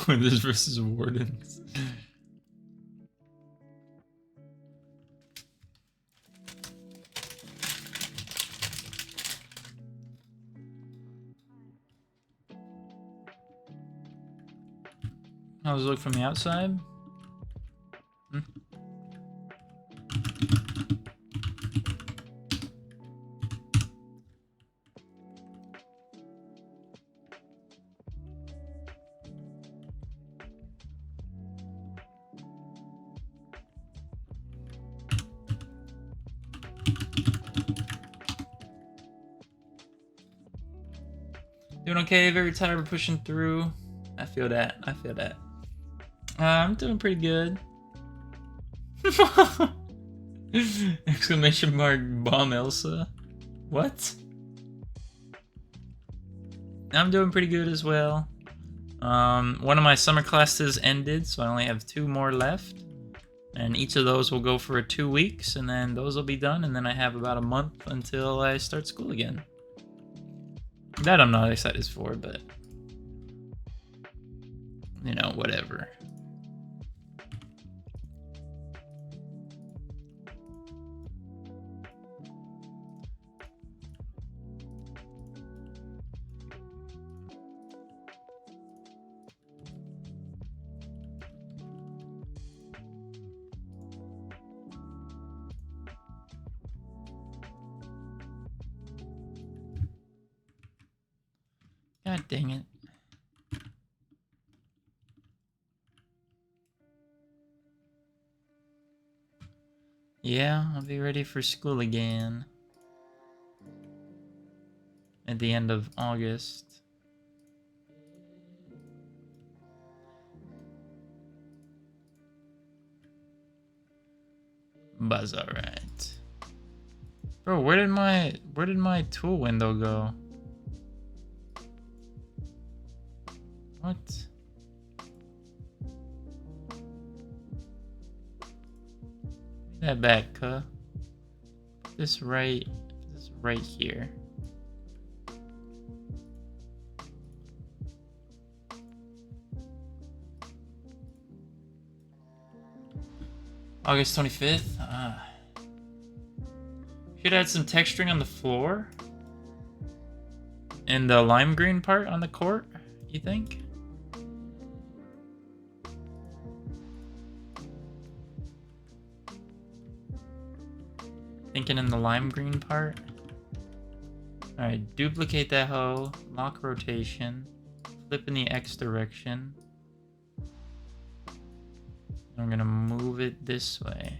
Withers versus Wardens. How's it look from the outside? Hmm? Doing okay, very tired of pushing through. I feel that, I feel that. I'm doing pretty good. Exclamation mark bomb Elsa. What? I'm doing pretty good as well. One of my summer classes ended, so I only have 2 more left. And each of those will go for 2 weeks, and then those will be done, and then I have about a month until I start school again. That I'm not excited for, but you know, whatever. God dang it. Yeah, I'll be ready for school again at the end of August. Buzz, alright. Bro, where did my tool window go? What? Give me that back, cuh. Put this right here. August 25th? Should add some texturing on the floor. And the lime green part on the court, you think? Thinking in the lime green part. Alright, duplicate that hoe, lock rotation, flip in the X direction. I'm gonna move it this way.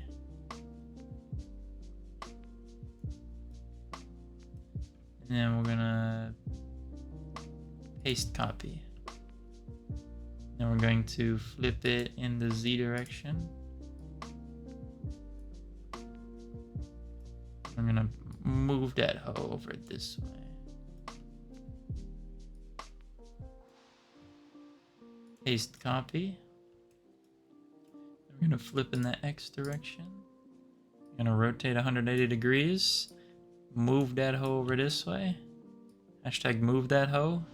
And then we're gonna paste copy. Then we're going to flip it in the Z direction. I'm gonna move that hoe over this way. Paste copy. I'm gonna flip in the X direction. I'm gonna rotate 180 degrees. Move that hoe over this way. Hashtag move that hoe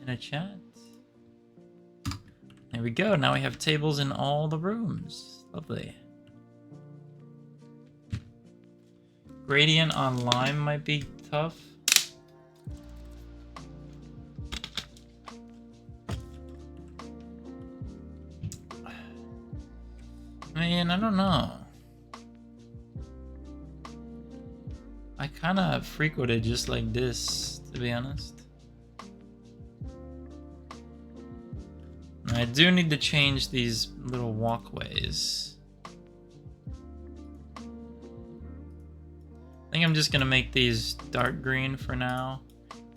in a chat. There we go. Now we have tables in all the rooms. Lovely. Gradient on lime might be tough. Man, I don't know. I kind of frequented just like this, to be honest. I do need to change these little walkways. I think I'm just gonna make these dark green for now.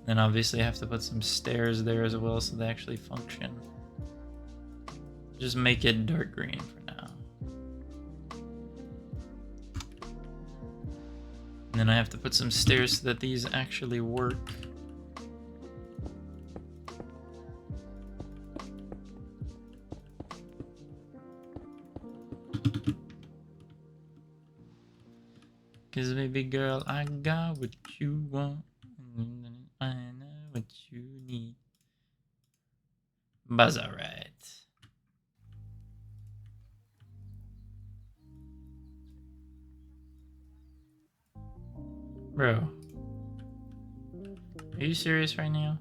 Then obviously I have to put some stairs there as well so they actually function. Just make it dark green for now. And then I have to put some stairs so that these actually work. Cause baby girl, I got what you want. I know what you need. Buzz alright. Bro. Are you serious right now?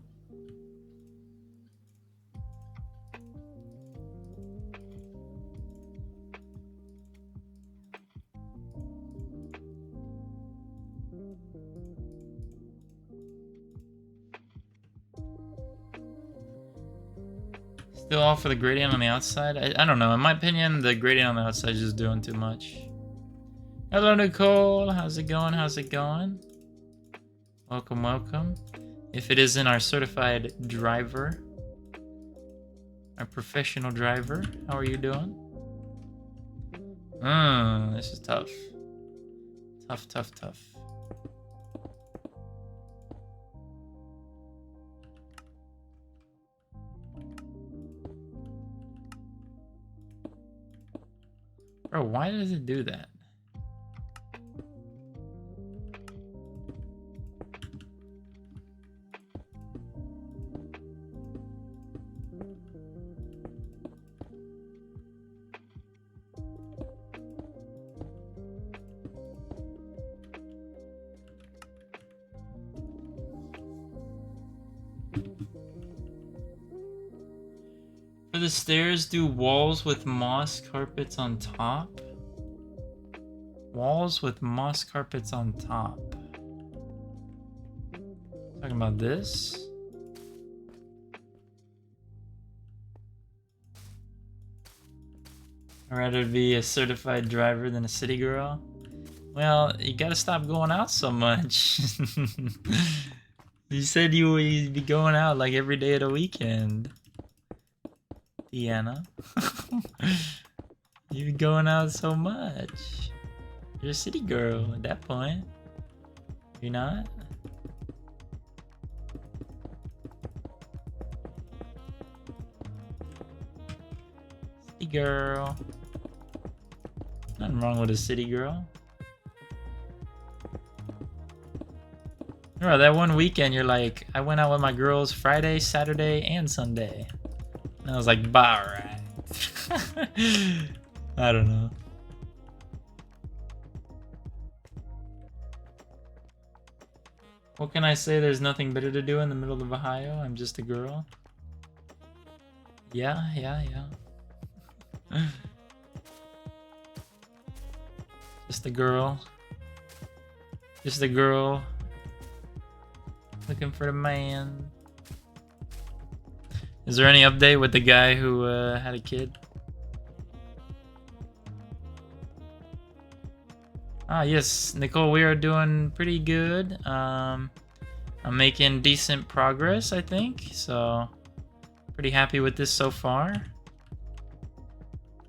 Still all for the gradient on the outside? I don't know. In my opinion, the gradient on the outside is just doing too much. Hello, Nicole. How's it going? How's it going? Welcome, welcome. If it isn't our certified driver, our professional driver, how are you doing? This is tough. Tough, tough, tough. Bro, why does it do that? For the stairs, do walls with moss carpets on top? Walls with moss carpets on top. Talking about this? I'd rather be a certified driver than a city girl. Well, you gotta stop going out so much. You said you'd be going out like every day of the weekend. Deanna. You've been going out so much. You're a city girl at that point. You're not? City girl. Nothing wrong with a city girl. Remember that one weekend you're like, I went out with my girls Friday, Saturday, and Sunday. And I was like, bah, right. I don't know. What can I say? There's nothing better to do in the middle of Ohio. I'm just a girl. Yeah. Just a girl. Just a girl. Looking for the man. Is there any update with the guy who had a kid? Ah, yes, Nicole, we are doing pretty good. I'm making decent progress, I think. So, pretty happy with this so far.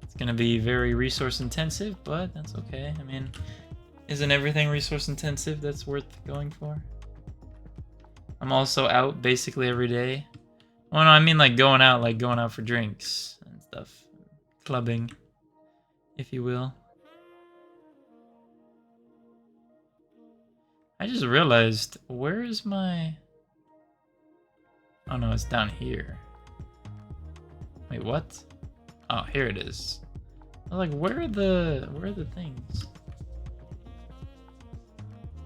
It's gonna be very resource intensive, but that's okay. I mean, isn't everything resource intensive that's worth going for? I'm also out basically every day. Well, no, I mean like going out for drinks and stuff. Clubbing, if you will. I just realized, where is my... Oh no, it's down here. Wait, what? Oh, here it is. I was like, where are the things?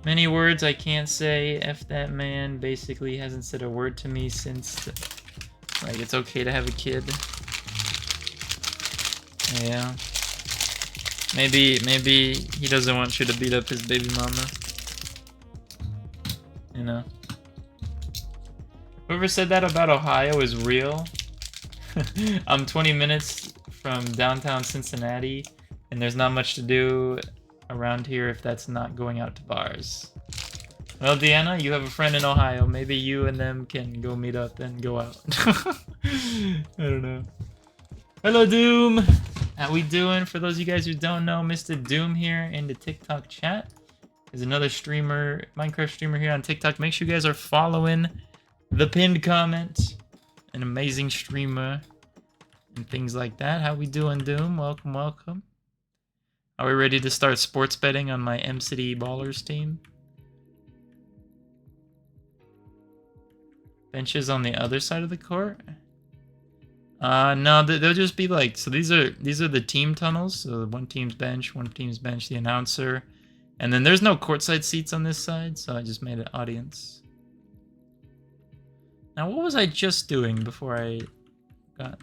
Many words I can't say. F that man basically hasn't said a word to me since... Like, it's okay to have a kid. Yeah. Maybe he doesn't want you to beat up his baby mama. You know. Whoever said that about Ohio is real. I'm 20 minutes from downtown Cincinnati, and there's not much to do around here if that's not going out to bars. Well, Deanna, you have a friend in Ohio. Maybe you and them can go meet up and go out. I don't know. Hello, Doom. How we doing? For those of you guys who don't know, Mr. Doom here in the TikTok chat is another streamer, Minecraft streamer here on TikTok. Make sure you guys are following the pinned comment. An amazing streamer and things like that. How we doing, Doom? Welcome, welcome. Are we ready to start sports betting on my M-City Ballers team? Benches on the other side of the court? No, they'll just be like, so these are the team tunnels. So one team's bench, the announcer, and then there's no courtside seats on this side, so I just made an audience. Now, what was I just doing before I got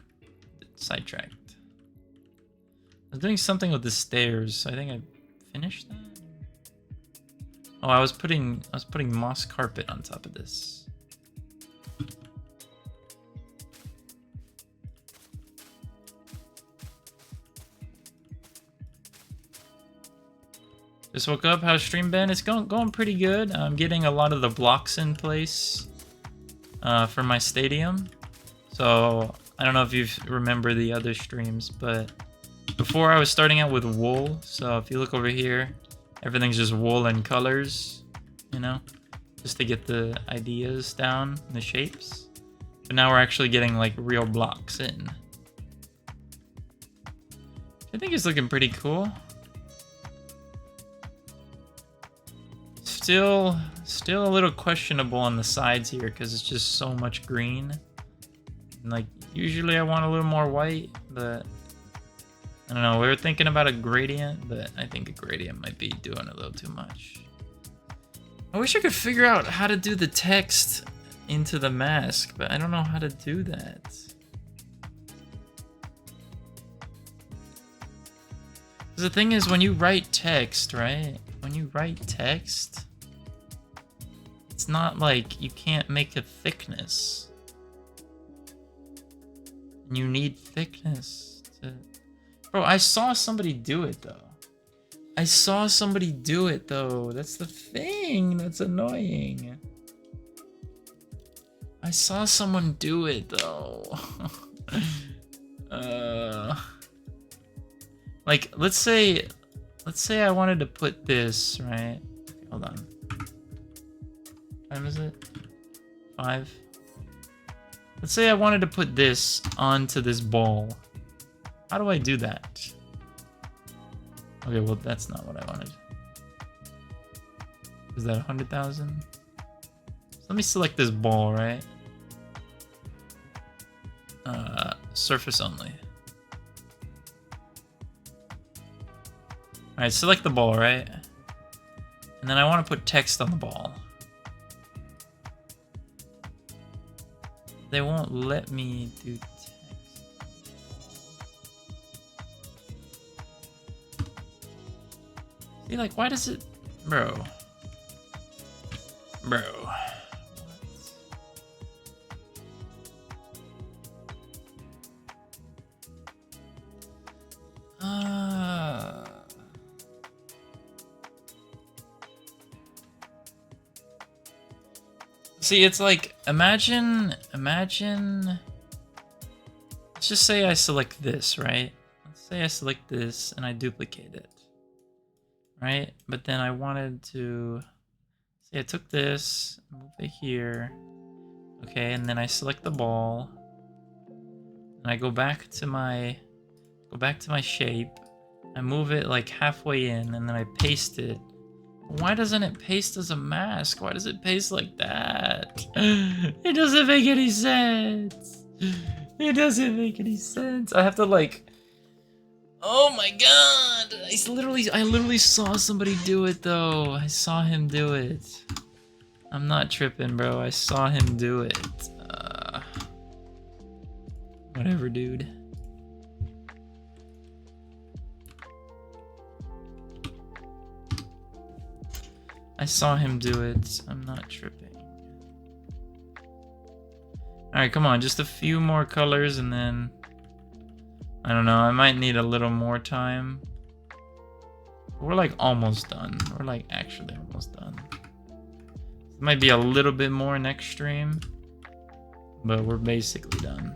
sidetracked? I was doing something with the stairs, so I think I finished that. Oh, I was putting moss carpet on top of this. Just woke up. How's stream been? It's going pretty good. I'm getting a lot of the blocks in place for my stadium. So I don't know if you remember the other streams, but before I was starting out with wool. So if you look over here, everything's just wool and colors, you know, just to get the ideas down, the shapes. But now we're actually getting like real blocks in. I think it's looking pretty cool. Still a little questionable on the sides here because it's just so much green. And like usually I want a little more white, but I don't know. We were thinking about a gradient, but I think a gradient might be doing a little too much. I wish I could figure out how to do the text into the mask, but I don't know how to do that. The thing is, when you write text, right? When you write text, it's not like you can't make a thickness. And you need thickness to... Bro, I saw somebody do it, though. That's the thing that's annoying. I saw someone do it, though. Like, let's say I wanted to put this, right? Okay, hold on. What time is it? 5. Let's say I wanted to put this onto this ball. How do I do that? Okay, well, that's not what I wanted. Is that 100,000? So let me select this ball, right? Surface only. Alright, select the ball, right? And then I want to put text on the ball. They won't let me do text. See, like, why does it... Bro. See, it's like, imagine, let's just say I select this, right? Let's say I select this and I duplicate it, right? But then I wanted to, say I took this, move it here, okay, and then I select the ball, and I go back to my shape, I move it like halfway in, and then I paste it. Why doesn't it paste as a mask? Why does it paste like that? It doesn't make any sense. It doesn't make any sense. I have to like... Oh my god! I literally saw somebody do it though. I saw him do it. I'm not tripping, bro. I saw him do it. Whatever, dude. I saw him do it. I'm not tripping. Alright, come on. Just a few more colors and then... I don't know. I might need a little more time. We're like almost done. We're like actually almost done. It might be a little bit more next stream. But we're basically done.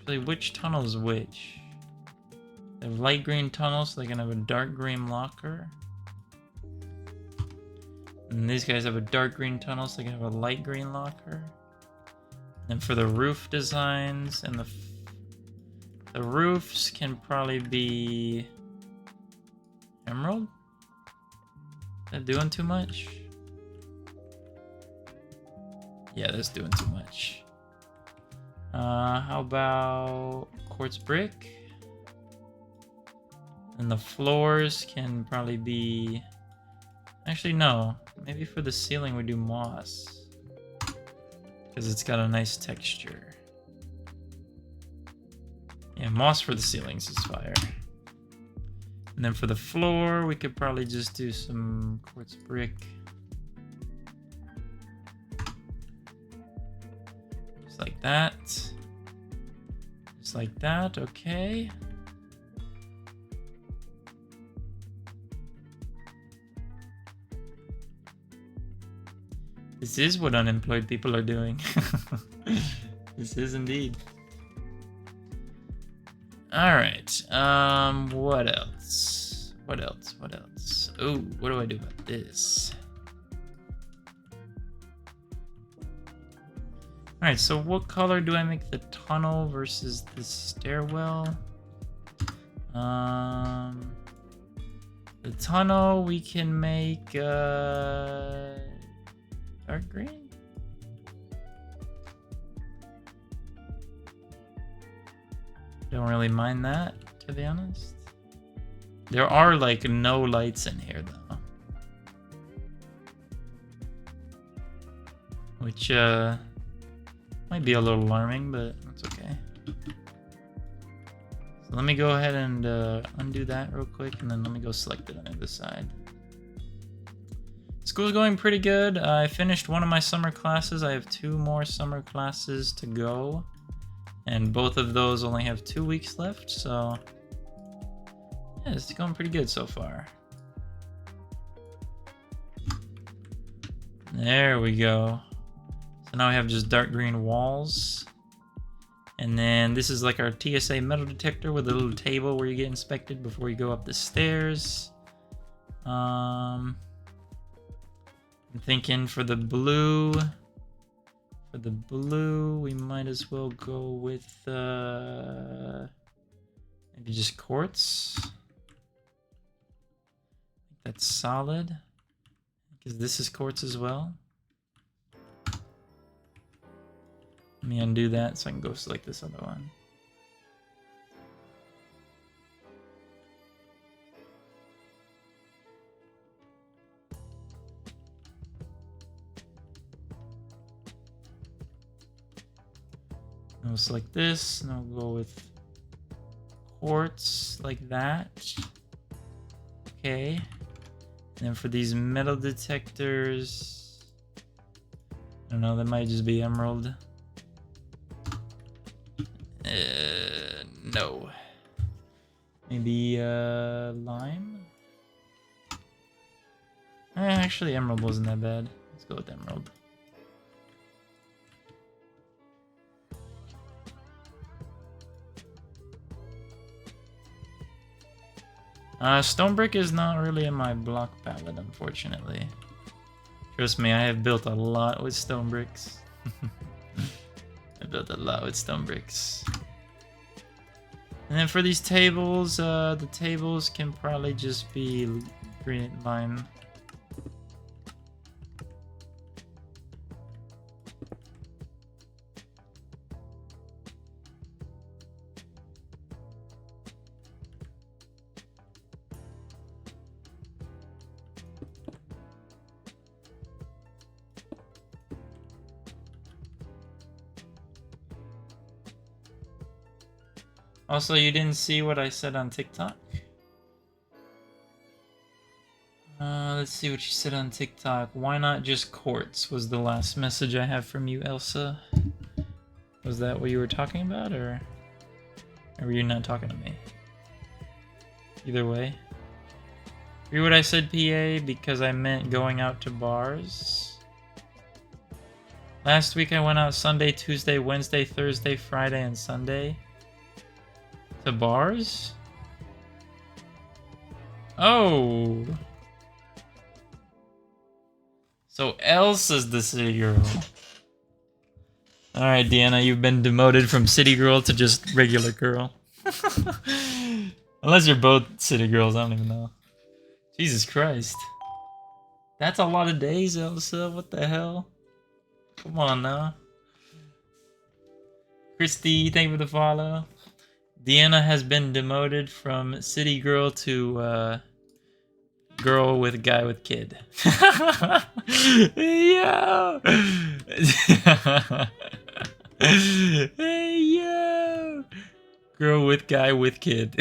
Actually, which tunnel is which? They have light green tunnels, so they can have a dark green locker. And these guys have a dark green tunnel, so they can have a light green locker. And for the roof designs, and the roofs can probably be emerald? Is that doing too much? Yeah, that's doing too much. How about quartz brick? And the floors can probably be... Actually, no. Maybe for the ceiling we do moss. Because it's got a nice texture. Yeah, moss for the ceilings is fire. And then for the floor, we could probably just do some quartz brick. Just like that. Just like that, okay. This is what unemployed people are doing. This is indeed. Alright, what else? What else? Oh, what do I do about this? Alright, so what color do I make the tunnel versus the stairwell? The tunnel we can make, dark green? Don't really mind that, to be honest. There are like no lights in here though. Which might be a little alarming, but that's okay. So let me go ahead and undo that real quick, and then let me go select it on the other side. School's going pretty good. I finished one of my summer classes. I have 2 more summer classes to go. And both of those only have 2 weeks left, so... yeah, it's going pretty good so far. There we go. So now we have just dark green walls. And then this is like our TSA metal detector with a little table where you get inspected before you go up the stairs. I'm thinking for the blue, we might as well go with maybe just quartz. That's solid because this is quartz as well. Let me undo that so I can go select this other one. I'll select this, and I'll go with quartz like that. Okay. And then for these metal detectors, I don't know, that might just be emerald. No. Maybe lime? Actually, emerald wasn't that bad. Let's go with emerald. Stone brick is not really in my block palette, unfortunately. Trust me, I have built a lot with stone bricks. I built a lot with stone bricks. And then for these tables, the tables can probably just be green lime. Also, you didn't see what I said on TikTok? Let's see what you said on TikTok. Why not just quartz was the last message I have from you, Elsa. Was that what you were talking about, or were you not talking to me? Either way. Hear what I said, PA, because I meant going out to bars. Last week I went out Sunday, Tuesday, Wednesday, Thursday, Friday, and Sunday. To bars? Oh. So Elsa's the city girl. Alright, Deanna, you've been demoted from city girl to just regular girl. Unless you're both city girls, I don't even know. Jesus Christ. That's a lot of days, Elsa. What the hell? Come on now. Christy, thank you for the follow. Deanna has been demoted from city girl to girl with guy with kid. Yo! Hey, yo! Girl with guy with kid.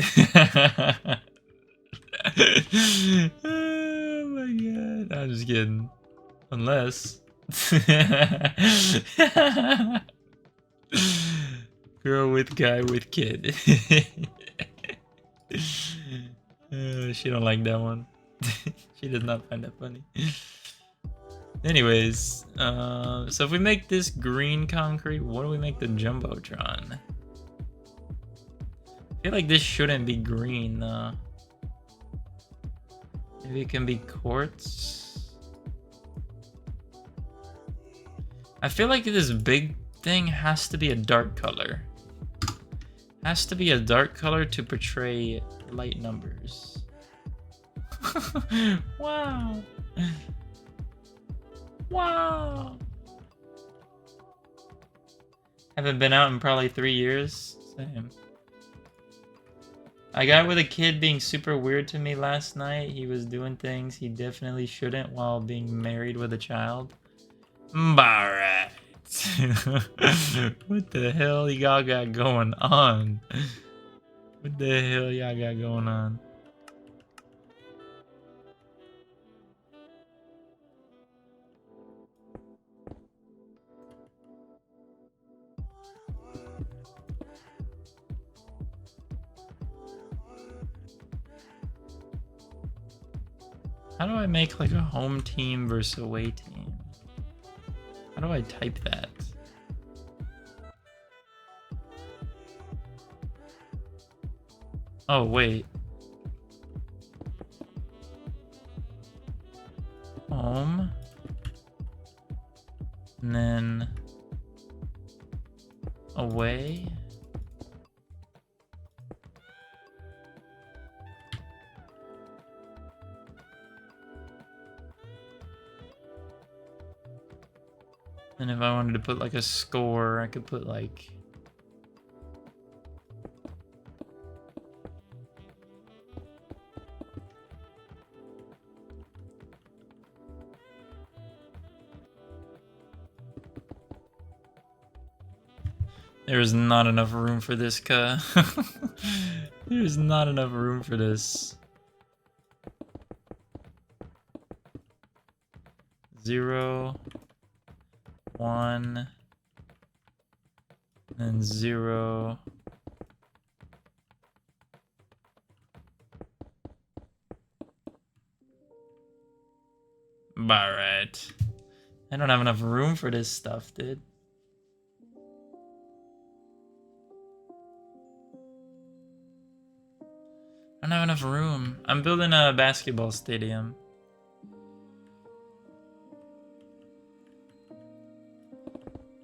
Oh my god. I'm just kidding. Unless. Girl with guy with kid. She don't like that one. She does not find that funny. Anyways, so if we make this green concrete, what do we make the Jumbotron? I feel like this shouldn't be green, maybe it can be quartz? I feel like this big thing has to be a dark color. Has to be a dark color to portray light numbers. Wow. Wow. Haven't been out in probably 3 years. Same. I got with a kid being super weird to me last night. He was doing things he definitely shouldn't while being married with a child. Alright. What the hell y'all got going on? What the hell y'all got going on? How do I make like a home team versus away team? How do I type that? Oh, wait. Home. And then away. And if I wanted to put like a score, I could put like... There's not enough room for this, cuh. There's not enough room for this. 0, 1, and 0. Alright. I don't have enough room for this stuff, dude. I don't have enough room. I'm building a basketball stadium.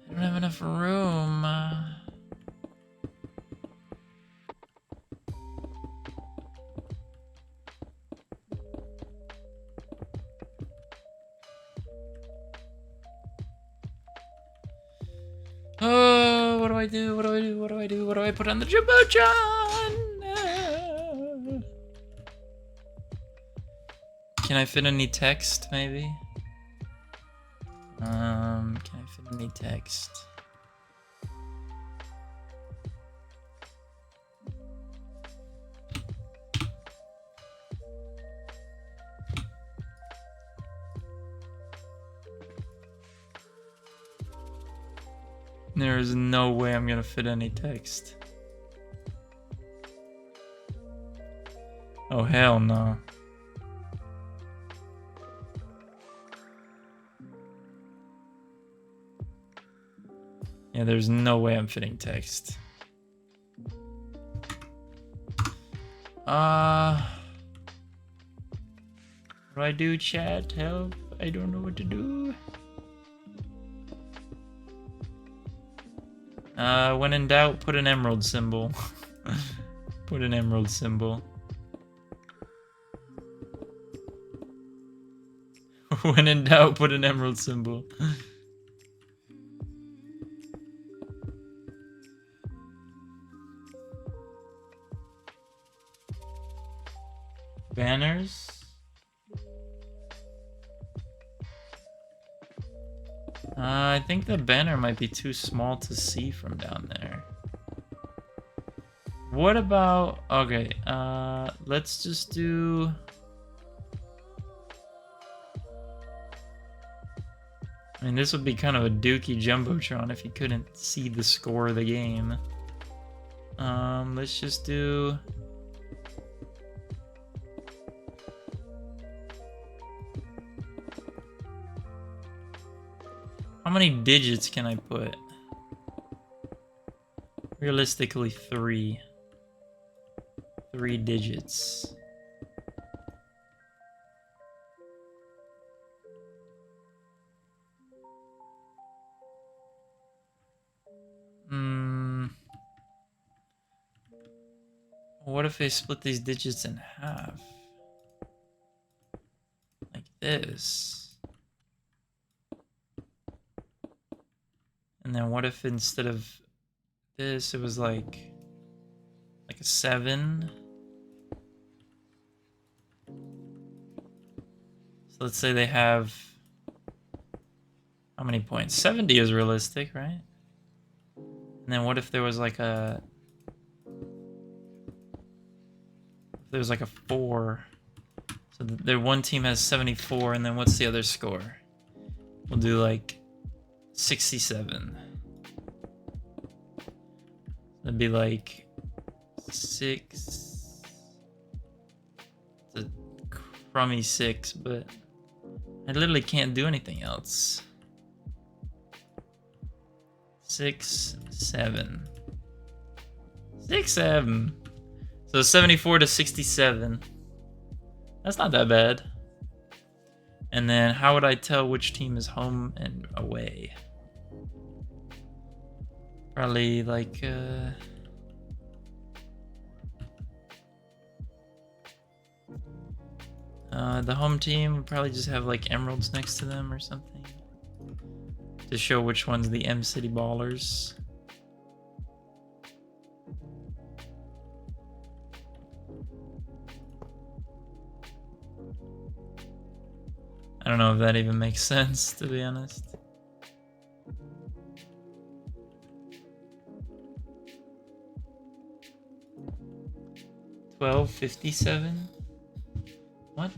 I don't have enough room. Oh, what do I do? What do I do? What do I do? What do I put on the Jumbotron? Can I fit any text, maybe? Can I fit any text? There is no way I'm gonna fit any text. Oh, hell no. Yeah, there's no way I'm fitting text. What do I do, chat? Help. I don't know what to do. When in doubt, put an emerald symbol. Put an emerald symbol. When in doubt, put an emerald symbol. Banners? I think the banner might be too small to see from down there. What about... Okay, let's just do... I mean, this would be kind of a dookie jumbotron if you couldn't see the score of the game. Let's just do... How many digits can I put? Realistically, 3. 3 digits. What if they split these digits in half? Like this. And then what if instead of this, it was like a 7? So let's say they have... How many points? 70 is realistic, right? And then what if there was like a... If there was like a 4. So their one team has 74, and then what's the other score? We'll do like 67. That'd be like 6. It's a crummy 6, but I literally can't do anything else. 6, 7. 6, 7. So 74 to 67. That's not that bad. And then how would I tell which team is home and away? Probably like the home team would probably just have like emeralds next to them or something to show which one's the M City Ballers. I don't know if that even makes sense, to be honest. $12.57? What?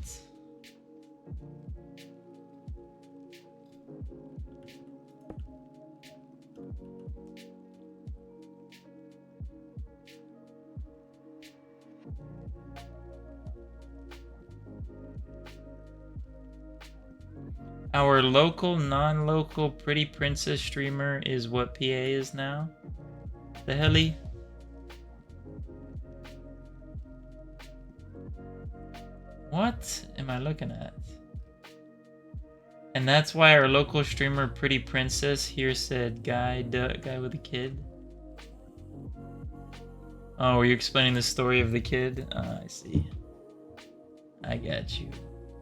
Our local, non-local Pretty Princess streamer is what PA is now? The helly? What am I looking at? And that's why our local streamer Pretty Princess here said guy with a kid. Oh, were you explaining the story of the kid? I see. I got you.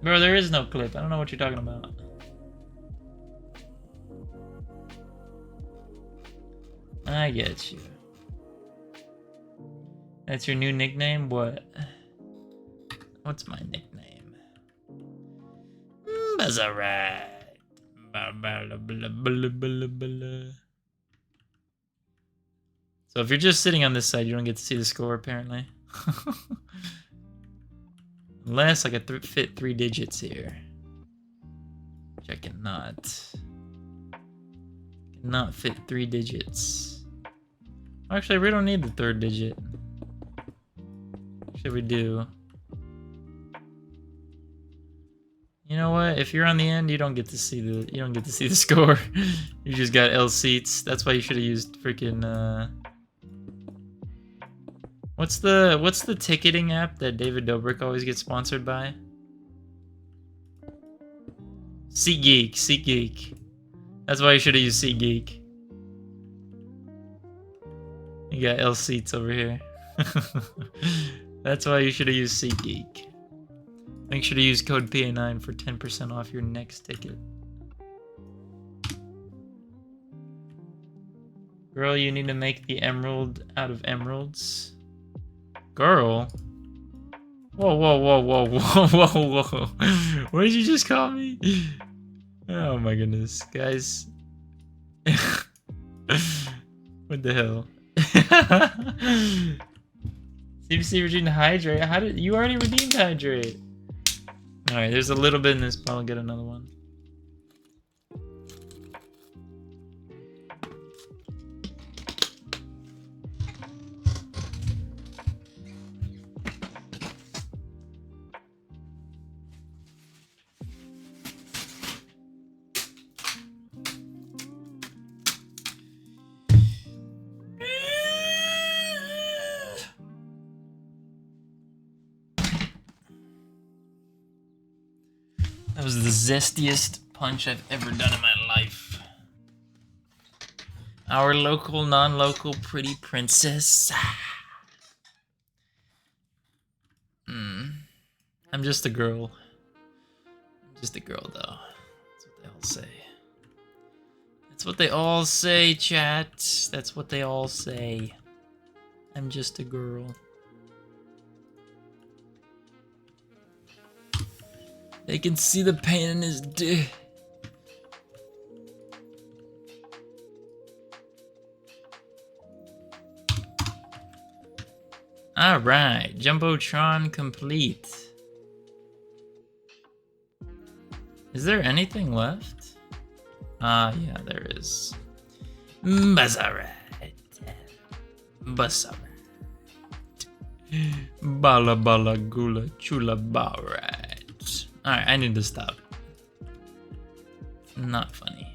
Bro, there is no clip. I don't know what you're talking about. I get you. That's your new nickname? What? What's my nickname? Bazarat. So if you're just sitting on this side, you don't get to see the score, apparently. Unless I could fit 3 digits here. Which I cannot. Cannot fit 3 digits. Actually, we don't need the 3rd digit. Actually, we do. You know what? If you're on the end, you don't get to see the score. You just got L seats. That's why you should have used freaking What's the ticketing app that David Dobrik always gets sponsored by? SeatGeek, SeatGeek. That's why you should have used SeatGeek. You got L seats over here. That's why you should have used SeatGeek. Make sure to use code PA9 for 10% off your next ticket. Girl, you need to make the emerald out of emeralds. Girl? Whoa, whoa, whoa, whoa, whoa, whoa, whoa. What did you just call me? Oh my goodness, guys. What the hell? CBC redeemed hydrate. How did you already redeemed hydrate? Alright, there's a little bit in this, but I'll get another one. That was the zestiest punch I've ever done in my life. Our local, non-local pretty princess. I'm just a girl. I'm just a girl, though. That's what they all say. That's what they all say, chat. That's what they all say. I'm just a girl. They can see the pain in his dick. Alright, Jumbotron complete. Is there anything left? Yeah, there is. Bazaret. Bazaret. Bala bala gula chula barat. Alright, I need to stop. Not funny.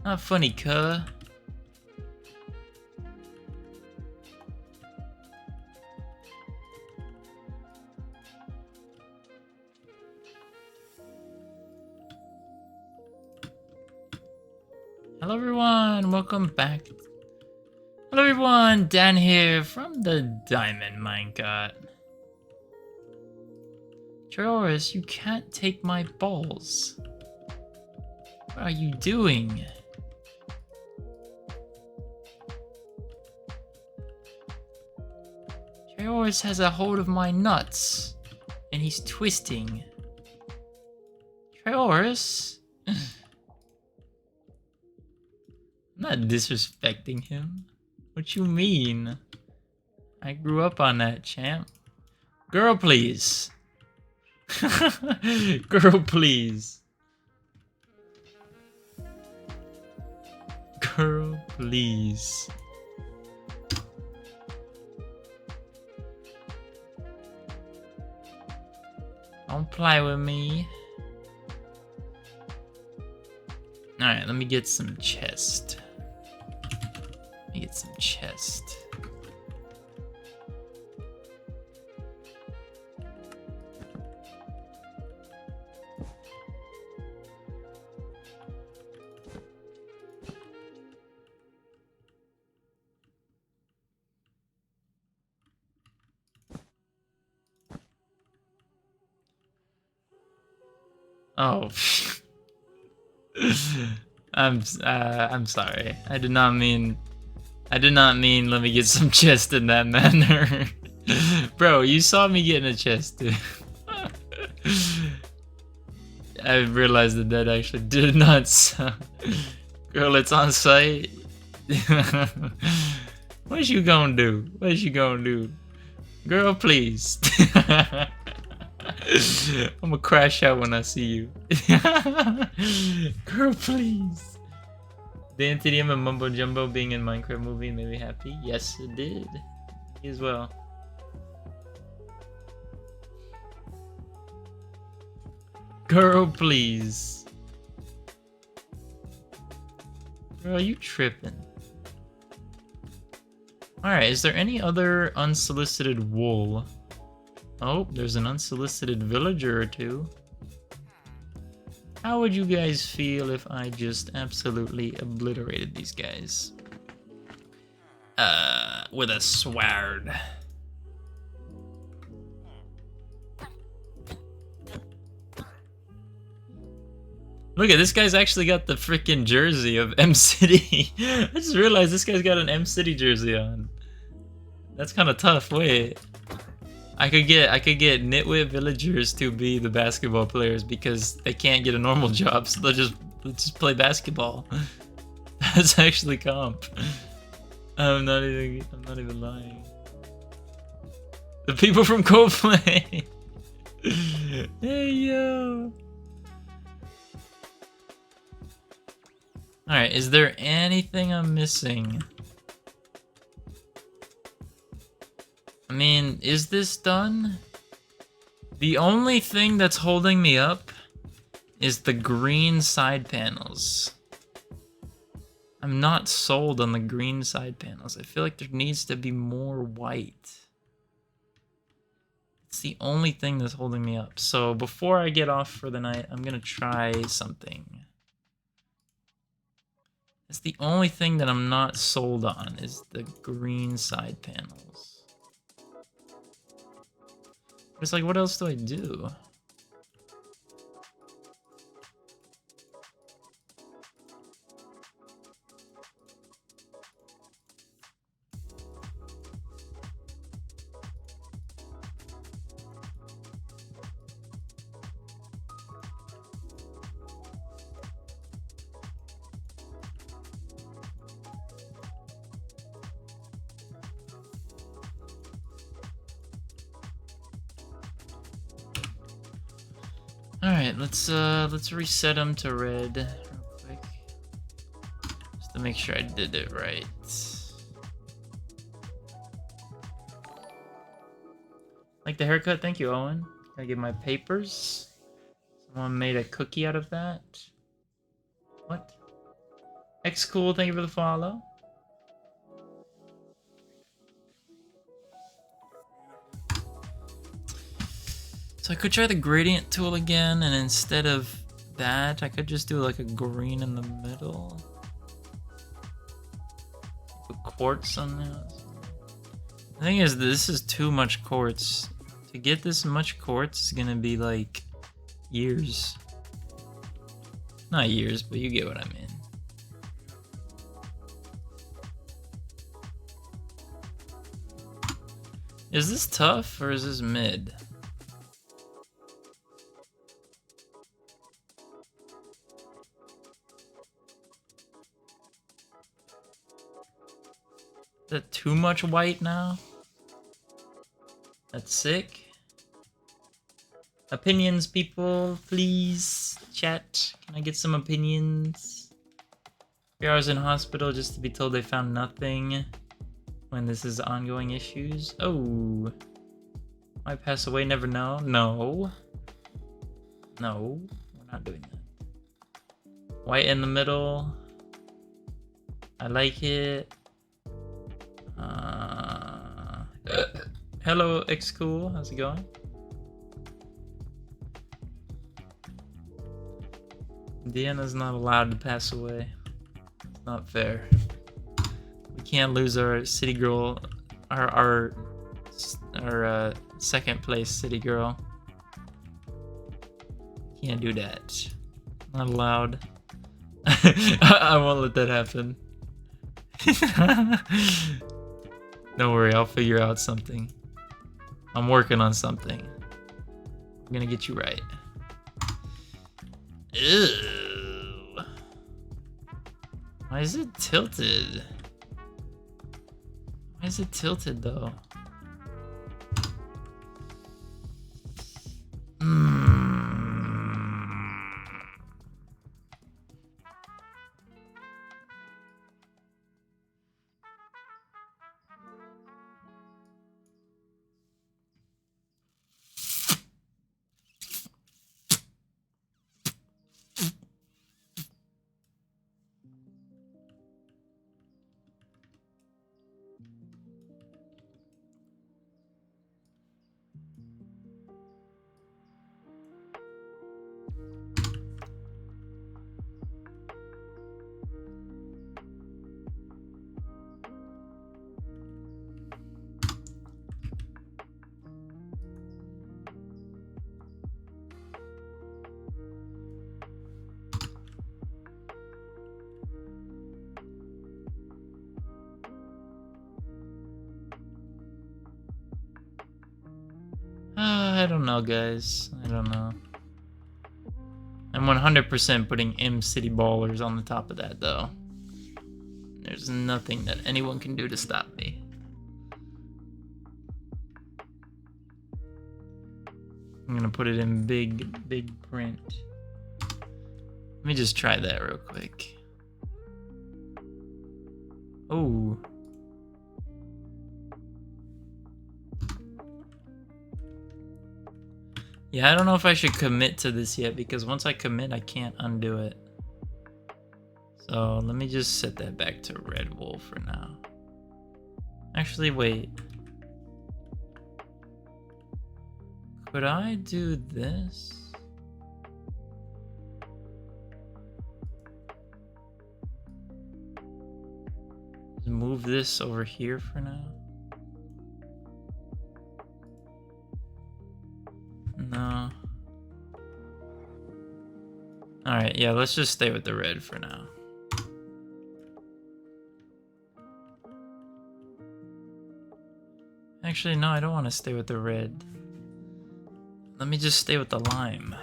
Not funny, cuh. Hello everyone, welcome back. Hello everyone, Dan here from the Diamond Minecart. Troris, you can't take my balls. What are you doing? Troris has a hold of my nuts, and he's twisting. Troris? I'm not disrespecting him. What you mean? I grew up on that, champ. Girl, please. Girl, please. Girl, please. Don't play with me. Alright, let me get some chest. Let me get some chest. Oh, I'm sorry. I did not mean let me get some chest in that manner. Bro, you saw me getting a chest, dude. I realized that actually did not sound. Girl, it's on site. What you gonna do? What you gonna do? Girl, please. I'm gonna crash out when I see you. Girl, please. Did NTDM and Mumbo Jumbo being in Minecraft movie made me happy? Yes, it did. Me as well. Girl, please. Girl, you tripping. Alright, is there any other unsolicited wool? Oh, there's an unsolicited villager or two. How would you guys feel if I just absolutely obliterated these guys? With a sword. Look at this guy's actually got the freaking jersey of M City. I just realized this guy's got an M City jersey on. That's kind of tough. Wait, I could get nitwit villagers to be the basketball players because they can't get a normal job, so they'll just play basketball. That's actually comp. I'm not even lying. The people from Coldplay. Hey yo. Alright, is there anything I'm missing? I mean, is this done? The only thing that's holding me up is the green side panels. I'm not sold on the green side panels. I feel like there needs to be more white. It's the only thing that's holding me up. So before I get off for the night, I'm gonna try something. It's the only thing that I'm not sold on is the green side panels. But it's like, what else do I do? Alright, let's reset them to red real quick. Just to make sure I did it right. Like the haircut, thank you, Owen. Gotta get my papers. Someone made a cookie out of that. What? X cool, thank you for the follow. So I could try the gradient tool again, and instead of that, I could just do like a green in the middle. Put quartz on that. The thing is, this is too much quartz. To get this much quartz is gonna be like years. Not years, but you get what I mean. Is this tough or is this mid? Is that too much white now? That's sick. Opinions, people, please. Chat. Can I get some opinions? 3 hours in hospital just to be told they found nothing when this is ongoing issues. Oh. Might pass away, never know. No. No. We're not doing that. White in the middle. I like it. Hello, X-Cool. How's it going? Deanna's not allowed to pass away. It's not fair. We can't lose our city girl, our second place city girl. Can't do that. Not allowed. I won't let that happen. Don't worry, I'll figure out something. I'm working on something. I'm gonna get you right. Ew. Why is it tilted? Why is it tilted though? I don't know, guys. I don't know. I'm 100% putting M City Ballers on the top of that, though. There's nothing that anyone can do to stop me. I'm gonna put it in big print. Let me just try that real quick. Oh. Yeah, I don't know if I should commit to this yet, because once I commit, I can't undo it. So let me just set that back to red wool for now. Actually, wait. Could I do this? Just move this over here for now. No. Alright, yeah, let's just stay with the red for now. Actually, no, I don't want to stay with the red. Let me just stay with the lime.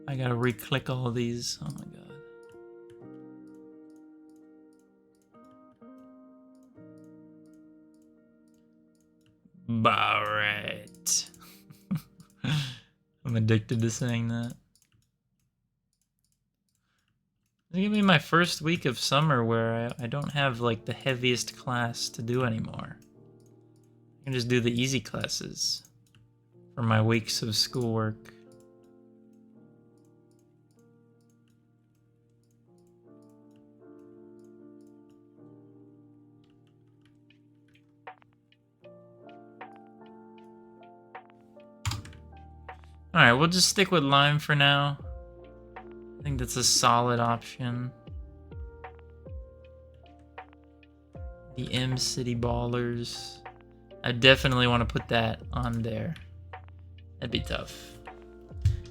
I gotta re-click all of these. Oh my god. Alright. I'm addicted to saying that. It's gonna be my first week of summer where I don't have like the heaviest class to do anymore. I can just do the easy classes for my weeks of schoolwork. Alright, we'll just stick with lime for now. I think that's a solid option. The M City Ballers. I definitely want to put that on there. That'd be tough.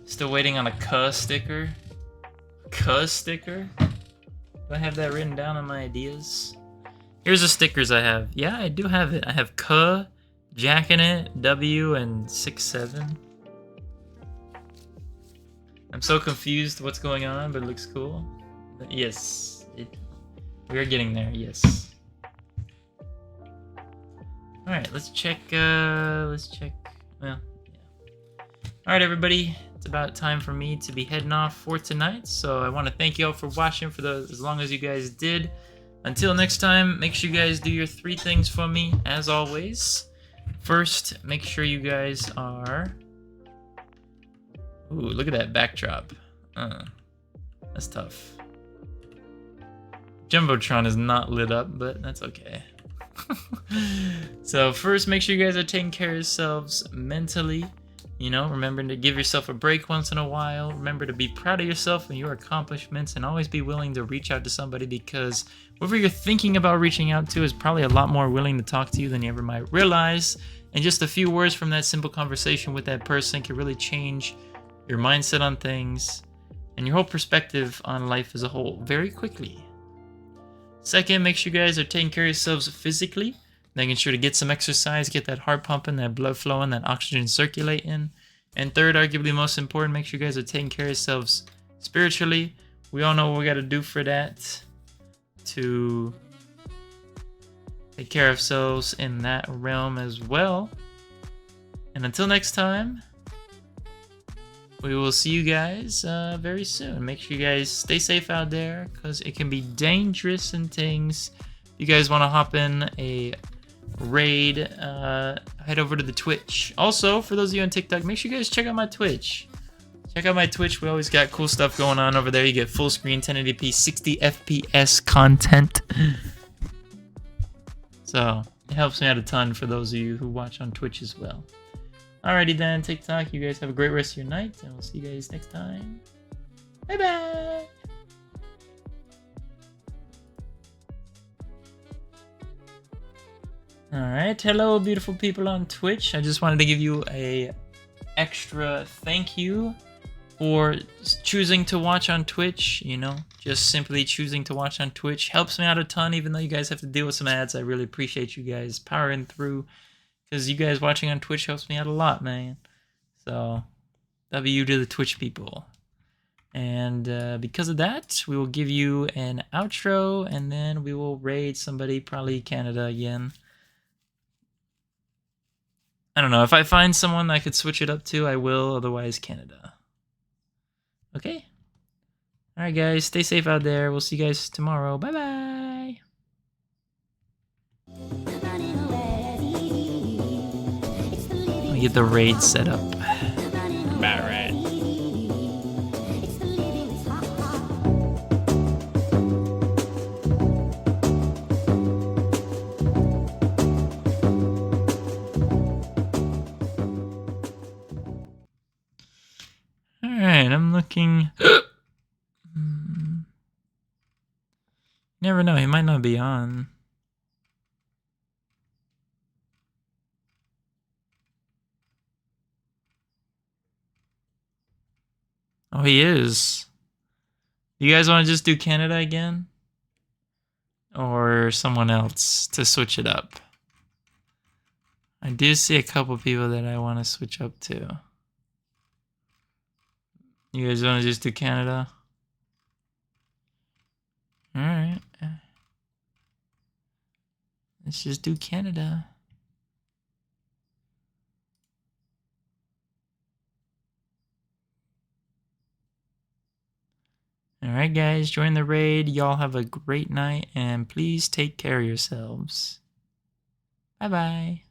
Still waiting on a K sticker. K sticker? Do I have that written down on my ideas? Here's the stickers I have. Yeah, I do have it. I have K, Jack in it, W, and 6-7. I'm so confused what's going on, but it looks cool. Yes, we are getting there, yes. Alright, let's check, well, yeah. Alright, everybody, it's about time for me to be heading off for tonight, so I want to thank you all for watching for as long as you guys did. Until next time, make sure you guys do your 3 things for me, as always. First, make sure you guys are... Ooh, look at that backdrop. That's tough. Jumbotron is not lit up, but that's okay. So first, make sure you guys are taking care of yourselves mentally. You know, remember to give yourself a break once in a while. Remember to be proud of yourself and your accomplishments, and always be willing to reach out to somebody, because whoever you're thinking about reaching out to is probably a lot more willing to talk to you than you ever might realize. And just a few words from that simple conversation with that person can really change your mindset on things and your whole perspective on life as a whole very quickly. Second, make sure you guys are taking care of yourselves physically, making sure to get some exercise, get that heart pumping, that blood flowing, that oxygen circulating. And third, arguably most important, make sure you guys are taking care of yourselves spiritually. We all know what we got to do for that, to take care of ourselves in that realm as well. And until next time, we will see you guys very soon. Make sure you guys stay safe out there, because it can be dangerous and things. If you guys want to hop in a raid, head over to the Twitch. Also, for those of you on TikTok, make sure you guys check out my Twitch. Check out my Twitch. We always got cool stuff going on over there. You get full screen 1080p 60 FPS content. So it helps me out a ton for those of you who watch on Twitch as well. Alrighty then, TikTok, you guys have a great rest of your night, and we'll see you guys next time. Bye-bye! Alright, hello beautiful people on Twitch. I just wanted to give you a extra thank you for choosing to watch on Twitch. You know, just simply choosing to watch on Twitch helps me out a ton, even though you guys have to deal with some ads. I really appreciate you guys powering through because you guys watching on Twitch helps me out a lot, man. So, W to the Twitch people. And because of that, we will give you an outro, and then we will raid somebody, probably Canada again. I don't know. If I find someone I could switch it up to, I will. Otherwise, Canada. Okay? Alright, guys. Stay safe out there. We'll see you guys tomorrow. Bye-bye. I'll get the raid set up. Alright. Alright, I'm looking. Never know, he might not be on. Oh, he is. You guys want to just do Canada again? Or someone else to switch it up? I do see a couple people that I want to switch up to. You guys want to just do Canada? Alright. Let's just do Canada. Alright guys, join the raid. Y'all have a great night and please take care of yourselves. Bye bye.